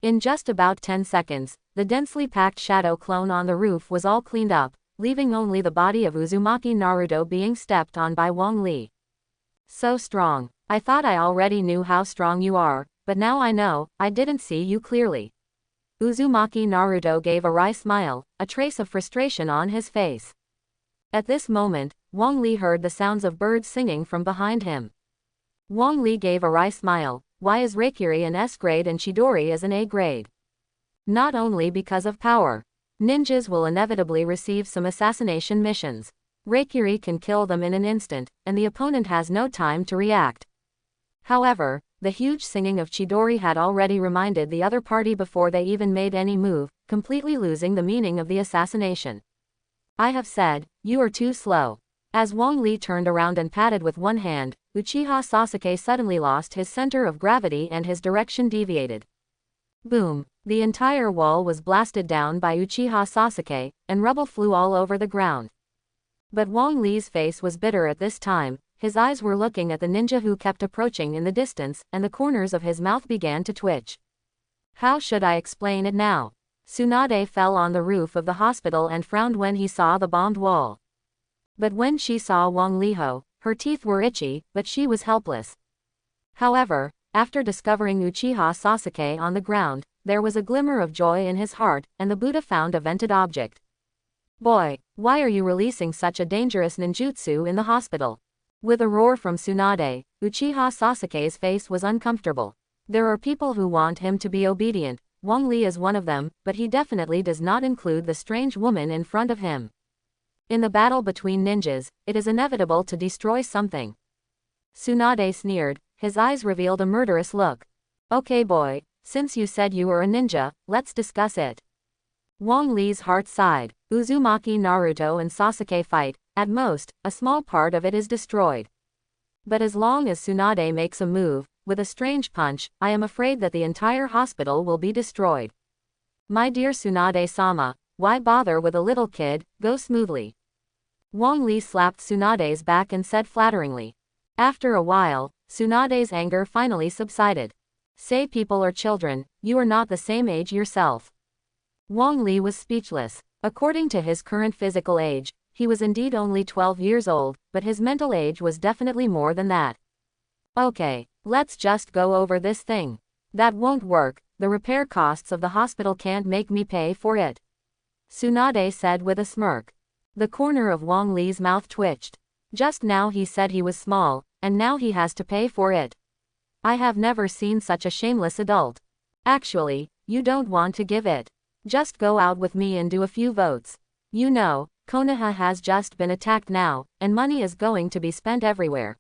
In just about 10 seconds, the densely packed shadow clone on the roof was all cleaned up, leaving only the body of Uzumaki Naruto being stepped on by Wang Li. So strong. I thought I already knew how strong you are, but now I know, I didn't see you clearly. Uzumaki Naruto gave a wry smile, a trace of frustration on his face. At this moment, Wang Li heard the sounds of birds singing from behind him. Wang Li gave a wry smile. Why is Reikiri an S grade and Chidori is an A grade? Not only because of power. Ninjas will inevitably receive some assassination missions. Reikiri can kill them in an instant, and the opponent has no time to react. However, the huge singing of Chidori had already reminded the other party before they even made any move, completely losing the meaning of the assassination. I have said, you are too slow. As Wang Li turned around and patted with one hand, Uchiha Sasuke suddenly lost his center of gravity and his direction deviated. Boom! The entire wall was blasted down by Uchiha Sasuke, and rubble flew all over the ground. But Wang Li's face was bitter at this time. His eyes were looking at the ninja who kept approaching in the distance, and the corners of his mouth began to twitch. How should I explain it now? Tsunade fell on the roof of the hospital and frowned when he saw the bombed wall. But when she saw Wang Liho, her teeth were itchy, but she was helpless. However, after discovering Uchiha Sasuke on the ground, there was a glimmer of joy in his heart, and the Buddha found a vented object. Boy, why are you releasing such a dangerous ninjutsu in the hospital? With a roar from Tsunade, Uchiha Sasuke's face was uncomfortable. There are people who want him to be obedient. Wang Li is one of them, but he definitely does not include the strange woman in front of him. In the battle between ninjas, it is inevitable to destroy something. Tsunade sneered, his eyes revealed a murderous look. Okay boy, since you said you were a ninja, let's discuss it. Wang Li's heart sighed. Uzumaki Naruto and Sasuke fight, at most, a small part of it is destroyed. But as long as Tsunade makes a move, with a strange punch, I am afraid that the entire hospital will be destroyed. My dear Tsunade-sama, why bother with a little kid, go smoothly. Wang Li slapped Tsunade's back and said flatteringly. After a while, Tsunade's anger finally subsided. Say people are children, you are not the same age yourself. Wang Li was speechless. According to his current physical age, he was indeed only 12 years old, but his mental age was definitely more than that. Okay, let's just go over this thing. That won't work, the repair costs of the hospital can't make me pay for it. Tsunade said with a smirk. The corner of Wang Li's mouth twitched. Just now he said he was small, and now he has to pay for it. I have never seen such a shameless adult. Actually, you don't want to give it. Just go out with me and do a few votes. You know, Konoha has just been attacked now, and money is going to be spent everywhere.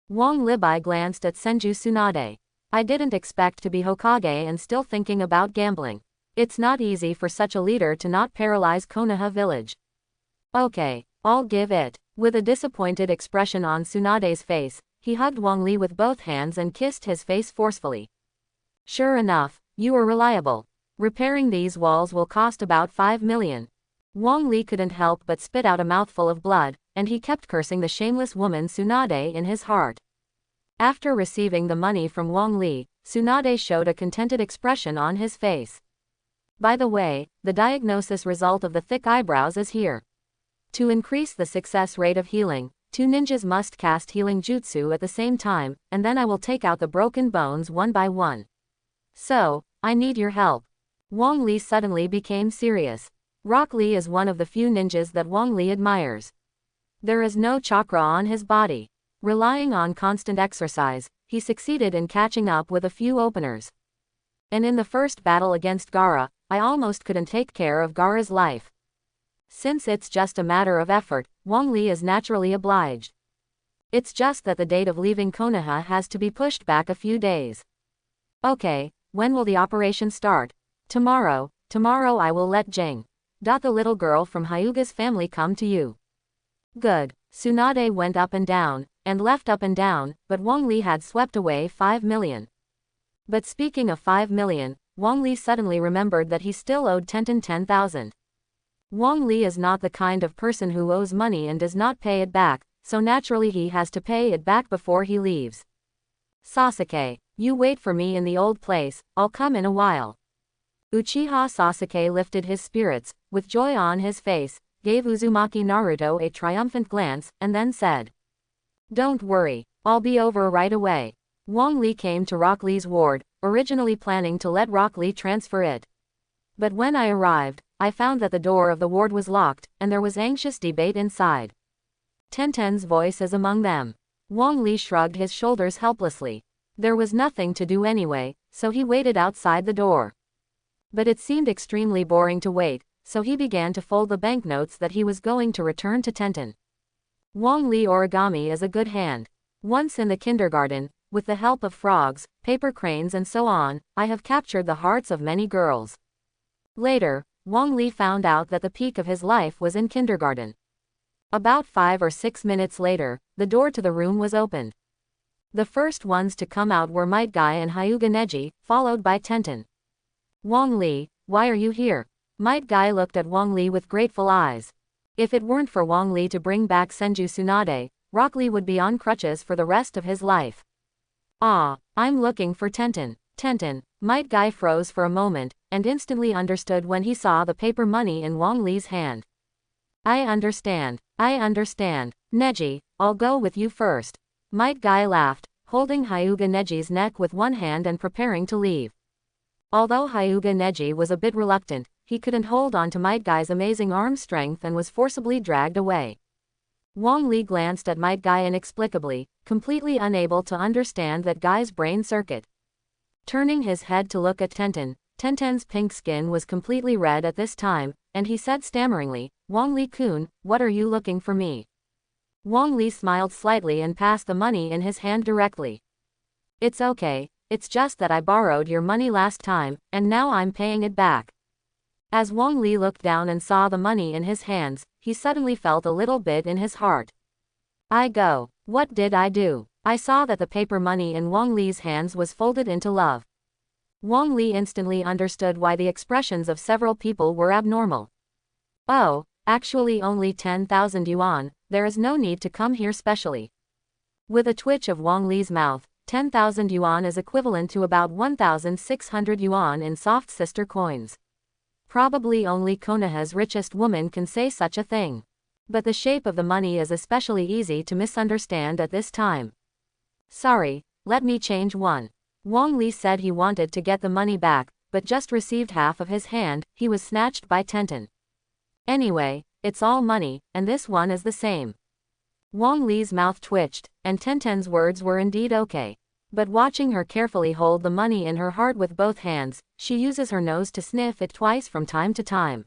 Wang Libai glanced at Senju Tsunade. I didn't expect to be Hokage and still thinking about gambling. It's not easy for such a leader to not paralyze Konoha village. Okay, I'll give it. With a disappointed expression on Tsunade's face, he hugged Wang Li with both hands and kissed his face forcefully. Sure enough, you are reliable. Repairing these walls will cost about 5 million. Wang Li couldn't help but spit out a mouthful of blood, and he kept cursing the shameless woman Tsunade in his heart. After receiving the money from Wang Li, Tsunade showed a contented expression on his face. By the way, the diagnosis result of the thick eyebrows is here. To increase the success rate of healing, 2 ninjas must cast healing jutsu at the same time, and then I will take out the broken bones one by one. So, I need your help. Wang Li suddenly became serious. Rock Lee is one of the few ninjas that Wang Li admires. There is no chakra on his body. Relying on constant exercise, he succeeded in catching up with a few openers. And in the first battle against Gaara, I almost couldn't take care of Gaara's life. Since it's just a matter of effort, Wang Li is naturally obliged. It's just that the date of leaving Konoha has to be pushed back a few days. Okay, when will the operation start? Tomorrow I will let Jing. The little girl from Hyuga's family come to you. Good. Tsunade went up and down, and left up and down, but Wang Li had swept away 5 million. But speaking of 5 million, Wang Li suddenly remembered that he still owed Tenten 10,000. Wang Li is not the kind of person who owes money and does not pay it back, so naturally he has to pay it back before he leaves. Sasuke, you wait for me in the old place, I'll come in a while. Uchiha Sasuke lifted his spirits, with joy on his face, gave Uzumaki Naruto a triumphant glance, and then said, Don't worry, I'll be over right away. Wang Li came to Rock Lee's ward, originally planning to let Rock Lee transfer it. But when I arrived, I found that the door of the ward was locked, and there was anxious debate inside. Tenten's voice is among them. Wang Li shrugged his shoulders helplessly. There was nothing to do anyway, so he waited outside the door. But it seemed extremely boring to wait, so he began to fold the banknotes that he was going to return to Tenten. Wang Li origami is a good hand. Once in the kindergarten, with the help of frogs, paper cranes and so on, I have captured the hearts of many girls. Later, Wang Li found out that the peak of his life was in kindergarten. About 5 or 6 minutes later, the door to the room was opened. The first ones to come out were Might Guy and Hyuga Neji, followed by Tenten. Wang Li, why are you here? Might Guy looked at Wang Li with grateful eyes. If it weren't for Wang Li to bring back Senju Tsunade, Rock Lee would be on crutches for the rest of his life. Ah, I'm looking for Tenten. Tenten, Might Guy froze for a moment, and instantly understood when he saw the paper money in Wang Li's hand. I understand. Neji, I'll go with you first. Might Guy laughed, holding Hyuga Neji's neck with one hand and preparing to leave. Although Hyuga Neji was a bit reluctant, he couldn't hold on to Might Guy's amazing arm strength and was forcibly dragged away. Wang Li glanced at Might Guy inexplicably, completely unable to understand that guy's brain circuit. Turning his head to look at Tenten, Tenten's pink skin was completely red at this time, and he said stammeringly, Wang Li-kun, what are you looking for me? Wang Li smiled slightly and passed the money in his hand directly. It's okay, it's just that I borrowed your money last time, and now I'm paying it back. As Wang Li looked down and saw the money in his hands, he suddenly felt a little bit in his heart. What did I do? I saw that the paper money in Wang Li's hands was folded into love. Wang Li instantly understood why the expressions of several people were abnormal. Oh, actually only 10,000 yuan, there is no need to come here specially. With a twitch of Wang Li's mouth, 10,000 yuan is equivalent to about 1,600 yuan in soft sister coins. Probably only Konoha's richest woman can say such a thing. But the shape of the money is especially easy to misunderstand at this time. Sorry, let me change one. Wang Li said he wanted to get the money back, but just received half of his hand, he was snatched by Tenten. Anyway, it's all money, and this one is the same. Wang Li's mouth twitched, and Tenten's words were indeed okay. But watching her carefully hold the money in her heart with both hands, she uses her nose to sniff it twice from time to time.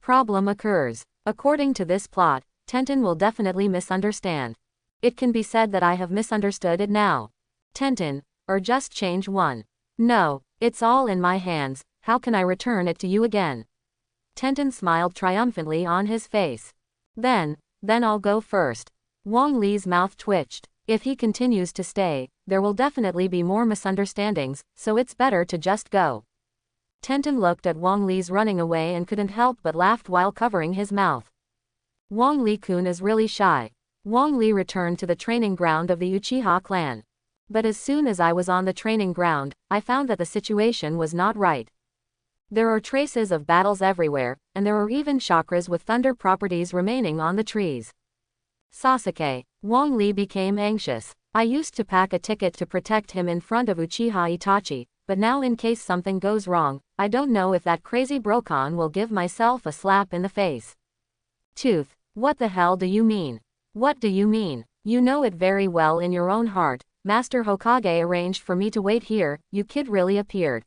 Problem occurs. According to this plot, Tenten will definitely misunderstand. It can be said that I have misunderstood it now. Tenten, or just change one. No, it's all in my hands, how can I return it to you again? Tenten smiled triumphantly on his face. Then I'll go first. Wang Li's mouth twitched. If he continues to stay, there will definitely be more misunderstandings, so it's better to just go. Tenten looked at Wang Li's running away and couldn't help but laughed while covering his mouth. Wang Li-kun is really shy. Wang Li returned to the training ground of the Uchiha clan. But as soon as I was on the training ground, I found that the situation was not right. There are traces of battles everywhere, and there are even chakras with thunder properties remaining on the trees. Sasuke. Wang Li became anxious. I used to pack a ticket to protect him in front of Uchiha Itachi, but now in case something goes wrong, I don't know if that crazy Brokan will give myself a slap in the face. Tooth. What the hell do you mean? What do you mean? You know it very well in your own heart. Master Hokage arranged for me to wait here, you kid really appeared.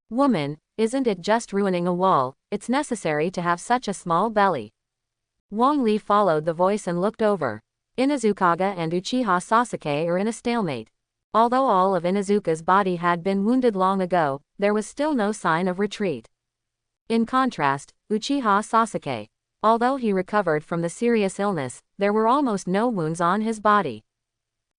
Woman, isn't it just ruining a wall? It's necessary to have such a small belly. Wang Li followed the voice and looked over. Inuzukaga and Uchiha Sasuke are in a stalemate. Although all of Inuzuka's body had been wounded long ago, there was still no sign of retreat. In contrast, Uchiha Sasuke. Although he recovered from the serious illness, there were almost no wounds on his body.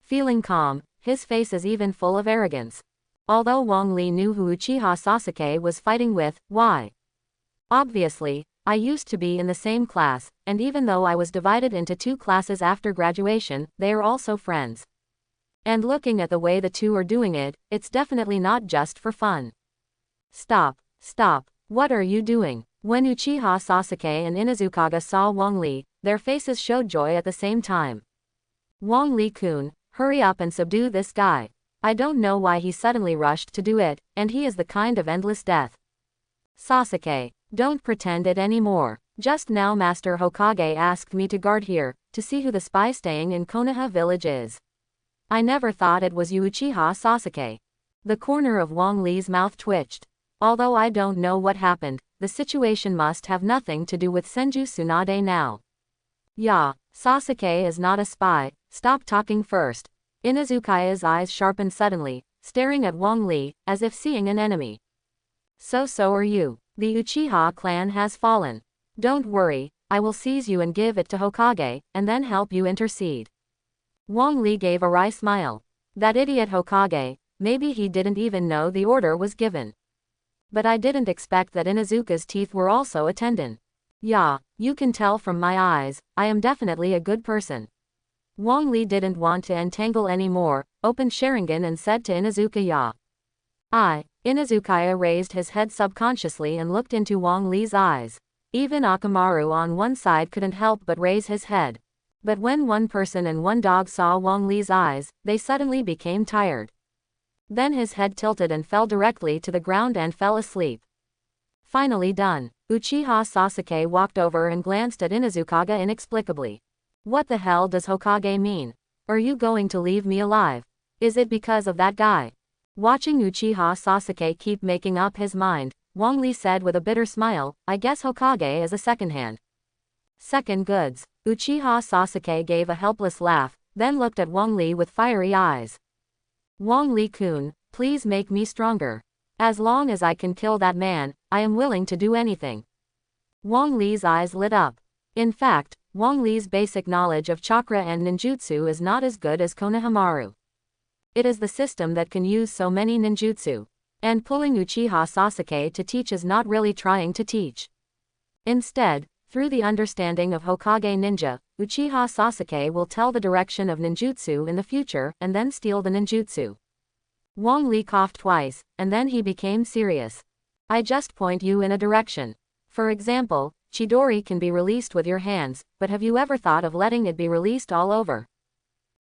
Feeling calm, his face is even full of arrogance. Although Wang Li knew who Uchiha Sasuke was fighting with, why? Obviously, I used to be in the same class, and even though I was divided into 2 classes after graduation, they are also friends. And looking at the way the two are doing it, it's definitely not just for fun. Stop. What are you doing? When Uchiha Sasuke and Inuzukaga saw Wang Li, their faces showed joy at the same time. Wang Li-kun, hurry up and subdue this guy. I don't know why he suddenly rushed to do it, and he is the kind of endless death. Sasuke, don't pretend it anymore. Just now Master Hokage asked me to guard here, to see who the spy staying in Konoha village is. I never thought it was you, Uchiha Sasuke. The corner of Wang Li's mouth twitched. Although I don't know what happened, the situation must have nothing to do with Senju Tsunade now. Yeah, Sasuke is not a spy, stop talking first. Inuzuka's eyes sharpened suddenly, staring at Wang Li, as if seeing an enemy. So are you. The Uchiha clan has fallen. Don't worry, I will seize you and give it to Hokage, and then help you intercede. Wang Li gave a wry smile. That idiot Hokage, maybe he didn't even know the order was given. But I didn't expect that Inuzuka's teeth were also a tendon. Yeah, you can tell from my eyes, I am definitely a good person. Wang Li didn't want to entangle anymore, opened Sharingan and said to Inuzuka, yeah. Inuzuka raised his head subconsciously and looked into Wang Li's eyes. Even Akamaru on one side couldn't help but raise his head. But when one person and one dog saw Wang Li's eyes, they suddenly became tired. Then his head tilted and fell directly to the ground and fell asleep. Finally done. Uchiha Sasuke walked over and glanced at Inuzuka inexplicably. What the hell does Hokage mean? Are you going to leave me alive? Is it because of that guy? Watching Uchiha Sasuke keep making up his mind, Wang Li said with a bitter smile, I guess Hokage is a second-hand. Second goods. Uchiha Sasuke gave a helpless laugh, then looked at Wang Li with fiery eyes. Wang Li-kun, please make me stronger. As long as I can kill that man, I am willing to do anything. Wang Li's eyes lit up. In fact, Wang Li's basic knowledge of chakra and ninjutsu is not as good as Konohamaru. It is the system that can use so many ninjutsu. And pulling Uchiha Sasuke to teach is not really trying to teach. Instead, through the understanding of Hokage ninja, Uchiha Sasuke will tell the direction of ninjutsu in the future and then steal the ninjutsu. Wang Li coughed twice, and then he became serious. I just point you in a direction. For example, Chidori can be released with your hands, but have you ever thought of letting it be released all over?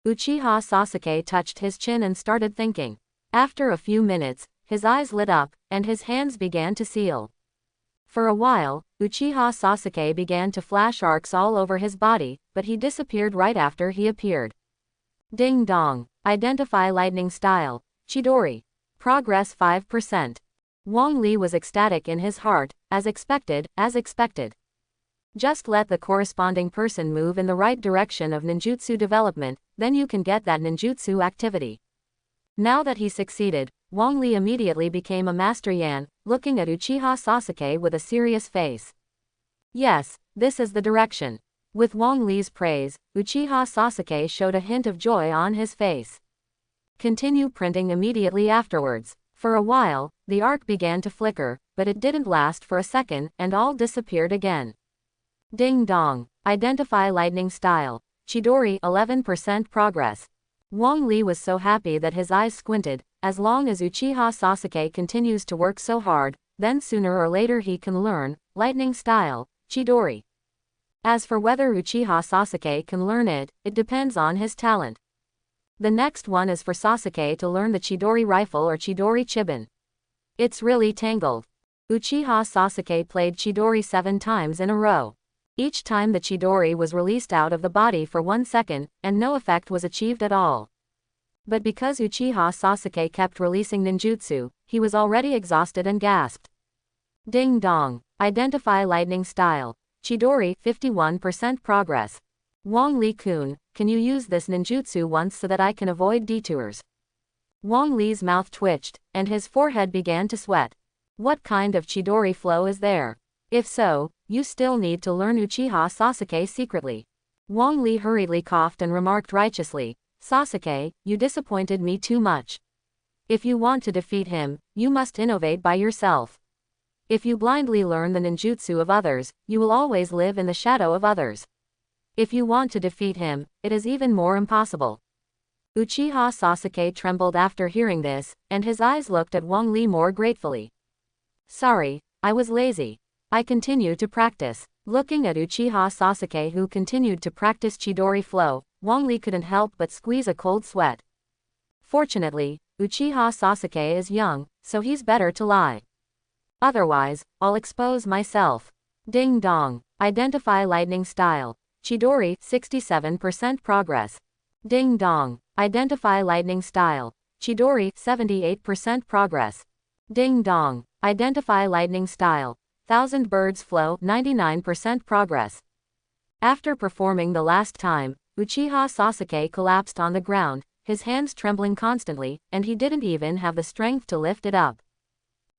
Uchiha Sasuke touched his chin and started thinking. After a few minutes, his eyes lit up, and his hands began to seal. For a while, Uchiha Sasuke began to flash arcs all over his body, but he disappeared right after he appeared. Ding dong. Identify lightning style. Chidori. Progress 5%. Wang Li was ecstatic in his heart, as expected. Just let the corresponding person move in the right direction of ninjutsu development, then you can get that ninjutsu activity. Now that he succeeded, Wang Li immediately became a master yan, looking at Uchiha Sasuke with a serious face. Yes, this is the direction. With Wang Li's praise, Uchiha Sasuke showed a hint of joy on his face. Continue printing immediately afterwards. For a while, the arc began to flicker, but it didn't last for a second, and all disappeared again. Ding dong. Identify lightning style. Chidori 11% progress. Wang Li was so happy that his eyes squinted. As long as Uchiha Sasuke continues to work so hard, then sooner or later he can learn lightning style, Chidori. As for whether Uchiha Sasuke can learn it, it depends on his talent. The next one is for Sasuke to learn the Chidori rifle or Chidori Chiban. It's really tangled. Uchiha Sasuke played Chidori 7 times in a row. Each time the Chidori was released out of the body for 1 second, and no effect was achieved at all. But because Uchiha Sasuke kept releasing ninjutsu, he was already exhausted and gasped. Ding dong. Identify lightning style. Chidori 51% progress. Wang Li-kun, can you use this ninjutsu once so that I can avoid detours? Wang Li's mouth twitched, and his forehead began to sweat. What kind of Chidori flow is there? If so, you still need to learn Uchiha Sasuke secretly. Wang Li hurriedly coughed and remarked righteously, Sasuke, you disappointed me too much. If you want to defeat him, you must innovate by yourself. If you blindly learn the ninjutsu of others, you will always live in the shadow of others. If you want to defeat him, it is even more impossible. Uchiha Sasuke trembled after hearing this, and his eyes looked at Wang Li more gratefully. Sorry, I was lazy. I continue to practice. Looking at Uchiha Sasuke who continued to practice Chidori flow, Wang Li couldn't help but squeeze a cold sweat. Fortunately, Uchiha Sasuke is young, so he's better to lie. Otherwise, I'll expose myself. Ding dong. Identify lightning style. Chidori, 67% progress. Ding dong. Identify lightning style. Chidori, 78% progress. Ding dong. Identify lightning style. Thousand Birds Flow, 99% progress. After performing the last time, Uchiha Sasuke collapsed on the ground, his hands trembling constantly, and he didn't even have the strength to lift it up.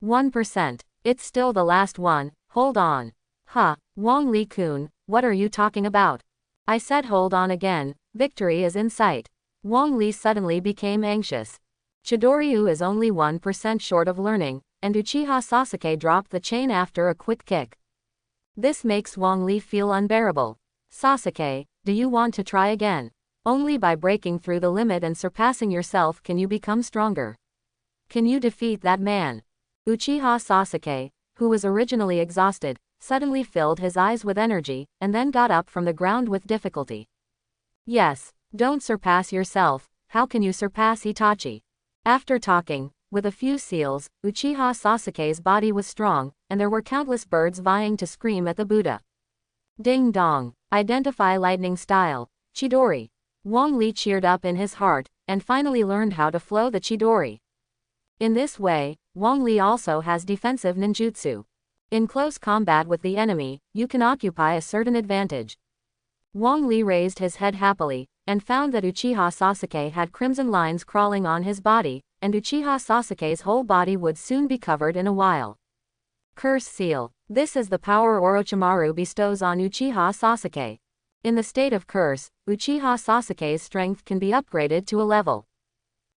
1%. It's still the last one, hold on. Huh, Wong Li-kun, what are you talking about? I said hold on again, victory is in sight. Wong Li suddenly became anxious. Chidoryu is only 1% short of learning, and Uchiha Sasuke dropped the chain after a quick kick. This makes Wong Li feel unbearable. Sasuke, do you want to try again? Only by breaking through the limit and surpassing yourself can you become stronger. Can you defeat that man? Uchiha Sasuke, who was originally exhausted, suddenly filled his eyes with energy, and then got up from the ground with difficulty. Yes, don't surpass yourself, how can you surpass Itachi? After talking, with a few seals, Uchiha Sasuke's body was strong, and there were countless birds vying to scream at the Buddha. Ding dong. Identify lightning style. Chidori. Wong Li cheered up in his heart, and finally learned how to flow the Chidori. In this way, Wong Li also has defensive ninjutsu. In close combat with the enemy, you can occupy a certain advantage. Wong Li raised his head happily, and found that Uchiha Sasuke had crimson lines crawling on his body, and Uchiha Sasuke's whole body would soon be covered in a while. Curse Seal. This is the power Orochimaru bestows on Uchiha Sasuke. In the state of curse, Uchiha Sasuke's strength can be upgraded to a level.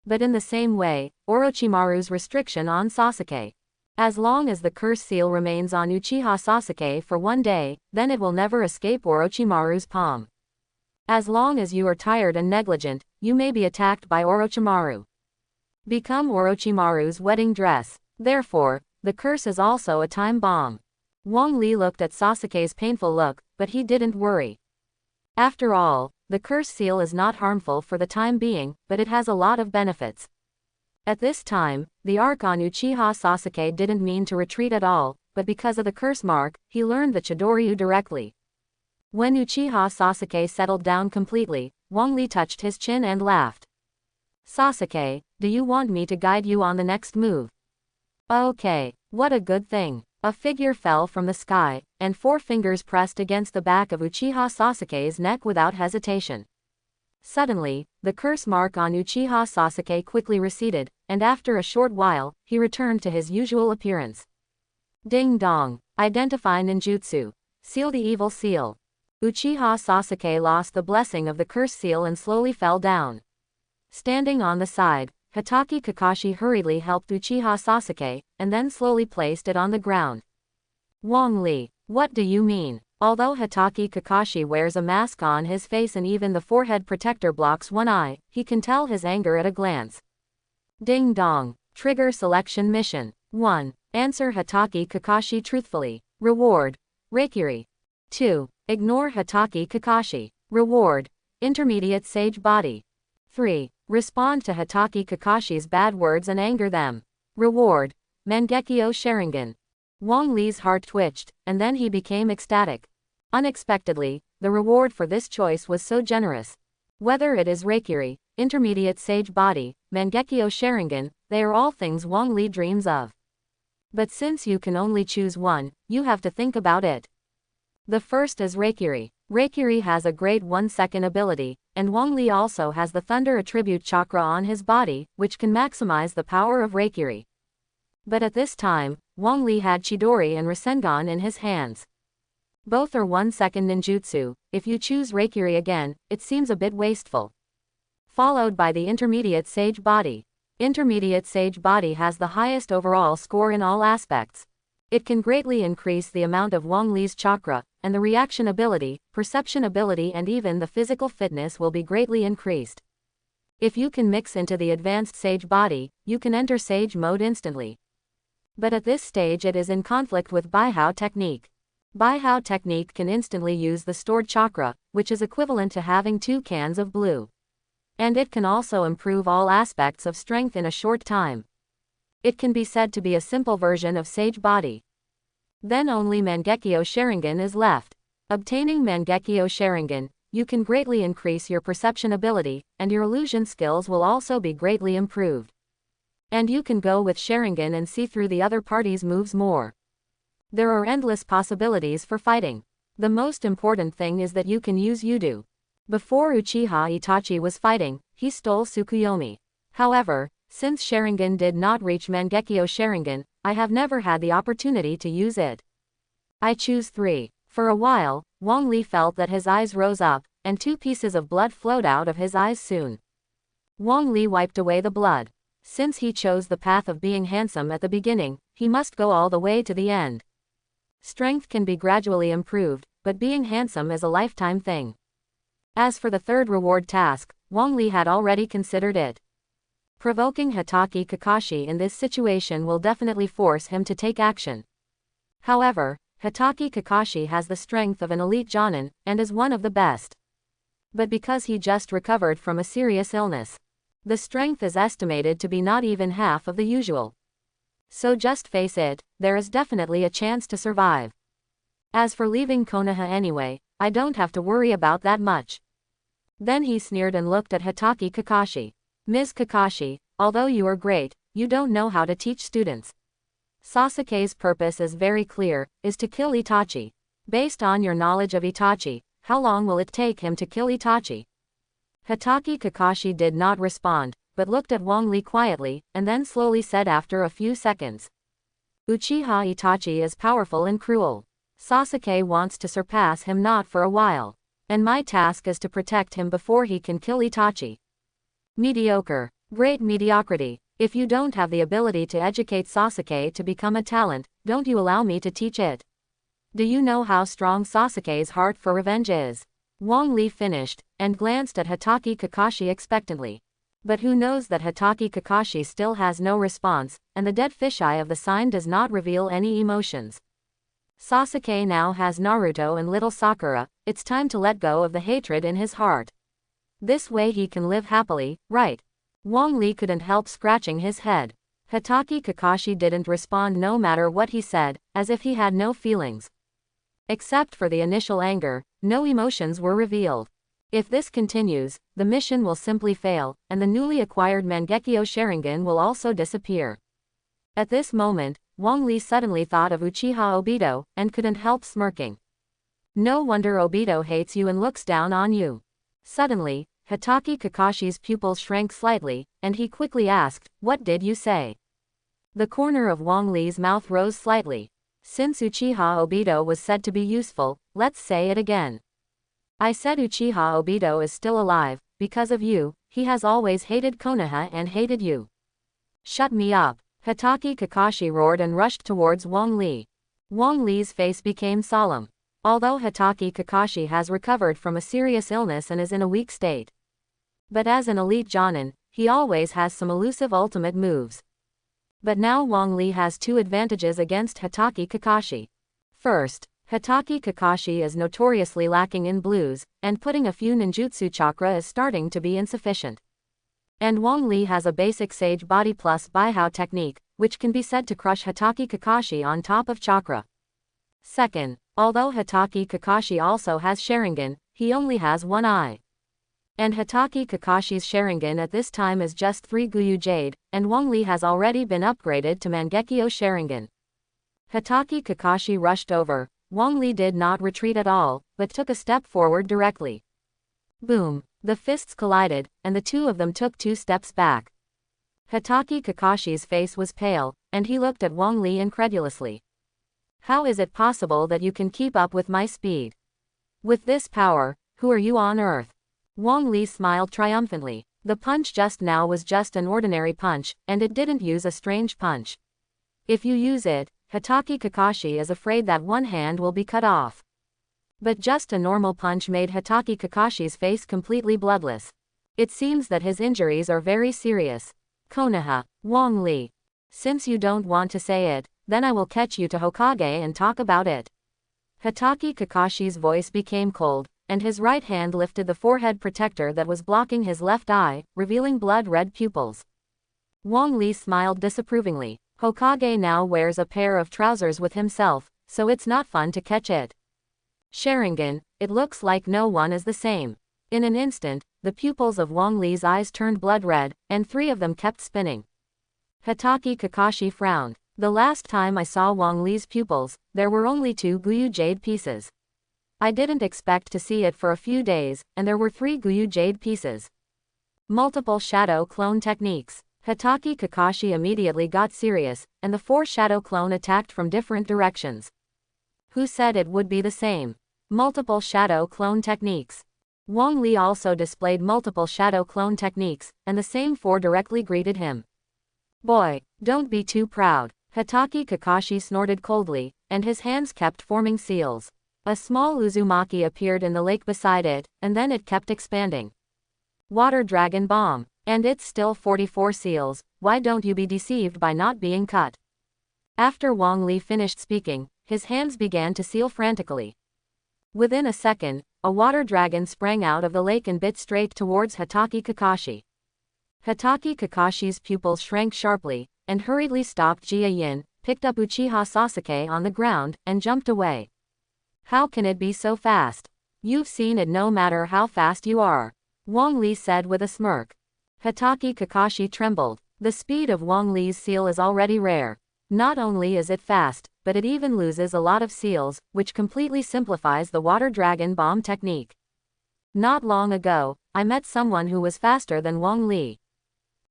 But in the same way, Orochimaru's restriction on Sasuke. As long as the curse seal remains on Uchiha Sasuke for one day, then it will never escape Orochimaru's palm. As long as you are tired and negligent, you may be attacked by Orochimaru. Become Orochimaru's wedding dress. Therefore, the curse is also a time bomb. Wong Li looked at Sasuke's painful look, but he didn't worry. After all, the curse seal is not harmful for the time being, but it has a lot of benefits. At this time, the arc on Uchiha Sasuke didn't mean to retreat at all, but because of the curse mark, he learned the Chidoryu directly. When Uchiha Sasuke settled down completely, Wong Li touched his chin and laughed. Sasuke, do you want me to guide you on the next move? Okay, what a good thing. A figure fell from the sky, and 4 fingers pressed against the back of Uchiha Sasuke's neck without hesitation. Suddenly, the curse mark on Uchiha Sasuke quickly receded, and after a short while, he returned to his usual appearance. Ding dong. Identify ninjutsu. Seal the evil seal. Uchiha Sasuke lost the blessing of the curse seal and slowly fell down. Standing on the side, Hitaki Kakashi hurriedly helped Uchiha Sasuke, and then slowly placed it on the ground. Wong Li, what do you mean? Although Hitaki Kakashi wears a mask on his face and even the forehead protector blocks one eye, he can tell his anger at a glance. Ding dong. Trigger selection mission. 1. Answer Hitaki Kakashi truthfully. Reward. Reikiri. 2. Ignore Hitaki Kakashi. Reward. Intermediate Sage Body. 3. Respond to Hitaki Kakashi's bad words and anger them. Reward. Mangekyo Sharingan. Wong Li's heart twitched, and then he became ecstatic. Unexpectedly, the reward for this choice was so generous. Whether it is Reikiri, Intermediate Sage Body, Mangekyo Sharingan, they are all things Wong Li dreams of. But since you can only choose one, you have to think about it. The first is Reikiri. Reikiri has a great 1-second ability, and Wong Li also has the Thunder Attribute Chakra on his body, which can maximize the power of Reikiri. But at this time, Wong Li had Chidori and Rasengan in his hands. Both are 1-second ninjutsu. If you choose Reikiri again, it seems a bit wasteful. Followed by the Intermediate Sage Body. Intermediate Sage Body has the highest overall score in all aspects. It can greatly increase the amount of Wong Li's chakra, and the reaction ability, perception ability and even the physical fitness will be greatly increased. If you can mix into the advanced Sage Body, you can enter Sage mode instantly. But at this stage it is in conflict with Baihao technique. Baihao technique can instantly use the stored chakra, which is equivalent to having 2 cans of blue. And it can also improve all aspects of strength in a short time. It can be said to be a simple version of Sage Body. Then only Mangekyo Sharingan is left. Obtaining Mangekyo Sharingan, you can greatly increase your perception ability, and your illusion skills will also be greatly improved. And you can go with Sharingan and see through the other party's moves more. There are endless possibilities for fighting. The most important thing is that you can use Yudu. Before Uchiha Itachi was fighting, he stole Tsukuyomi. However, since Sharingan did not reach Mangekyo Sharingan, I have never had the opportunity to use it. I choose 3. For a while, Wang Li felt that his eyes rose up, and 2 pieces of blood flowed out of his eyes soon. Wang Li wiped away the blood. Since he chose the path of being handsome at the beginning, he must go all the way to the end. Strength can be gradually improved, but being handsome is a lifetime thing. As for the third reward task, Wang Li had already considered it. Provoking Hitaki Kakashi in this situation will definitely force him to take action. However, Hitaki Kakashi has the strength of an elite Jonin, and is one of the best. But because he just recovered from a serious illness, the strength is estimated to be not even half of the usual. So just face it, there is definitely a chance to survive. As for leaving Konoha anyway, I don't have to worry about that much. Then he sneered and looked at Hitaki Kakashi. Ms. Kakashi, although you are great, you don't know how to teach students. Sasuke's purpose is very clear, is to kill Itachi. Based on your knowledge of Itachi, how long will it take him to kill Itachi? Hitaki Kakashi did not respond, but looked at Wang Li quietly, and then slowly said after a few seconds. Uchiha Itachi is powerful and cruel. Sasuke wants to surpass him not for a while. And my task is to protect him before he can kill Itachi. Mediocre. Great mediocrity. If you don't have the ability to educate Sasuke to become a talent, don't you allow me to teach it. Do you know how strong Sasuke's heart for revenge is? Wang Li finished, and glanced at Hitaki Kakashi expectantly. But who knows that Hitaki Kakashi still has no response, and the dead fisheye of the sign does not reveal any emotions. Sasuke now has Naruto and little Sakura, it's time to let go of the hatred in his heart. This way he can live happily, right? Wang Li couldn't help scratching his head. Hitaki Kakashi didn't respond no matter what he said, as if he had no feelings. Except for the initial anger, no emotions were revealed. If this continues, the mission will simply fail, and the newly acquired Mangekyo Sharingan will also disappear. At this moment, Wang Li suddenly thought of Uchiha Obito, and couldn't help smirking. No wonder Obito hates you and looks down on you. Suddenly, Hitaki Kakashi's pupils shrank slightly, and he quickly asked, "What did you say?" The corner of Wang Li's mouth rose slightly. Since Uchiha Obito was said to be useful, let's say it again. I said Uchiha Obito is still alive, because of you, he has always hated Konoha and hated you. Shut me up. Hitaki Kakashi roared and rushed towards Wang Li. Wang Li's face became solemn. Although Hitaki Kakashi has recovered from a serious illness and is in a weak state. But as an elite Jonin, he always has some elusive ultimate moves. But now Wang Li has 2 advantages against Hitaki Kakashi. First, Hitaki Kakashi is notoriously lacking in blues, and putting a few ninjutsu chakra is starting to be insufficient. And Wang Li has a basic Sage Body plus Baihao technique, which can be said to crush Hitaki Kakashi on top of chakra. Second, although Hitaki Kakashi also has Sharingan, he only has 1 eye. And Hitaki Kakashi's Sharingan at this time is just 3 Guyu Jade, and Wang Li has already been upgraded to Mangekyo Sharingan. Hitaki Kakashi rushed over. Wang Li did not retreat at all, but took a step forward directly. Boom! The fists collided, and the 2 of them took 2 steps back. Hitaki Kakashi's face was pale, and he looked at Wang Li incredulously. How is it possible that you can keep up with my speed? With this power, who are you on earth? Wang Li smiled triumphantly. The punch just now was just an ordinary punch, and it didn't use a strange punch. If you use it, Hitaki Kakashi is afraid that one hand will be cut off. But just a normal punch made Hitaki Kakashi's face completely bloodless. It seems that his injuries are very serious. Konoha, Wang Li. Since you don't want to say it, then I will catch you to Hokage and talk about it. Hitaki Kakashi's voice became cold, and his right hand lifted the forehead protector that was blocking his left eye, revealing blood-red pupils. Wang Li smiled disapprovingly. Hokage now wears a pair of trousers with himself, so it's not fun to catch it. Sharingan, it looks like no one is the same. In an instant, the pupils of Wang Li's eyes turned blood red, and 3 of them kept spinning. Hatake Kakashi frowned. The last time I saw Wang Li's pupils, there were only 2 Guyu jade pieces. I didn't expect to see it for a few days, and there were 3 Guyu jade pieces. Multiple shadow clone techniques. Hatake Kakashi immediately got serious, and the 4 shadow clone attacked from different directions. Who said it would be the same? Multiple shadow clone techniques. Wang Li also displayed multiple shadow clone techniques, and the same 4 directly greeted him. Boy, don't be too proud. Hatake Kakashi snorted coldly, and his hands kept forming seals. A small Uzumaki appeared in the lake beside it, and then it kept expanding. Water Dragon Bomb. And it's still 44 seals, why don't you be deceived by not being cut? After Wang Li finished speaking, his hands began to seal frantically. Within a second, a water dragon sprang out of the lake and bit straight towards Hatake Kakashi. Hatake Kakashi's pupils shrank sharply, and hurriedly stopped Jia Yin, picked up Uchiha Sasuke on the ground, and jumped away. How can it be so fast? You've seen it no matter how fast you are, Wang Li said with a smirk. Hatake Kakashi trembled. The speed of Wang Li's seal is already rare. Not only is it fast, but it even loses a lot of seals, which completely simplifies the water dragon bomb technique. Not long ago, I met someone who was faster than Wang Li.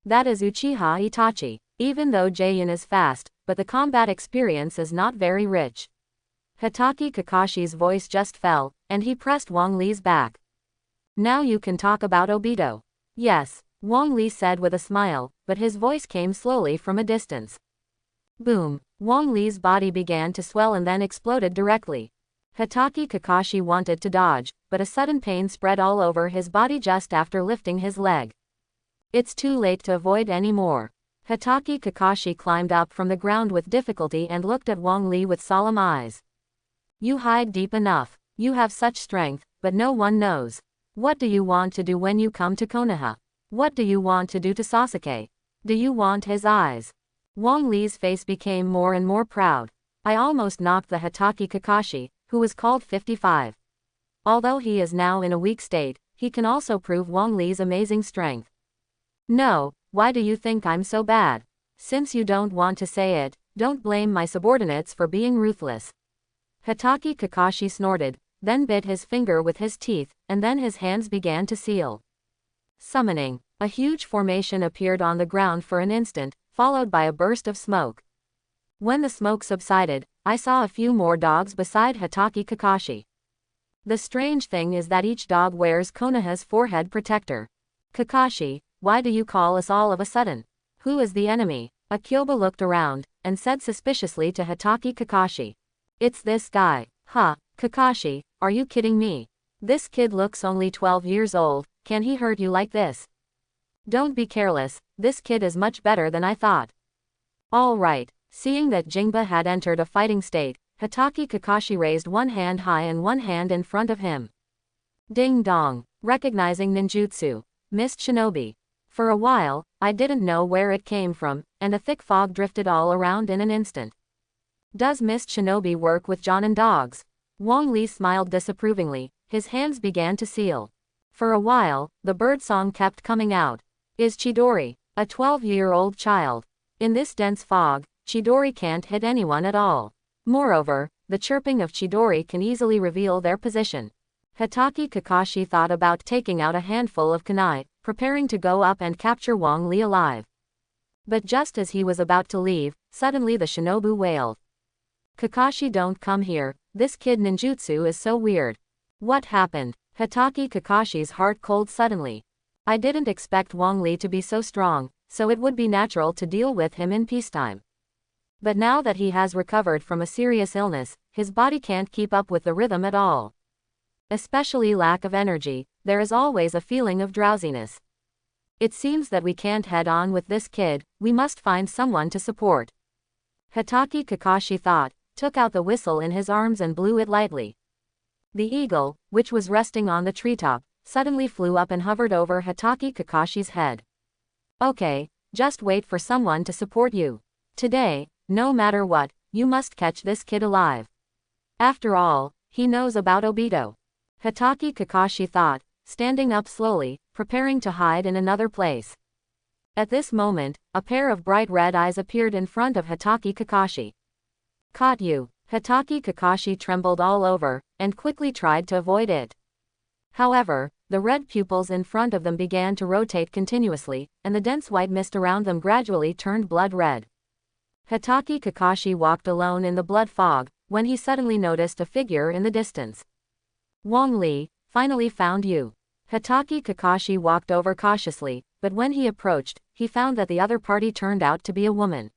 That is Uchiha Itachi. Even though Jaeyin is fast, but the combat experience is not very rich. Hatake Kakashi's voice just fell, and he pressed Wang Li's back. Now you can talk about Obito. Yes, Wang Li said with a smile, but his voice came slowly from a distance. Boom! Wang Li's body began to swell and then exploded directly. Hatake Kakashi wanted to dodge, but a sudden pain spread all over his body just after lifting his leg. It's too late to avoid anymore. Hatake Kakashi climbed up from the ground with difficulty and looked at Wang Li with solemn eyes. You hide deep enough. You have such strength, but no one knows. What do you want to do when you come to Konoha? What do you want to do to Sasuke? Do you want his eyes? Wang Li's face became more and more proud. I almost knocked the Hatake Kakashi, who was called 55. Although he is now in a weak state, he can also prove Wang Li's amazing strength. No, why do you think I'm so bad? Since you don't want to say it, don't blame my subordinates for being ruthless. Hatake Kakashi snorted, then bit his finger with his teeth, and then his hands began to seal. Summoning. A huge formation appeared on the ground for an instant, followed by a burst of smoke. When the smoke subsided, I saw a few more dogs beside Hatake Kakashi. The strange thing is that each dog wears Konoha's forehead protector. Kakashi, why do you call us all of a sudden? Who is the enemy? Akioba looked around, and said suspiciously to Hatake Kakashi. It's this guy. Huh, Kakashi, are you kidding me? This kid looks only 12 years old, can he hurt you like this? Don't be careless, this kid is much better than I thought. All right, seeing that Jinba had entered a fighting state, Hatake Kakashi raised one hand high and one hand in front of him. Ding dong, recognizing ninjutsu. Mist Shinobi. For a while, I didn't know where it came from, and a thick fog drifted all around in an instant. Does Mist Shinobi work with Jonin dogs? Wang Li smiled disapprovingly, his hands began to seal. For a while, the birdsong kept coming out. Is Chidori, a 12-year-old child? In this dense fog, Chidori can't hit anyone at all. Moreover, the chirping of Chidori can easily reveal their position. Hatake Kakashi thought about taking out a handful of kunai, preparing to go up and capture Wang Li alive. But just as he was about to leave, suddenly the shinobu wailed. Kakashi, don't come here, this kid ninjutsu is so weird. What happened? Hatake Kakashi's heart cold suddenly. I didn't expect Wang Li to be so strong, so it would be natural to deal with him in peacetime. But now that he has recovered from a serious illness, his body can't keep up with the rhythm at all. Especially lack of energy, there is always a feeling of drowsiness. It seems that we can't head on with this kid, we must find someone to support. Hatake Kakashi thought, took out the whistle in his arms and blew it lightly. The eagle, which was resting on the treetop, suddenly flew up and hovered over Hatake Kakashi's head. Okay, just wait for someone to support you. Today, no matter what, you must catch this kid alive. After all, He knows about Obito. Hatake Kakashi thought, standing up slowly, preparing to hide in another place. At this moment, a pair of bright red eyes appeared in front of Hatake Kakashi. Caught you. Hatake Kakashi trembled all over, and quickly tried to avoid it. However, the red pupils in front of them began to rotate continuously, and the dense white mist around them gradually turned blood red. Hatake Kakashi walked alone in the blood fog, when he suddenly noticed a figure in the distance. Wong Li, finally found you. Hatake Kakashi walked over cautiously, but when he approached, he found that the other party turned out to be a woman.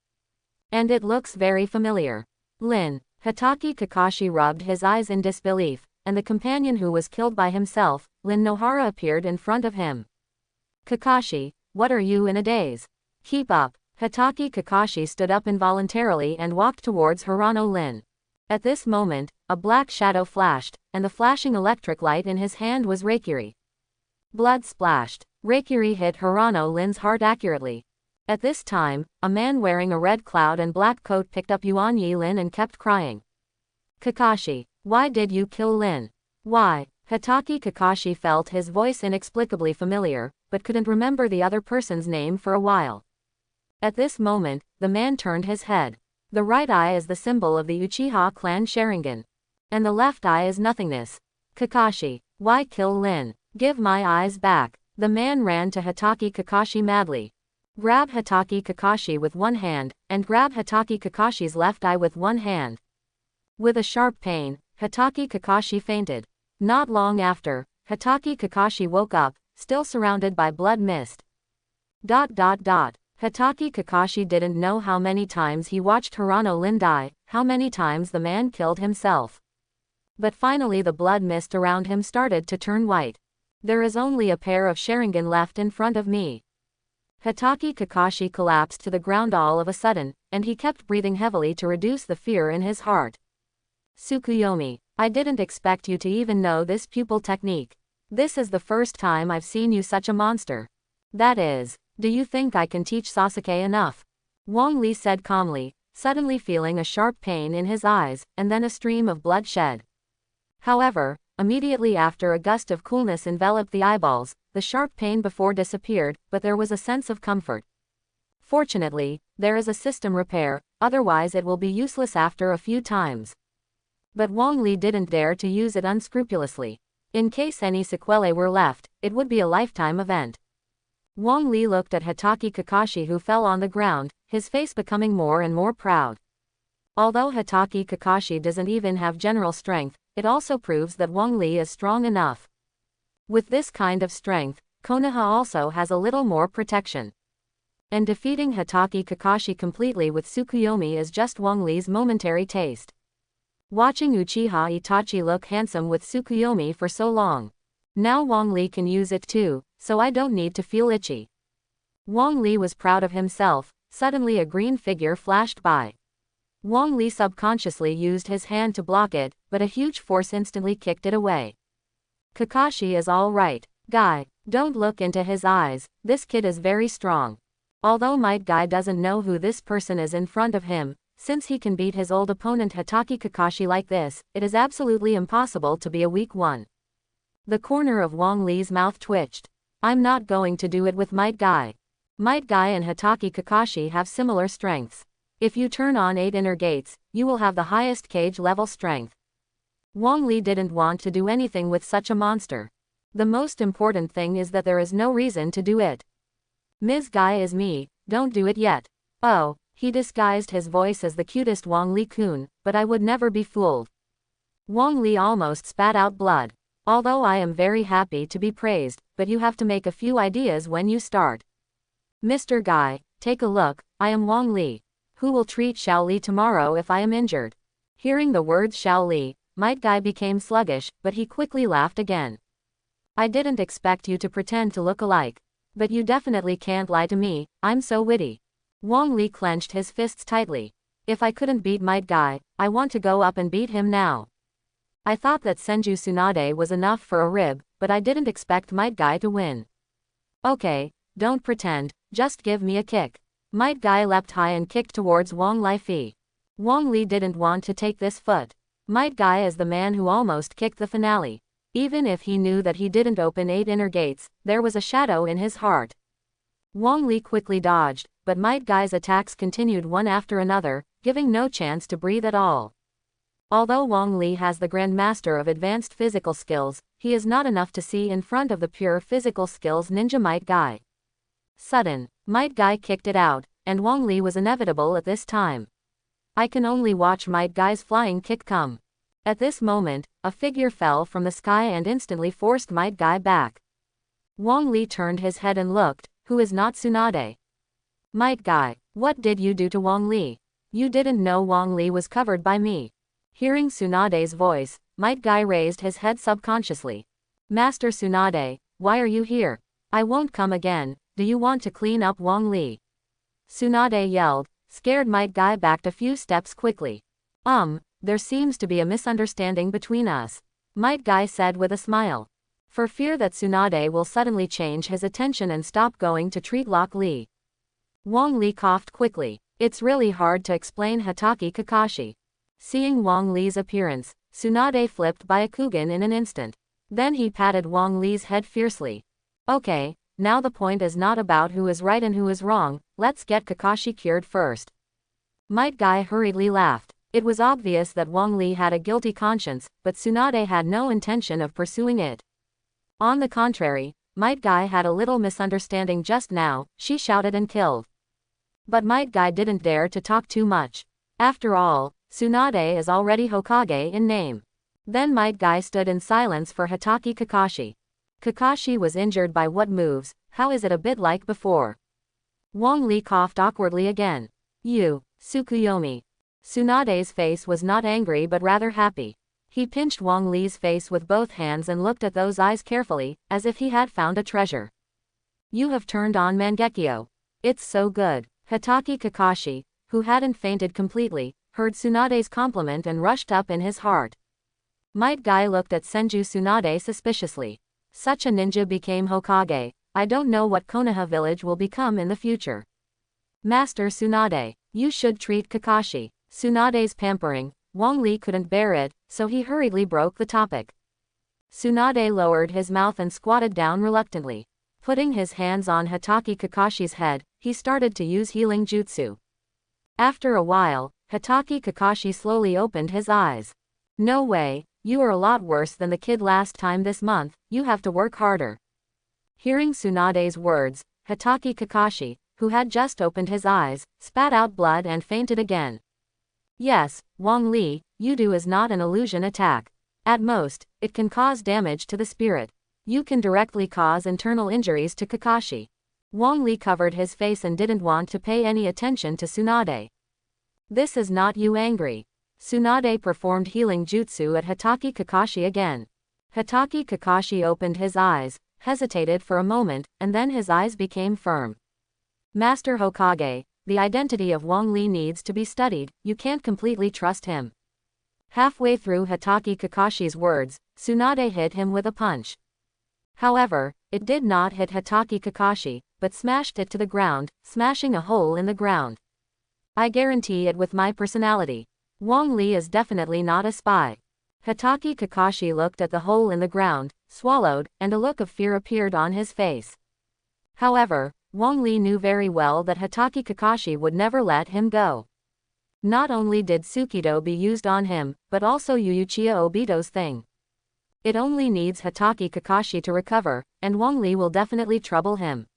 And it looks very familiar. Lin. Hatake Kakashi rubbed his eyes in disbelief, and the companion who was killed by himself, Lin Nohara, appeared in front of him. Kakashi, what are you in a daze? Keep up. Hatake Kakashi stood up involuntarily and walked towards Hirano Lin. At this moment, a black shadow flashed, and the flashing electric light in his hand was Reikiri. Blood splashed. Reikiri hit Hirano Lin's heart accurately. At this time, a man wearing a red cloud and black coat picked up Yuan Yi Lin and kept crying. Kakashi, why did you kill Lin? Why? Hatake Kakashi felt his voice inexplicably familiar, but couldn't remember the other person's name for a while. At this moment, the man turned his head. The right eye is the symbol of the Uchiha clan Sharingan. And the left eye is nothingness. Kakashi, why kill Lin? Give my eyes back. The man ran to Hatake Kakashi madly. Grab Hatake Kakashi with one hand, and grab Hatake Kakashi's left eye with one hand. With a sharp pain, Hatake Kakashi fainted. Not long after, Hatake Kakashi woke up, still surrounded by blood mist. Hatake Kakashi didn't know how many times he watched Hirano Lin die, how many times the man killed himself. But finally the blood mist around him started to turn white. There is only a pair of Sharingan left in front of me. Hatake Kakashi collapsed to the ground all of a sudden, and he kept breathing heavily to reduce the fear in his heart. Tsukuyomi, I didn't expect you to even know this pupil technique. This is the first time I've seen you such a monster. That is, do you think I can teach Sasuke enough? Wong Li said calmly, suddenly feeling a sharp pain in his eyes, and then a stream of blood shed. However, immediately after a gust of coolness enveloped the eyeballs, the sharp pain before disappeared, but there was a sense of comfort. Fortunately, there is a system repair, otherwise it will be useless after a few times. But Wong Li didn't dare to use it unscrupulously. In case any sequelae were left, it would be a lifetime event. Wong Li looked at Hatake Kakashi, who fell on the ground, his face becoming more and more proud. Although Hatake Kakashi doesn't even have general strength, it also proves that Wong Li is strong enough. With this kind of strength, Konoha also has a little more protection. And defeating Hatake Kakashi completely with Tsukuyomi is just Wong Li's momentary taste. Watching Uchiha Itachi look handsome with Tsukuyomi for so long. Now Wong Li can use it too, so I don't need to feel itchy. Wong Li was proud of himself. Suddenly a green figure flashed by. Wong Li subconsciously used his hand to block it, but a huge force instantly kicked it away. Kakashi is all right. Guy, don't look into his eyes, this kid is very strong. Although Might Guy doesn't know who this person is in front of him, since he can beat his old opponent Hatake Kakashi like this, it is absolutely impossible to be a weak one. The corner of Wong Li's mouth twitched. I'm not going to do it with Might Guy. Might Guy and Hatake Kakashi have similar strengths. If you turn on 8 inner gates, you will have the highest cage level strength. Wong Li didn't want to do anything with such a monster. The most important thing is that there is no reason to do it. Ms. Guy is me, don't do it yet. Oh, he disguised his voice as the cutest Wong Li-kun, but I would never be fooled. Wong Li almost spat out blood. Although I am very happy to be praised, but you have to make a few ideas when you start. Mr. Guy, take a look, I am Wong Li. Who will treat Xiao Li tomorrow if I am injured? Hearing the words Xiao Li, Might Guy became sluggish, but he quickly laughed again. I didn't expect you to pretend to look alike. But you definitely can't lie to me, I'm so witty. Wong Li clenched his fists tightly. If I couldn't beat Might Guy, I want to go up and beat him now. I thought that Senju Tsunade was enough for a rib, but I didn't expect Might Guy to win. Okay, don't pretend, just give me a kick. Might Guy leapt high and kicked towards Wong Li Fi. Wong Li didn't want to take this foot. Might Guy is the man who almost kicked the finale. Even if he knew that he didn't open 8 inner gates, there was a shadow in his heart. Wang Li quickly dodged, but Might Guy's attacks continued one after another, giving no chance to breathe at all. Although Wang Li has the Grandmaster of Advanced Physical Skills, he is not enough to see in front of the pure physical skills ninja Might Guy. Sudden, Might Guy kicked it out, and Wang Li was inevitable at this time. I can only watch Might Guy's flying kick come. At this moment, a figure fell from the sky and instantly forced Might Guy back. Wang Li turned his head and looked, who is not Tsunade? Might Guy, what did you do to Wang Li? You didn't know Wang Li was covered by me. Hearing Tsunade's voice, Might Guy raised his head subconsciously. Master Tsunade, why are you here? I won't come again. Do you want to clean up Wang Li? Tsunade yelled. Scared Might Guy backed a few steps quickly. There seems to be a misunderstanding between us, Might Guy said with a smile. For fear that Tsunade will suddenly change his attention and stop going to treat Lok Li. Wang Li coughed quickly. It's really hard to explain Hatake Kakashi. Seeing Wang Li's appearance, Tsunade flipped Byakugan in an instant. Then he patted Wang Li's head fiercely. Okay, now the point is not about who is right and who is wrong, let's get Kakashi cured first. Might Guy hurriedly laughed. It was obvious that Wang Li had a guilty conscience, but Tsunade had no intention of pursuing it. On the contrary, Might Guy had a little misunderstanding just now, she shouted and killed. But Might Guy didn't dare to talk too much. After all, Tsunade is already Hokage in name. Then Might Guy stood in silence for Hatake Kakashi. Kakashi was injured by what moves, how is it a bit like before? Wang Li coughed awkwardly again. You, Tsukuyomi. Tsunade's face was not angry but rather happy. He pinched Wang Li's face with both hands and looked at those eyes carefully, as if he had found a treasure. You have turned on Mangekyo. It's so good. Hatake Kakashi, who hadn't fainted completely, heard Tsunade's compliment and rushed up in his heart. Might Guy looked at Senju Tsunade suspiciously. Such a ninja became Hokage. I don't know what Konoha village will become in the future. Master Tsunade, you should treat Kakashi. Tsunade's pampering, Wang Li couldn't bear it, so he hurriedly broke the topic. Tsunade lowered his mouth and squatted down reluctantly. Putting his hands on Hatake Kakashi's head, he started to use healing jutsu. After a while, Hatake Kakashi slowly opened his eyes. No way, you are a lot worse than the kid last time this month, you have to work harder. Hearing Tsunade's words, Hatake Kakashi, who had just opened his eyes, spat out blood and fainted again. Yes, Wang Li, Yudu is not an illusion attack. At most, it can cause damage to the spirit. You can directly cause internal injuries to Kakashi. Wang Li covered his face and didn't want to pay any attention to Tsunade. This is not you angry. Tsunade performed healing jutsu at Hatake Kakashi again. Hatake Kakashi opened his eyes, hesitated for a moment, and then his eyes became firm. Master Hokage, the identity of Wang Li needs to be studied, you can't completely trust him. Halfway through Hatake Kakashi's words, Tsunade hit him with a punch. However, it did not hit Hatake Kakashi, but smashed it to the ground, smashing a hole in the ground. I guarantee it with my personality. Wang Li is definitely not a spy. Hatake Kakashi looked at the hole in the ground, swallowed, and a look of fear appeared on his face. However, Wang Li knew very well that Hatake Kakashi would never let him go. Not only did Tsukido be used on him, but also Uyuchiya Obito's thing. It only needs Hatake Kakashi to recover, and Wang Li will definitely trouble him.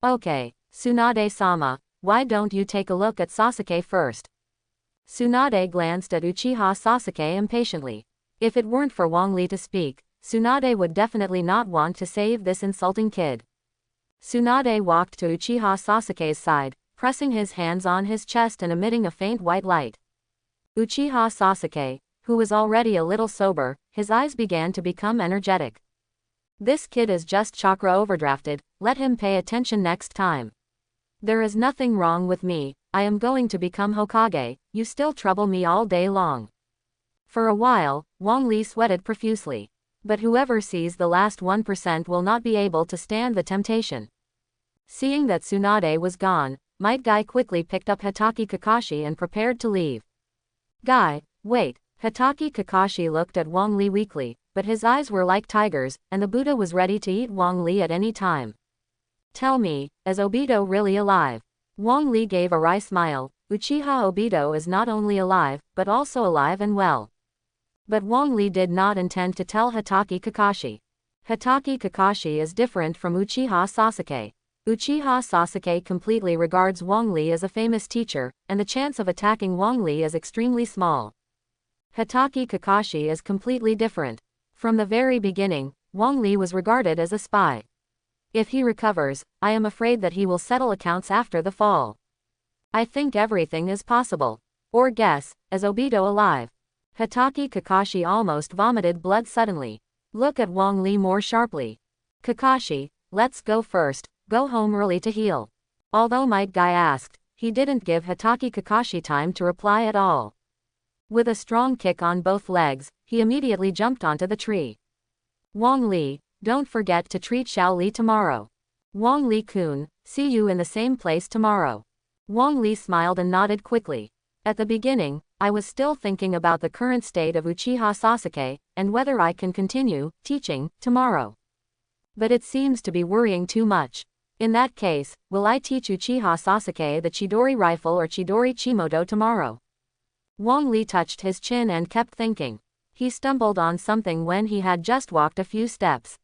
Okay, Tsunade-sama, why don't you take a look at Sasuke first? Tsunade glanced at Uchiha Sasuke impatiently. If it weren't for Wang Li to speak, Tsunade would definitely not want to save this insulting kid. Tsunade walked to Uchiha Sasuke's side, pressing his hands on his chest and emitting a faint white light. Uchiha Sasuke, who was already a little sober, his eyes began to become energetic. This kid is just chakra overdrafted, let him pay attention next time. There is nothing wrong with me, I am going to become Hokage, you still trouble me all day long. For a while, Wang Li sweated profusely. But whoever sees the last 1% will not be able to stand the temptation. Seeing that Tsunade was gone, Might Guy quickly picked up Hatake Kakashi and prepared to leave. Guy, wait, Hitaki Kakashi looked at Wang Li weakly, but his eyes were like tigers, and the Buddha was ready to eat Wang Li at any time. Tell me, is Obito really alive? Wang Li gave a wry smile. Uchiha Obito is not only alive, but also alive and well. But Wang Li did not intend to tell Hitaki Kakashi. Hitaki Kakashi is different from Uchiha Sasuke. Uchiha Sasuke completely regards Wang Li as a famous teacher, and the chance of attacking Wang Li is extremely small. Hitaki Kakashi is completely different. From the very beginning, Wang Li was regarded as a spy. If he recovers, I am afraid that he will settle accounts after the fall. I think everything is possible. Or guess, is Obito alive? Hitaki Kakashi almost vomited blood suddenly. Look at Wang Li more sharply. Kakashi, let's go first, go home early to heal. Although Might Guy asked, he didn't give Hitaki Kakashi time to reply at all. With a strong kick on both legs, he immediately jumped onto the tree. Wang Li, don't forget to treat Xiao Li tomorrow. Wang Li-kun, see you in the same place tomorrow. Wang Li smiled and nodded quickly. At the beginning, I was still thinking about the current state of Uchiha Sasuke, and whether I can continue teaching tomorrow. But it seems to be worrying too much. In that case, will I teach Uchiha Sasuke the Chidori rifle or Chidori Chimoto tomorrow? Wang Li touched his chin and kept thinking. He stumbled on something when he had just walked a few steps.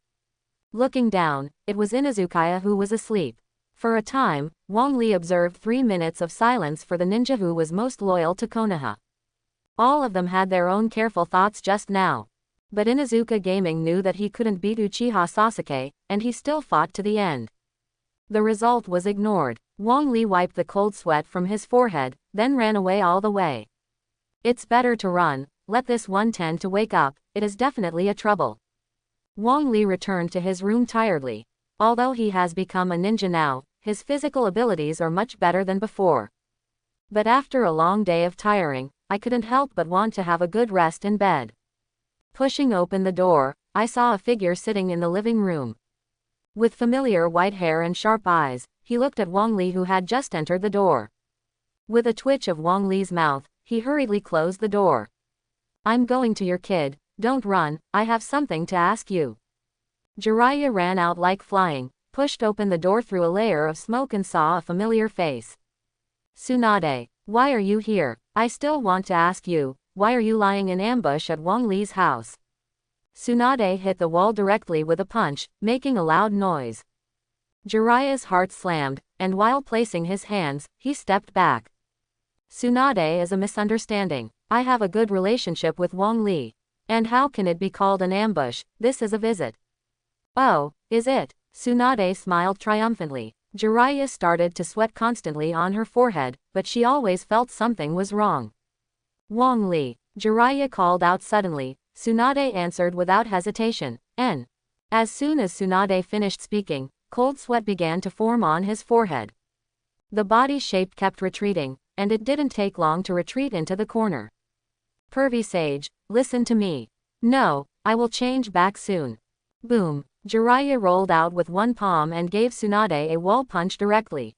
Looking down, it was Inazukaya who was asleep. For a time, Wang Li observed 3 minutes of silence for the ninja who was most loyal to Konoha. All of them had their own careful thoughts just now. But Inuzuka Gaming knew that he couldn't beat Uchiha Sasuke, and he still fought to the end. The result was ignored. Wang Li wiped the cold sweat from his forehead, then ran away all the way. It's better to run, let this one tend to wake up, it is definitely a trouble. Wang Li returned to his room tiredly. Although he has become a ninja now, his physical abilities are much better than before. But after a long day of tiring, I couldn't help but want to have a good rest in bed. Pushing open the door, I saw a figure sitting in the living room. With familiar white hair and sharp eyes, he looked at Wang Li who had just entered the door. With a twitch of Wang Li's mouth, he hurriedly closed the door. I'm going to your kid, don't run, I have something to ask you. Jiraiya ran out like flying, pushed open the door through a layer of smoke and saw a familiar face. Tsunade, why are you here? I still want to ask you, why are you lying in ambush at Wang Li's house? Tsunade hit the wall directly with a punch, making a loud noise. Jiraiya's heart slammed, and while placing his hands, he stepped back. Tsunade is a misunderstanding. I have a good relationship with Wang Li. And how can it be called an ambush? This is a visit. Oh, is it? Tsunade smiled triumphantly. Jiraiya started to sweat constantly on her forehead, but she always felt something was wrong. Wang Li, Jiraiya called out suddenly. Tsunade answered without hesitation, N. As soon as Tsunade finished speaking, cold sweat began to form on his forehead. The body shape kept retreating, and it didn't take long to retreat into the corner. Pervy sage, listen to me. No, I will change back soon. Boom. Jiraiya rolled out with one palm and gave Tsunade a wall punch directly.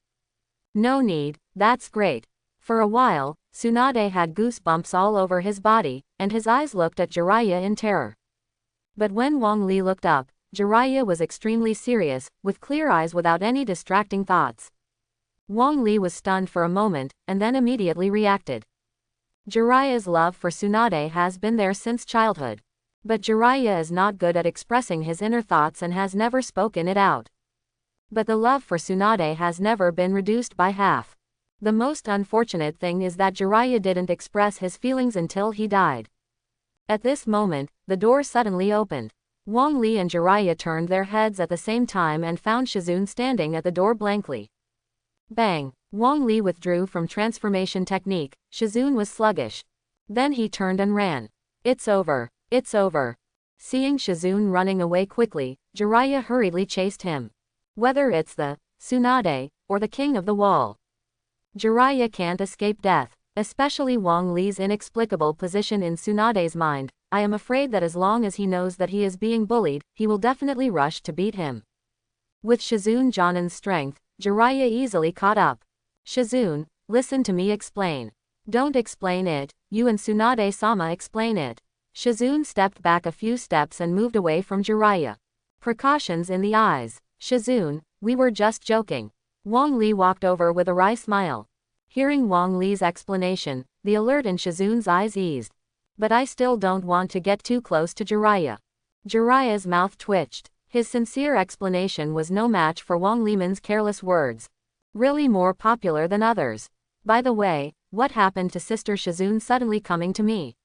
No need, that's great. For a while, Tsunade had goosebumps all over his body, and his eyes looked at Jiraiya in terror. But when Wang Li looked up, Jiraiya was extremely serious, with clear eyes without any distracting thoughts. Wang Li was stunned for a moment, and then immediately reacted. Jiraiya's love for Tsunade has been there since childhood. But Jiraiya is not good at expressing his inner thoughts and has never spoken it out. But the love for Tsunade has never been reduced by half. The most unfortunate thing is that Jiraiya didn't express his feelings until he died. At this moment, the door suddenly opened. Wang Li and Jiraiya turned their heads at the same time and found Shizune standing at the door blankly. Bang! Wang Li withdrew from transformation technique. Shizune was sluggish. Then he turned and ran. It's over. It's over. Seeing Shizune running away quickly, Jiraiya hurriedly chased him. Whether it's the Tsunade or the King of the Wall, Jiraiya can't escape death, especially Wang Li's inexplicable position in Tsunade's mind. I am afraid that as long as he knows that he is being bullied, he will definitely rush to beat him. With Shizune Jonin's strength, Jiraiya easily caught up. Shizune, listen to me explain. Don't explain it, you and Tsunade-sama explain it. Shizune stepped back a few steps and moved away from Jiraiya. Precautions in the eyes. Shizune, we were just joking. Wang Li walked over with a wry smile. Hearing Wang Li's explanation, the alert in Shizune's eyes eased. But I still don't want to get too close to Jiraiya. Jiraiya's mouth twitched. His sincere explanation was no match for Wang Liman's careless words. Really more popular than others. By the way, what happened to Sister Shizune suddenly coming to me?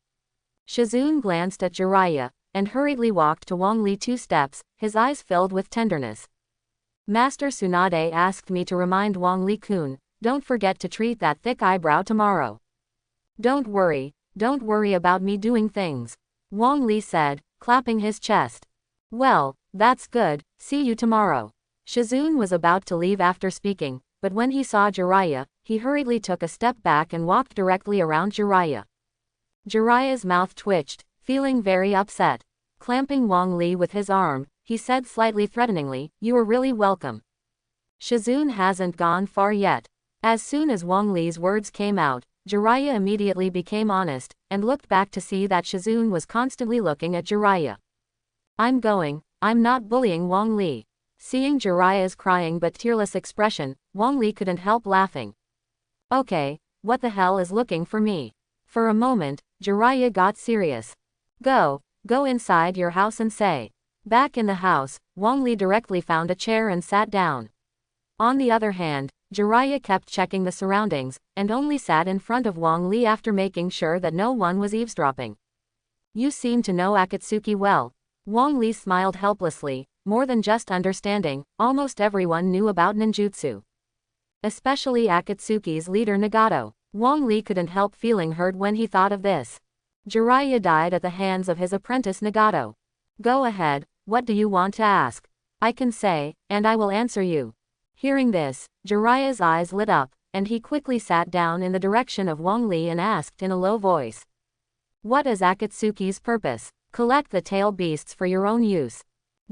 Shizune glanced at Jiraiya, and hurriedly walked to Wang Li 2 steps, his eyes filled with tenderness. Master Tsunade asked me to remind Wang Li-kun, don't forget to treat that thick eyebrow tomorrow. Don't worry about me doing things. Wang Li said, clapping his chest. Well, that's good, see you tomorrow. Shizune was about to leave after speaking, but when he saw Jiraiya, he hurriedly took a step back and walked directly around Jiraiya. Jiraiya's mouth twitched, feeling very upset. Clamping Wang Li with his arm, he said slightly threateningly, you are really welcome. Shizune hasn't gone far yet. As soon as Wang Li's words came out, Jiraiya immediately became honest, and looked back to see that Shizune was constantly looking at Jiraiya. I'm not bullying Wang Li. Seeing Jiraiya's crying but tearless expression, Wang Li couldn't help laughing. Okay, what the hell is looking for me? For a moment, Jiraiya got serious. Go inside your house and say. Back in the house, Wang Li directly found a chair and sat down. On the other hand, Jiraiya kept checking the surroundings, and only sat in front of Wang Li after making sure that no one was eavesdropping. You seem to know Akatsuki well. Wang Li smiled helplessly. More than just understanding, almost everyone knew about ninjutsu. Especially Akatsuki's leader Nagato. Wang Li couldn't help feeling hurt when he thought of this. Jiraiya died at the hands of his apprentice Nagato. Go ahead, what do you want to ask? I can say, and I will answer you. Hearing this, Jiraiya's eyes lit up, and he quickly sat down in the direction of Wang Li and asked in a low voice. What is Akatsuki's purpose? Collect the tail beasts for your own use.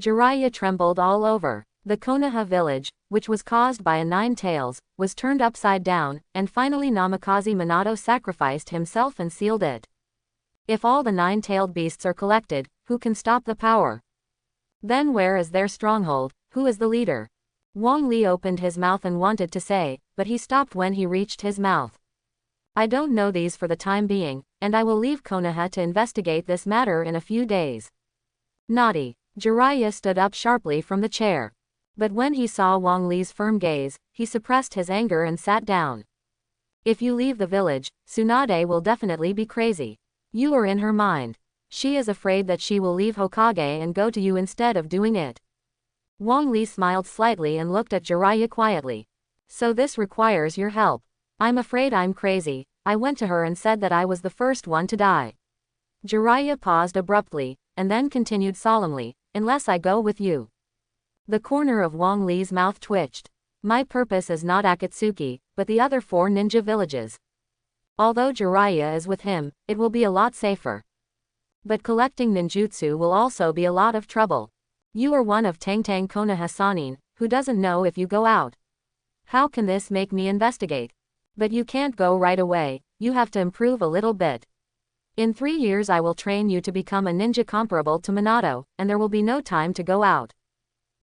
Jiraiya trembled all over. The Konoha village, which was caused by a 9 tails, was turned upside down, and finally Namikaze Minato sacrificed himself and sealed it. If all the 9-tailed beasts are collected, who can stop the power? Then where is their stronghold? Who is the leader? Wang Li opened his mouth and wanted to say, but he stopped when he reached his mouth. I don't know these for the time being, and I will leave Konoha to investigate this matter in a few days. Naughty. Jiraiya stood up sharply from the chair. But when he saw Wang Li's firm gaze, he suppressed his anger and sat down. If you leave the village, Tsunade will definitely be crazy. You are in her mind. She is afraid that she will leave Hokage and go to you instead of doing it. Wang Li smiled slightly and looked at Jiraiya quietly. So this requires your help. I'm afraid I'm crazy. I went to her and said that I was the first one to die. Jiraiya paused abruptly, and then continued solemnly, unless I go with you. The corner of Wang Li's mouth twitched. My purpose is not Akatsuki, but the other 4 ninja villages. Although Jiraiya is with him, it will be a lot safer. But collecting ninjutsu will also be a lot of trouble. You are one of Tangtang Konoha Sanin, who doesn't know if you go out. How can this make me investigate? But you can't go right away, you have to improve a little bit. In 3 years I will train you to become a ninja comparable to Minato, and there will be no time to go out.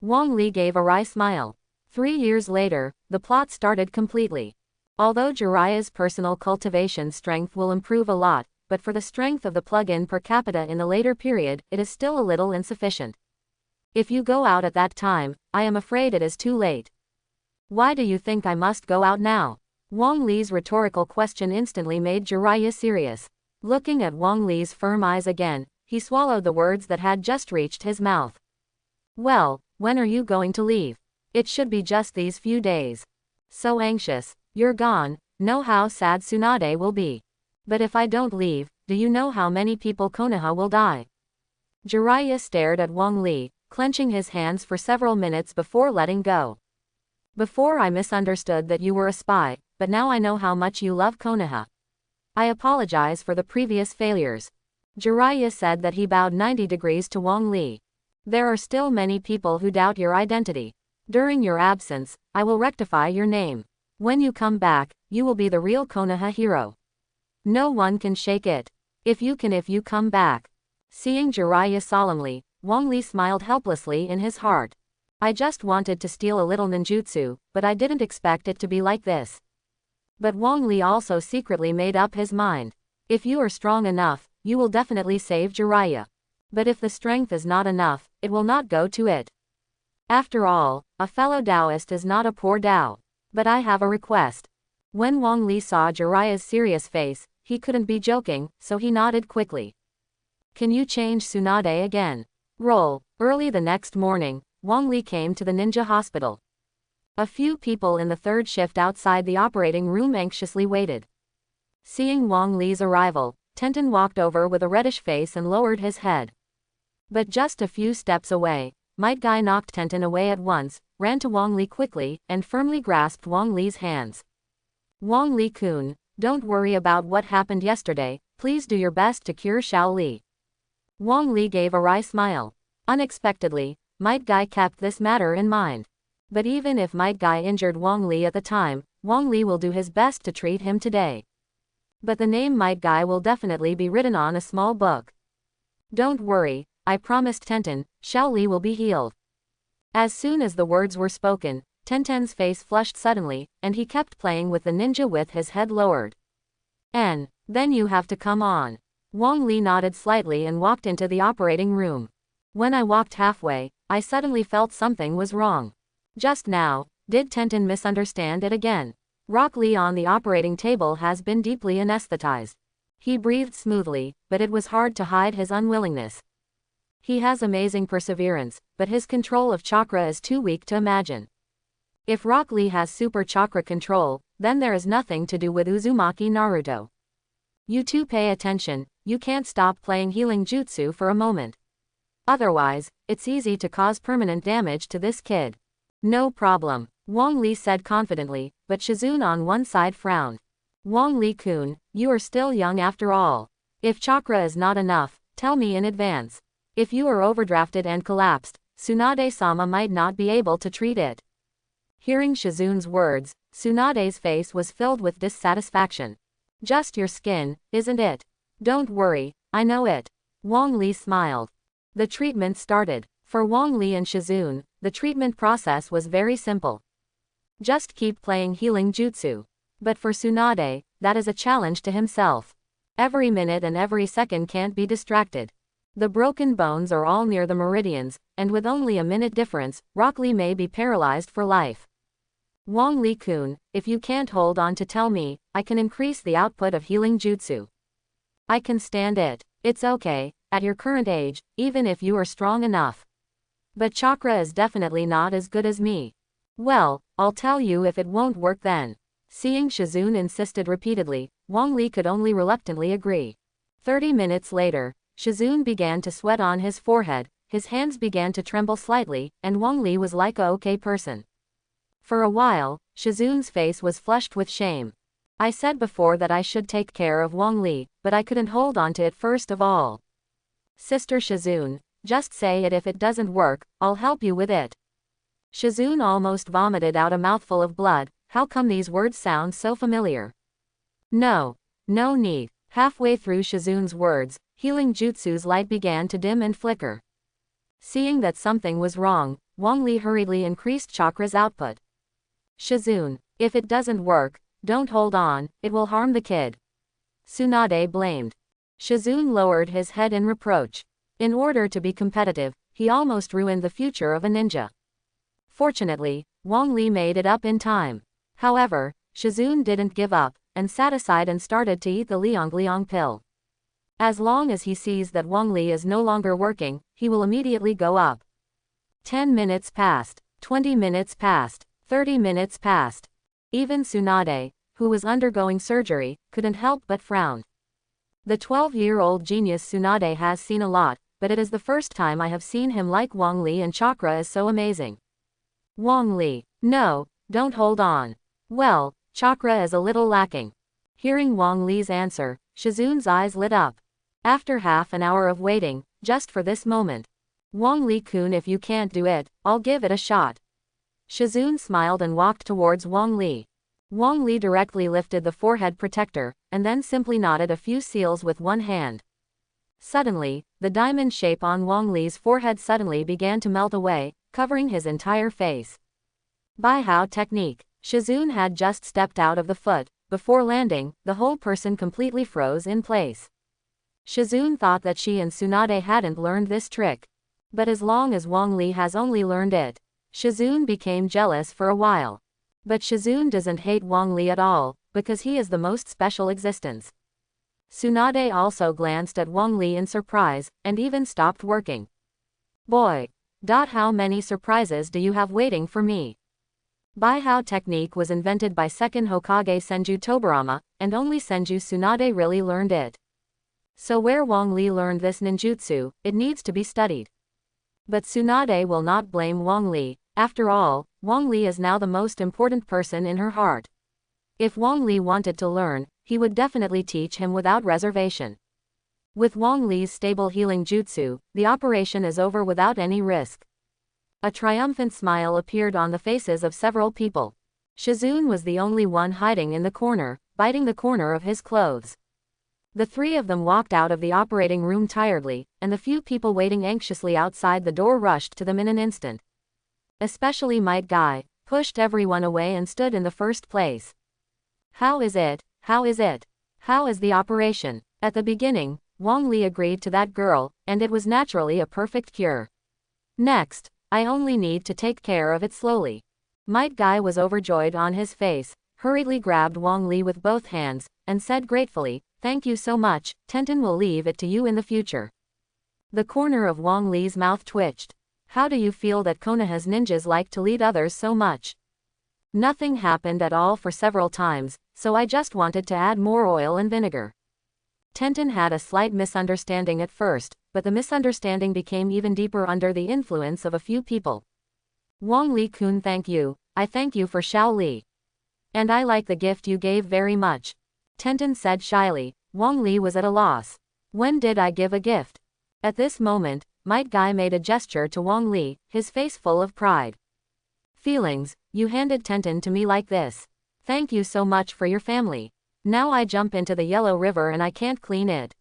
Wang Li gave a wry smile. 3 years later, the plot started completely. Although Jiraiya's personal cultivation strength will improve a lot, but for the strength of the plug-in per capita in the later period, it is still a little insufficient. If you go out at that time, I am afraid it is too late. Why do you think I must go out now? Wang Li's rhetorical question instantly made Jiraiya serious. Looking at Wang Li's firm eyes again, he swallowed the words that had just reached his mouth. Well, when are you going to leave? It should be just these few days. So anxious. You're gone, know how sad Tsunade will be. But if I don't leave, do you know how many people Konoha will die? Jiraiya stared at Wang Li, clenching his hands for several minutes before letting go. Before I misunderstood that you were a spy, but now I know how much you love Konoha. I apologize for the previous failures. Jiraiya said that he bowed 90 degrees to Wang Li. There are still many people who doubt your identity. During your absence, I will rectify your name. When you come back, you will be the real Konoha hero. No one can shake it. If you come back. Seeing Jiraiya solemnly, Wang Li smiled helplessly in his heart. I just wanted to steal a little ninjutsu, but I didn't expect it to be like this. But Wang Li also secretly made up his mind. If you are strong enough, you will definitely save Jiraiya. But if the strength is not enough, it will not go to it. After all, a fellow Taoist is not a poor Tao. But I have a request. When Wang Li saw Jiraiya's serious face, he couldn't be joking, so he nodded quickly. Can you change Tsunade again? Roll. Early the next morning, Wang Li came to the ninja hospital. A few people in the third shift outside the operating room anxiously waited. Seeing Wang Li's arrival, Tenten walked over with a reddish face and lowered his head. But just a few steps away, Might Guy knocked Tenten away at once, ran to Wang Li quickly, and firmly grasped Wang Li's hands. Wang Li-kun, don't worry about what happened yesterday, please do your best to cure Xiao Li. Wang Li gave a wry smile. Unexpectedly, Might Guy kept this matter in mind. But even if Might Guy injured Wang Li at the time, Wang Li will do his best to treat him today. But the name Might Guy will definitely be written on a small book. Don't worry, I promised Tenten, Xiao Li will be healed. As soon as the words were spoken, Tenten's face flushed suddenly, and he kept playing with the ninja with his head lowered. Then you have to come on. Wang Li nodded slightly and walked into the operating room. When I walked halfway, I suddenly felt something was wrong. Just now, did Tenten misunderstand it again? Rock Lee on the operating table has been deeply anesthetized. He breathed smoothly, but it was hard to hide his unwillingness. He has amazing perseverance, but his control of chakra is too weak to imagine. If Rock Lee has super chakra control, then there is nothing to do with Uzumaki Naruto. You two pay attention, you can't stop playing healing jutsu for a moment. Otherwise, it's easy to cause permanent damage to this kid. No problem, Wang Li said confidently, but Shizune on one side frowned. Wang Li-kun, you are still young after all. If chakra is not enough, tell me in advance. If you are overdrafted and collapsed, Tsunade-sama might not be able to treat it. Hearing Shizune's words, Tsunade's face was filled with dissatisfaction. Just your skin, isn't it? Don't worry, I know it. Wang Li smiled. The treatment started. For Wang Li and Shizune, the treatment process was very simple. Just keep playing healing jutsu. But for Tsunade, that is a challenge to himself. Every minute and every second can't be distracted. The broken bones are all near the meridians, and with only a minute difference, Rock Lee may be paralyzed for life. Wang Li-kun, if you can't hold on to tell me, I can increase the output of healing jutsu. I can stand it. It's okay, at your current age, even if you are strong enough. But chakra is definitely not as good as me. Well, I'll tell you if it won't work then. Seeing Shizune insisted repeatedly, Wang Li could only reluctantly agree. 30 minutes later, Shizune began to sweat on his forehead, his hands began to tremble slightly, and Wang Li was like a okay person. For a while, Shizune's face was flushed with shame. I said before that I should take care of Wang Li, but I couldn't hold on to it first of all. Sister Shizune, just say it if it doesn't work, I'll help you with it. Shizune almost vomited out a mouthful of blood. How come these words sound so familiar? No need. Halfway through Shizune's words, healing jutsu's light began to dim and flicker. Seeing that something was wrong, Wang Li hurriedly increased chakra's output. Shizune, if it doesn't work, don't hold on, it will harm the kid. Tsunade blamed. Shizune lowered his head in reproach. In order to be competitive, he almost ruined the future of a ninja. Fortunately, Wang Li made it up in time. However, Shizune didn't give up, and sat aside and started to eat the Liang pill. As long as he sees that Wang Li is no longer working, he will immediately go up. 10 minutes passed, 20 minutes passed, 30 minutes passed. Even Tsunade, who was undergoing surgery, couldn't help but frown. The 12-year-old genius Tsunade has seen a lot, but it is the first time I have seen him like Wang Li, and chakra is so amazing. Wang Li, no, don't hold on. Well, chakra is a little lacking. Hearing Wang Li's answer, Shizune's eyes lit up. After half an hour of waiting, just for this moment. Wang Li-kun, if you can't do it, I'll give it a shot. Shizune smiled and walked towards Wang Li. Wang Li directly lifted the forehead protector, and then simply knotted a few seals with one hand. Suddenly, the diamond shape on Wang Li's forehead suddenly began to melt away, covering his entire face. Baihao technique. Shizune had just stepped out of the foot. Before landing, the whole person completely froze in place. Shizune thought that she and Tsunade hadn't learned this trick. But as long as Wang Li has only learned it, Shizune became jealous for a while. But Shizune doesn't hate Wang Li at all, because he is the most special existence. Tsunade also glanced at Wang Li in surprise, and even stopped working. Boy! How many surprises do you have waiting for me? Baihao technique was invented by second Hokage Senju Tobirama, and only Senju Tsunade really learned it. So where Wang Li learned this ninjutsu, it needs to be studied. But Tsunade will not blame Wang Li. After all, Wang Li is now the most important person in her heart. If Wang Li wanted to learn, he would definitely teach him without reservation. With Wang Li's stable healing jutsu, the operation is over without any risk. A triumphant smile appeared on the faces of several people. Shizune was the only one hiding in the corner, biting the corner of his clothes. The three of them walked out of the operating room tiredly, and the few people waiting anxiously outside the door rushed to them in an instant. Especially Might Guy, pushed everyone away and stood in the first place. How is it? How is it? How is the operation? At the beginning, Wang Li agreed to that girl, and it was naturally a perfect cure. Next, I only need to take care of it slowly. Might Guy was overjoyed on his face, hurriedly grabbed Wang Li with both hands, and said gratefully, "Thank you so much, Tenten will leave it to you in the future." The corner of Wang Li's mouth twitched. How do you feel that Konoha's ninjas like to lead others so much? Nothing happened at all for several times, so I just wanted to add more oil and vinegar. Tenten had a slight misunderstanding at first, but the misunderstanding became even deeper under the influence of a few people. Wang Li-kun, thank you. I thank you for Xiao Li. And I like the gift you gave very much. Tenten said shyly. Wang Li was at a loss. When did I give a gift? At this moment, Might Guy made a gesture to Wang Li, his face full of pride. Feelings, you handed Tenten to me like this. Thank you so much for your family. Now I jump into the Yellow River and I can't clean it.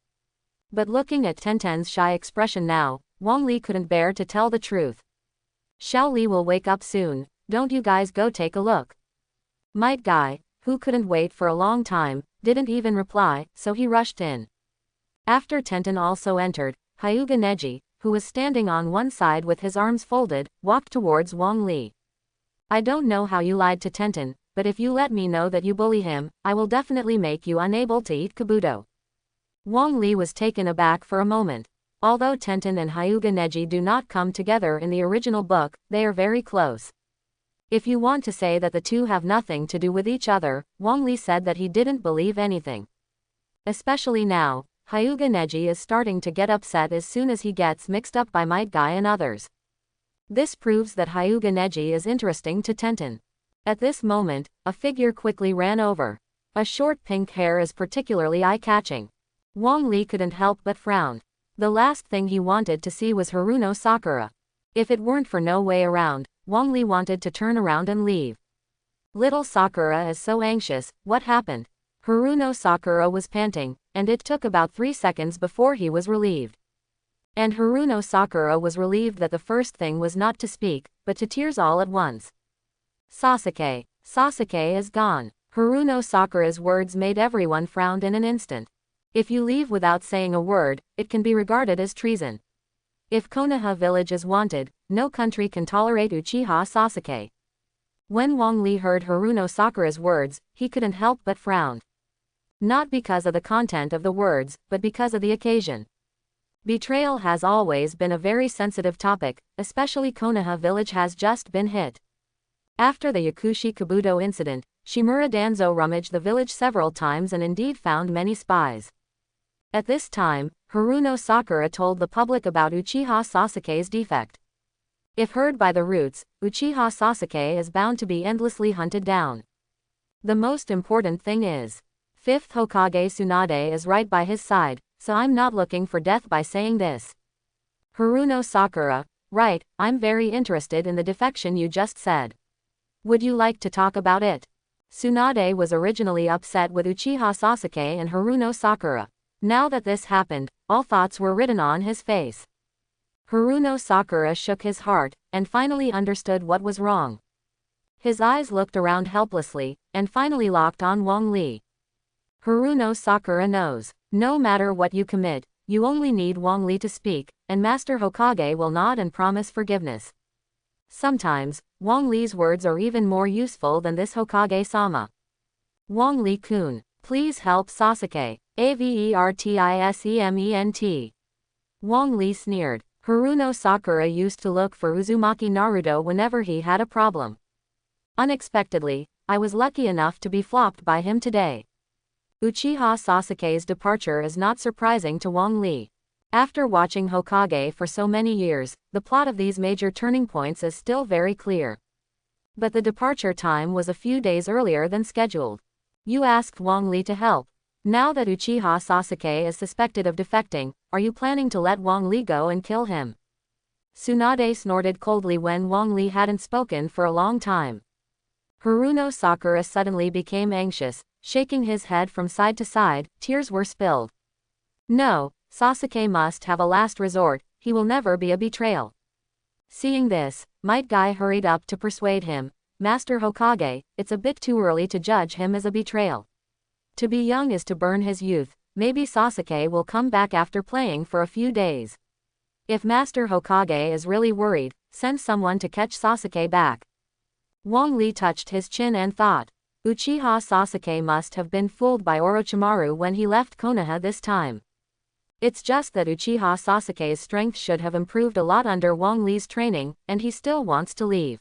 But looking at Tenten's shy expression now, Wang Li couldn't bear to tell the truth. Xiao Li will wake up soon, don't you guys go take a look. Might Guy, who couldn't wait for a long time, didn't even reply, so he rushed in. After Tenten also entered, Hyuga Neji, who was standing on one side with his arms folded, walked towards Wang Li. I don't know how you lied to Tenten, but if you let me know that you bully him, I will definitely make you unable to eat kabuto. Wang Li was taken aback for a moment. Although Tenten and Hyuga Neji do not come together in the original book, they are very close. If you want to say that the two have nothing to do with each other, Wang Li said that he didn't believe anything. Especially now, Hyuga Neji is starting to get upset as soon as he gets mixed up by Might Guy and others. This proves that Hyuga Neji is interesting to Tenten. At this moment, a figure quickly ran over. A short pink hair is particularly eye-catching. Wang Li couldn't help but frown. The last thing he wanted to see was Haruno Sakura. If it weren't for no way around, Wang Li wanted to turn around and leave. Little Sakura is so anxious, what happened? Haruno Sakura was panting, and it took about 3 seconds before he was relieved. And Haruno Sakura was relieved that the first thing was not to speak, but to tears all at once. Sasuke. Sasuke is gone. Haruno Sakura's words made everyone frown in an instant. If you leave without saying a word, it can be regarded as treason. If Konoha village is wanted, no country can tolerate Uchiha Sasuke. When Wang Li heard Haruno Sakura's words, he couldn't help but frown. Not because of the content of the words, but because of the occasion. Betrayal has always been a very sensitive topic, especially Konoha village has just been hit. After the Yakushi Kabuto incident, Shimura Danzo rummaged the village several times and indeed found many spies. At this time, Haruno Sakura told the public about Uchiha Sasuke's defect. If heard by the roots, Uchiha Sasuke is bound to be endlessly hunted down. The most important thing is, 5th Hokage Tsunade is right by his side, so I'm not looking for death by saying this. Haruno Sakura, right, I'm very interested in the defection you just said. Would you like to talk about it? Tsunade was originally upset with Uchiha Sasuke and Haruno Sakura. Now that this happened, all thoughts were written on his face. Haruno Sakura shook his heart, and finally understood what was wrong. His eyes looked around helplessly, and finally locked on Wang Li. Haruno Sakura knows, no matter what you commit, you only need Wang Li to speak, and Master Hokage will nod and promise forgiveness. Sometimes, Wang Li's words are even more useful than this Hokage-sama. Wang Li-kun, please help Sasuke. Avertisement. Wang Li sneered. Haruno Sakura used to look for Uzumaki Naruto whenever he had a problem. Unexpectedly, I was lucky enough to be flopped by him today. Uchiha Sasuke's departure is not surprising to Wang Li. After watching Hokage for so many years, the plot of these major turning points is still very clear. But the departure time was a few days earlier than scheduled. You asked Wang Li to help. Now that Uchiha Sasuke is suspected of defecting, are you planning to let Wang Li go and kill him? Tsunade snorted coldly when Wang Li hadn't spoken for a long time. Haruno Sakura suddenly became anxious, shaking his head from side to side. Tears were spilled. No, Sasuke must have a last resort, he will never be a betrayal. Seeing this, Might Guy hurried up to persuade him, Master Hokage, it's a bit too early to judge him as a betrayal. To be young is to burn his youth, maybe Sasuke will come back after playing for a few days. If Master Hokage is really worried, send someone to catch Sasuke back. Wang Li touched his chin and thought, Uchiha Sasuke must have been fooled by Orochimaru when he left Konoha this time. It's just that Uchiha Sasuke's strength should have improved a lot under Wang Li's training, and he still wants to leave.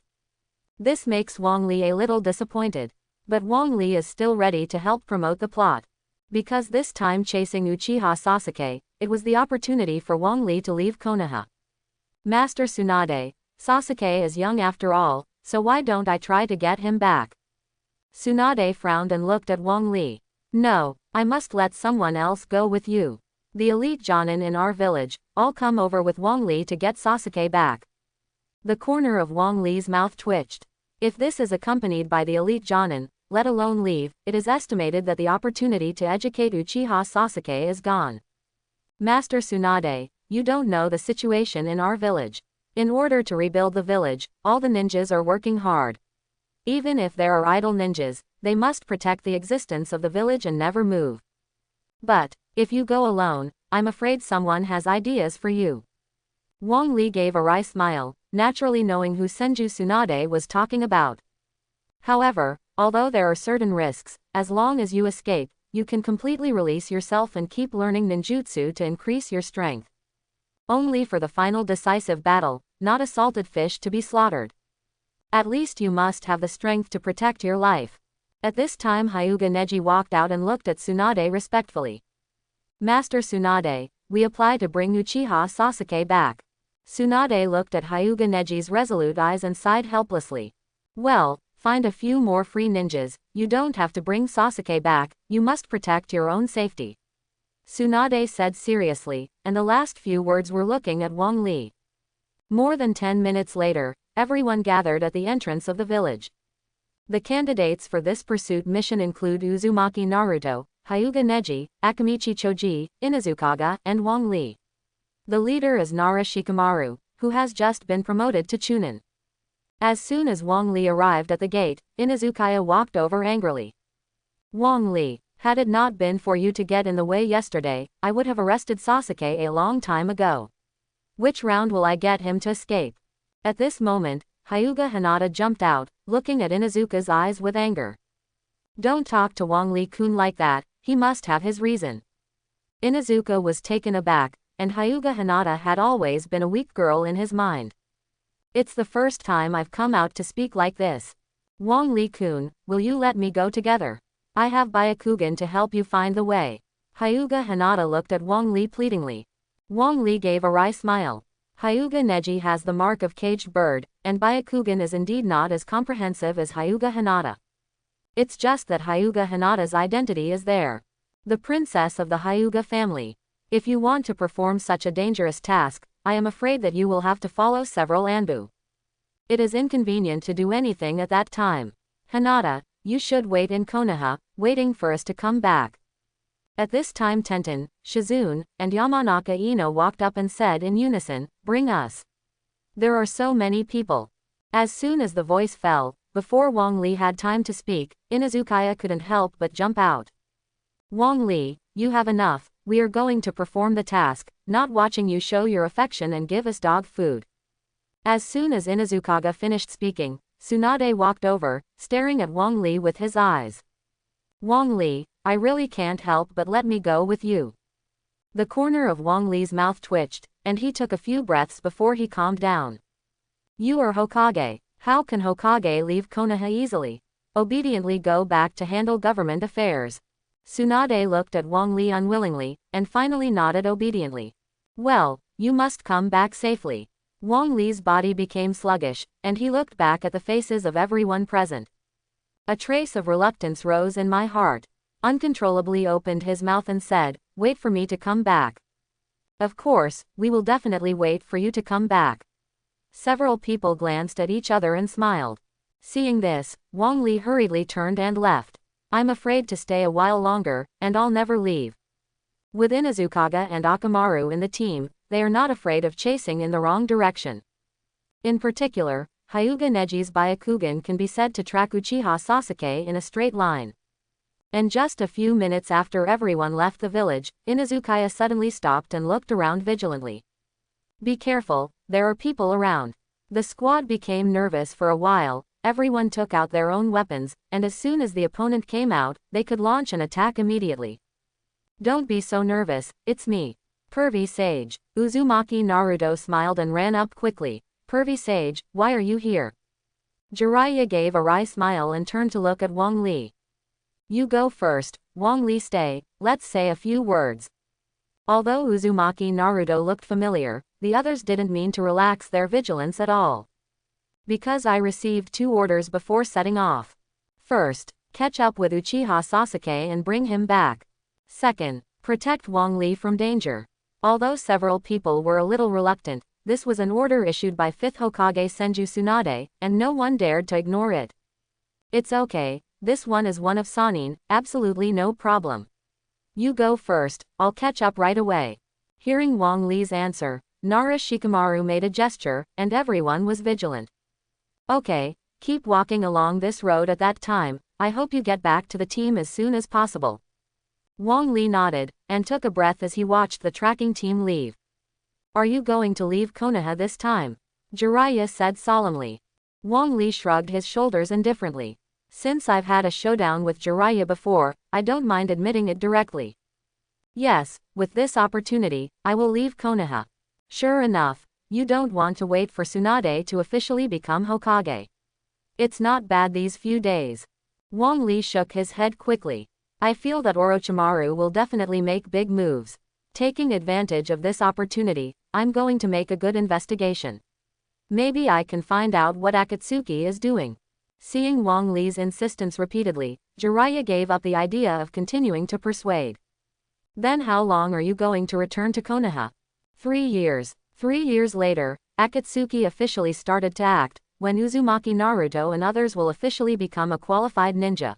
This makes Wang Li a little disappointed. But Wang Li is still ready to help promote the plot. Because this time chasing Uchiha Sasuke, it was the opportunity for Wang Li to leave Konoha. Master Tsunade, Sasuke is young after all, so why don't I try to get him back? Tsunade frowned and looked at Wang Li. No, I must let someone else go with you. The elite Jonin in our village, all come over with Wang Li to get Sasuke back. The corner of Wang Li's mouth twitched. If this is accompanied by the elite Jonin, let alone leave, it is estimated that the opportunity to educate Uchiha Sasuke is gone. Master Tsunade, you don't know the situation in our village. In order to rebuild the village, all the ninjas are working hard. Even if there are idle ninjas, they must protect the existence of the village and never move. But, if you go alone, I'm afraid someone has ideas for you. Wang Li gave a wry smile, naturally knowing who Senju Tsunade was talking about. However, although there are certain risks, as long as you escape, you can completely release yourself and keep learning ninjutsu to increase your strength. Only for the final decisive battle, not a salted fish to be slaughtered. At least you must have the strength to protect your life. At this time Hyuga Neji walked out and looked at Tsunade respectfully. Master Tsunade, we apply to bring Uchiha Sasuke back. Tsunade looked at Hyuga Neji's resolute eyes and sighed helplessly. Well, find a few more free ninjas, you don't have to bring Sasuke back, you must protect your own safety. Tsunade said seriously, and the last few words were looking at Wang Li. More than 10 minutes later, everyone gathered at the entrance of the village. The candidates for this pursuit mission include Uzumaki Naruto, Hyuga Neji, Akamichi Choji, Inuzukaga, and Wang Li. The leader is Nara Shikamaru, who has just been promoted to Chunin. As soon as Wang Li arrived at the gate, Inuzukaya walked over angrily. Wang Li, had it not been for you to get in the way yesterday, I would have arrested Sasuke a long time ago. Which round will I get him to escape? At this moment, Hyuga Hinata jumped out, looking at Inuzuka's eyes with anger. Don't talk to Wang Li-kun like that, he must have his reason. Inuzuka was taken aback, and Hyuga Hinata had always been a weak girl in his mind. It's the first time I've come out to speak like this. Wang Li-kun, will you let me go together? I have Byakugan to help you find the way. Hyuga Hinata looked at Wang Li pleadingly. Wang Li gave a wry smile. Hyuga Neji has the mark of caged bird, and Byakugan is indeed not as comprehensive as Hyuga Hinata. It's just that Hyuga Hinata's identity is there. The princess of the Hyuga family. If you want to perform such a dangerous task, I am afraid that you will have to follow several Anbu. It is inconvenient to do anything at that time. Hinata, you should wait in Konoha, waiting for us to come back. At this time Tenten, Shizune, and Yamanaka Ino walked up and said in unison, bring us. There are so many people. As soon as the voice fell, before Wang Li had time to speak, Inazukaya couldn't help but jump out. Wang Li, you have enough, we are going to perform the task, not watching you show your affection and give us dog food. As soon as Inazukaga finished speaking, Tsunade walked over, staring at Wang Li with his eyes. Wang Li, I really can't help but let me go with you. The corner of Wang Li's mouth twitched, and he took a few breaths before he calmed down. You are Hokage, how can Hokage leave Konoha easily? Obediently go back to handle government affairs. Tsunade looked at Wang Li unwillingly, and finally nodded obediently. Well, you must come back safely. Wang Li's body became sluggish, and he looked back at the faces of everyone present. A trace of reluctance rose in my heart. Uncontrollably opened his mouth and said, wait for me to come back. Of course, we will definitely wait for you to come back. Several people glanced at each other and smiled. Seeing this, Wang Li hurriedly turned and left. I'm afraid to stay a while longer, and I'll never leave. With Inazukaga and Akamaru in the team, they are not afraid of chasing in the wrong direction. In particular, Hyuga Neji's Byakugan can be said to track Uchiha Sasuke in a straight line. And just a few minutes after everyone left the village, Inazukaya suddenly stopped and looked around vigilantly. Be careful, there are people around. The squad became nervous for a while, everyone took out their own weapons, and as soon as the opponent came out, they could launch an attack immediately. Don't be so nervous, it's me. Pervy Sage. Uzumaki Naruto smiled and ran up quickly. Pervy Sage, why are you here? Jiraiya gave a wry smile and turned to look at Wang Li. You go first, Wang Li stay, let's say a few words. Although Uzumaki Naruto looked familiar, the others didn't mean to relax their vigilance at all. Because I received 2 orders before setting off. First, catch up with Uchiha Sasuke and bring him back. Second, protect Wang Li from danger. Although several people were a little reluctant, this was an order issued by 5th Hokage Senju Tsunade, and no one dared to ignore it. It's okay. This one is one of Sanin, absolutely no problem. You go first, I'll catch up right away. Hearing Wang Li's answer, Nara Shikamaru made a gesture, and everyone was vigilant. Okay, keep walking along this road at that time, I hope you get back to the team as soon as possible. Wang Li nodded, and took a breath as he watched the tracking team leave. Are you going to leave Konoha this time? Jiraiya said solemnly. Wang Li shrugged his shoulders indifferently. Since I've had a showdown with Jiraiya before, I don't mind admitting it directly. Yes, with this opportunity, I will leave Konoha. Sure enough, you don't want to wait for Tsunade to officially become Hokage. It's not bad these few days. Wang Li shook his head quickly. I feel that Orochimaru will definitely make big moves. Taking advantage of this opportunity, I'm going to make a good investigation. Maybe I can find out what Akatsuki is doing. Seeing Wang Li's insistence repeatedly, Jiraiya gave up the idea of continuing to persuade. Then how long are you going to return to Konoha? 3 years. 3 years later, Akatsuki officially started to act, when Uzumaki Naruto and others will officially become a qualified ninja.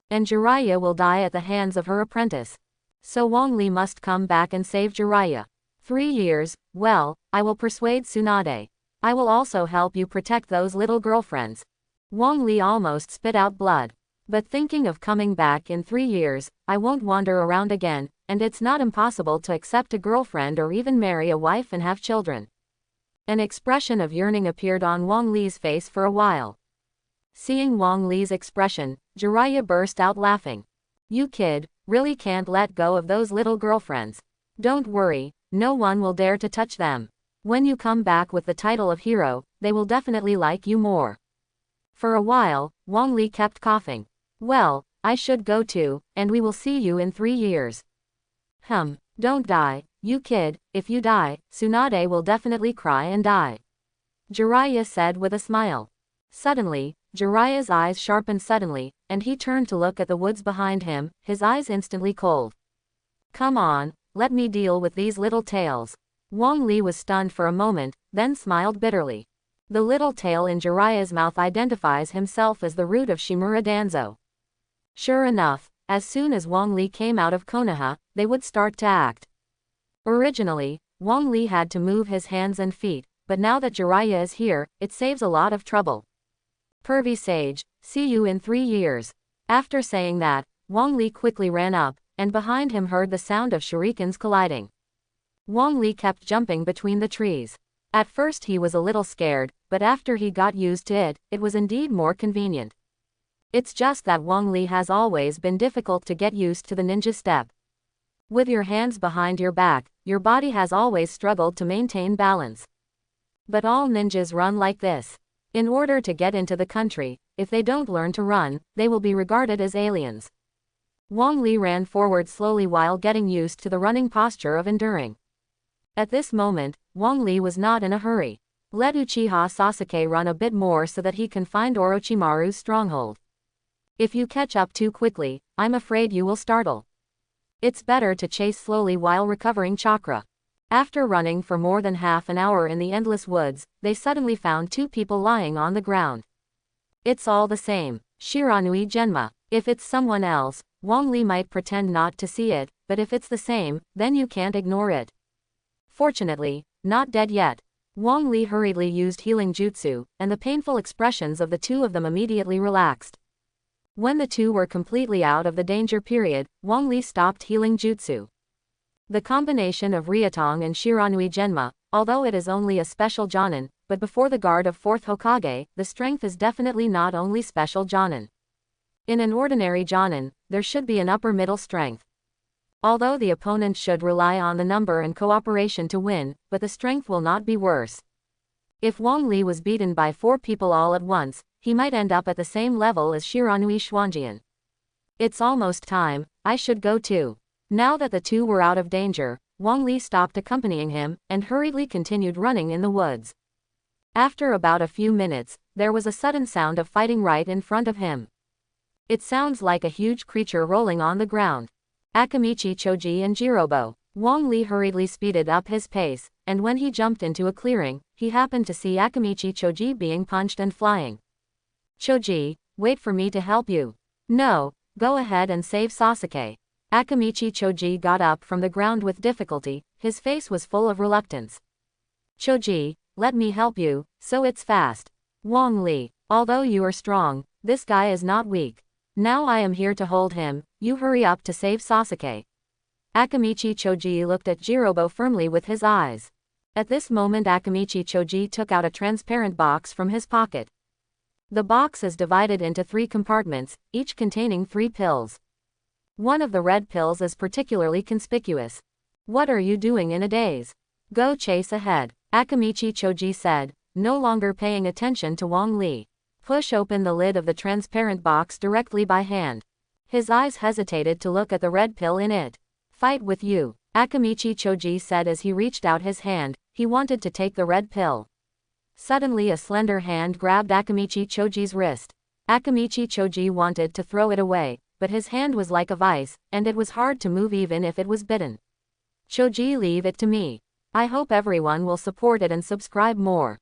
And Jiraiya will die at the hands of her apprentice. So Wang Li must come back and save Jiraiya. 3 years, well, I will persuade Tsunade. I will also help you protect those little girlfriends. Wang Li almost spit out blood. But thinking of coming back in 3 years, I won't wander around again, and it's not impossible to accept a girlfriend or even marry a wife and have children. An expression of yearning appeared on Wang Li's face for a while. Seeing Wang Li's expression, Jiraiya burst out laughing. You kid, really can't let go of those little girlfriends. Don't worry, no one will dare to touch them. When you come back with the title of hero, they will definitely like you more. For a while, Wang Li kept coughing. Well, I should go too, and we will see you in 3 years. Don't die, you kid, if you die, Tsunade will definitely cry and die. Jiraiya said with a smile. Suddenly, Jiraiya's eyes sharpened suddenly, and he turned to look at the woods behind him, his eyes instantly cold. Come on, let me deal with these little tails. Wang Li was stunned for a moment, then smiled bitterly. The little tail in Jiraiya's mouth identifies himself as the root of Shimura Danzo. Sure enough, as soon as Wang Li came out of Konoha, they would start to act. Originally, Wang Li had to move his hands and feet, but now that Jiraiya is here, it saves a lot of trouble. Pervy Sage, see you in 3 years. After saying that, Wang Li quickly ran up, and behind him heard the sound of shurikens colliding. Wang Li kept jumping between the trees. At first he was a little scared, but after he got used to it, it was indeed more convenient. It's just that Wang Li has always been difficult to get used to the ninja step. With your hands behind your back, your body has always struggled to maintain balance. But all ninjas run like this. In order to get into the country, if they don't learn to run, they will be regarded as aliens. Wang Li ran forward slowly while getting used to the running posture of enduring. At this moment, Wang Li was not in a hurry. Let Uchiha Sasuke run a bit more so that he can find Orochimaru's stronghold. If you catch up too quickly, I'm afraid you will startle. It's better to chase slowly while recovering chakra. After running for more than half an hour in the endless woods, they suddenly found 2 people lying on the ground. It's all the same. Shiranui Genma. If it's someone else, Wang Li might pretend not to see it, but if it's the same, then you can't ignore it. Fortunately, not dead yet. Wang Li hurriedly used healing jutsu, and the painful expressions of the 2 of them immediately relaxed. When the 2 were completely out of the danger period, Wang Li stopped healing jutsu. The combination of Ryotong and Shiranui Genma, although it is only a special Jonin, but before the guard of 4th Hokage, the strength is definitely not only special Jonin. In an ordinary Jonin, there should be an upper middle strength. Although the opponent should rely on the number and cooperation to win, but the strength will not be worse. If Wang Li was beaten by 4 people all at once, he might end up at the same level as Shiranui Xuanjian. It's almost time, I should go too. Now that the 2 were out of danger, Wang Li stopped accompanying him, and hurriedly continued running in the woods. After about a few minutes, there was a sudden sound of fighting right in front of him. It sounds like a huge creature rolling on the ground. Akamichi Choji and Jirobo. Wang Li hurriedly speeded up his pace, and when he jumped into a clearing, he happened to see Akamichi Choji being punched and flying. Choji, wait for me to help you. No, go ahead and save Sasuke. Akamichi Choji got up from the ground with difficulty, his face was full of reluctance. Choji, let me help you, so it's fast. Wang Li, although you are strong, this guy is not weak. Now I am here to hold him, you hurry up to save Sasuke. Akamichi Choji looked at Jirobo firmly with his eyes. At this moment Akamichi Choji took out a transparent box from his pocket. The box is divided into 3 compartments, each containing 3 pills. One of the red pills is particularly conspicuous. What are you doing in a daze? Go chase ahead, Akamichi Choji said, no longer paying attention to Wang Li. Push open the lid of the transparent box directly by hand. His eyes hesitated to look at the red pill in it. Fight with you, Akamichi Choji said as he reached out his hand, he wanted to take the red pill. Suddenly a slender hand grabbed Akamichi Choji's wrist. Akamichi Choji wanted to throw it away, but his hand was like a vice, and it was hard to move even if it was bitten. Choji, leave it to me. I hope everyone will support it and subscribe more.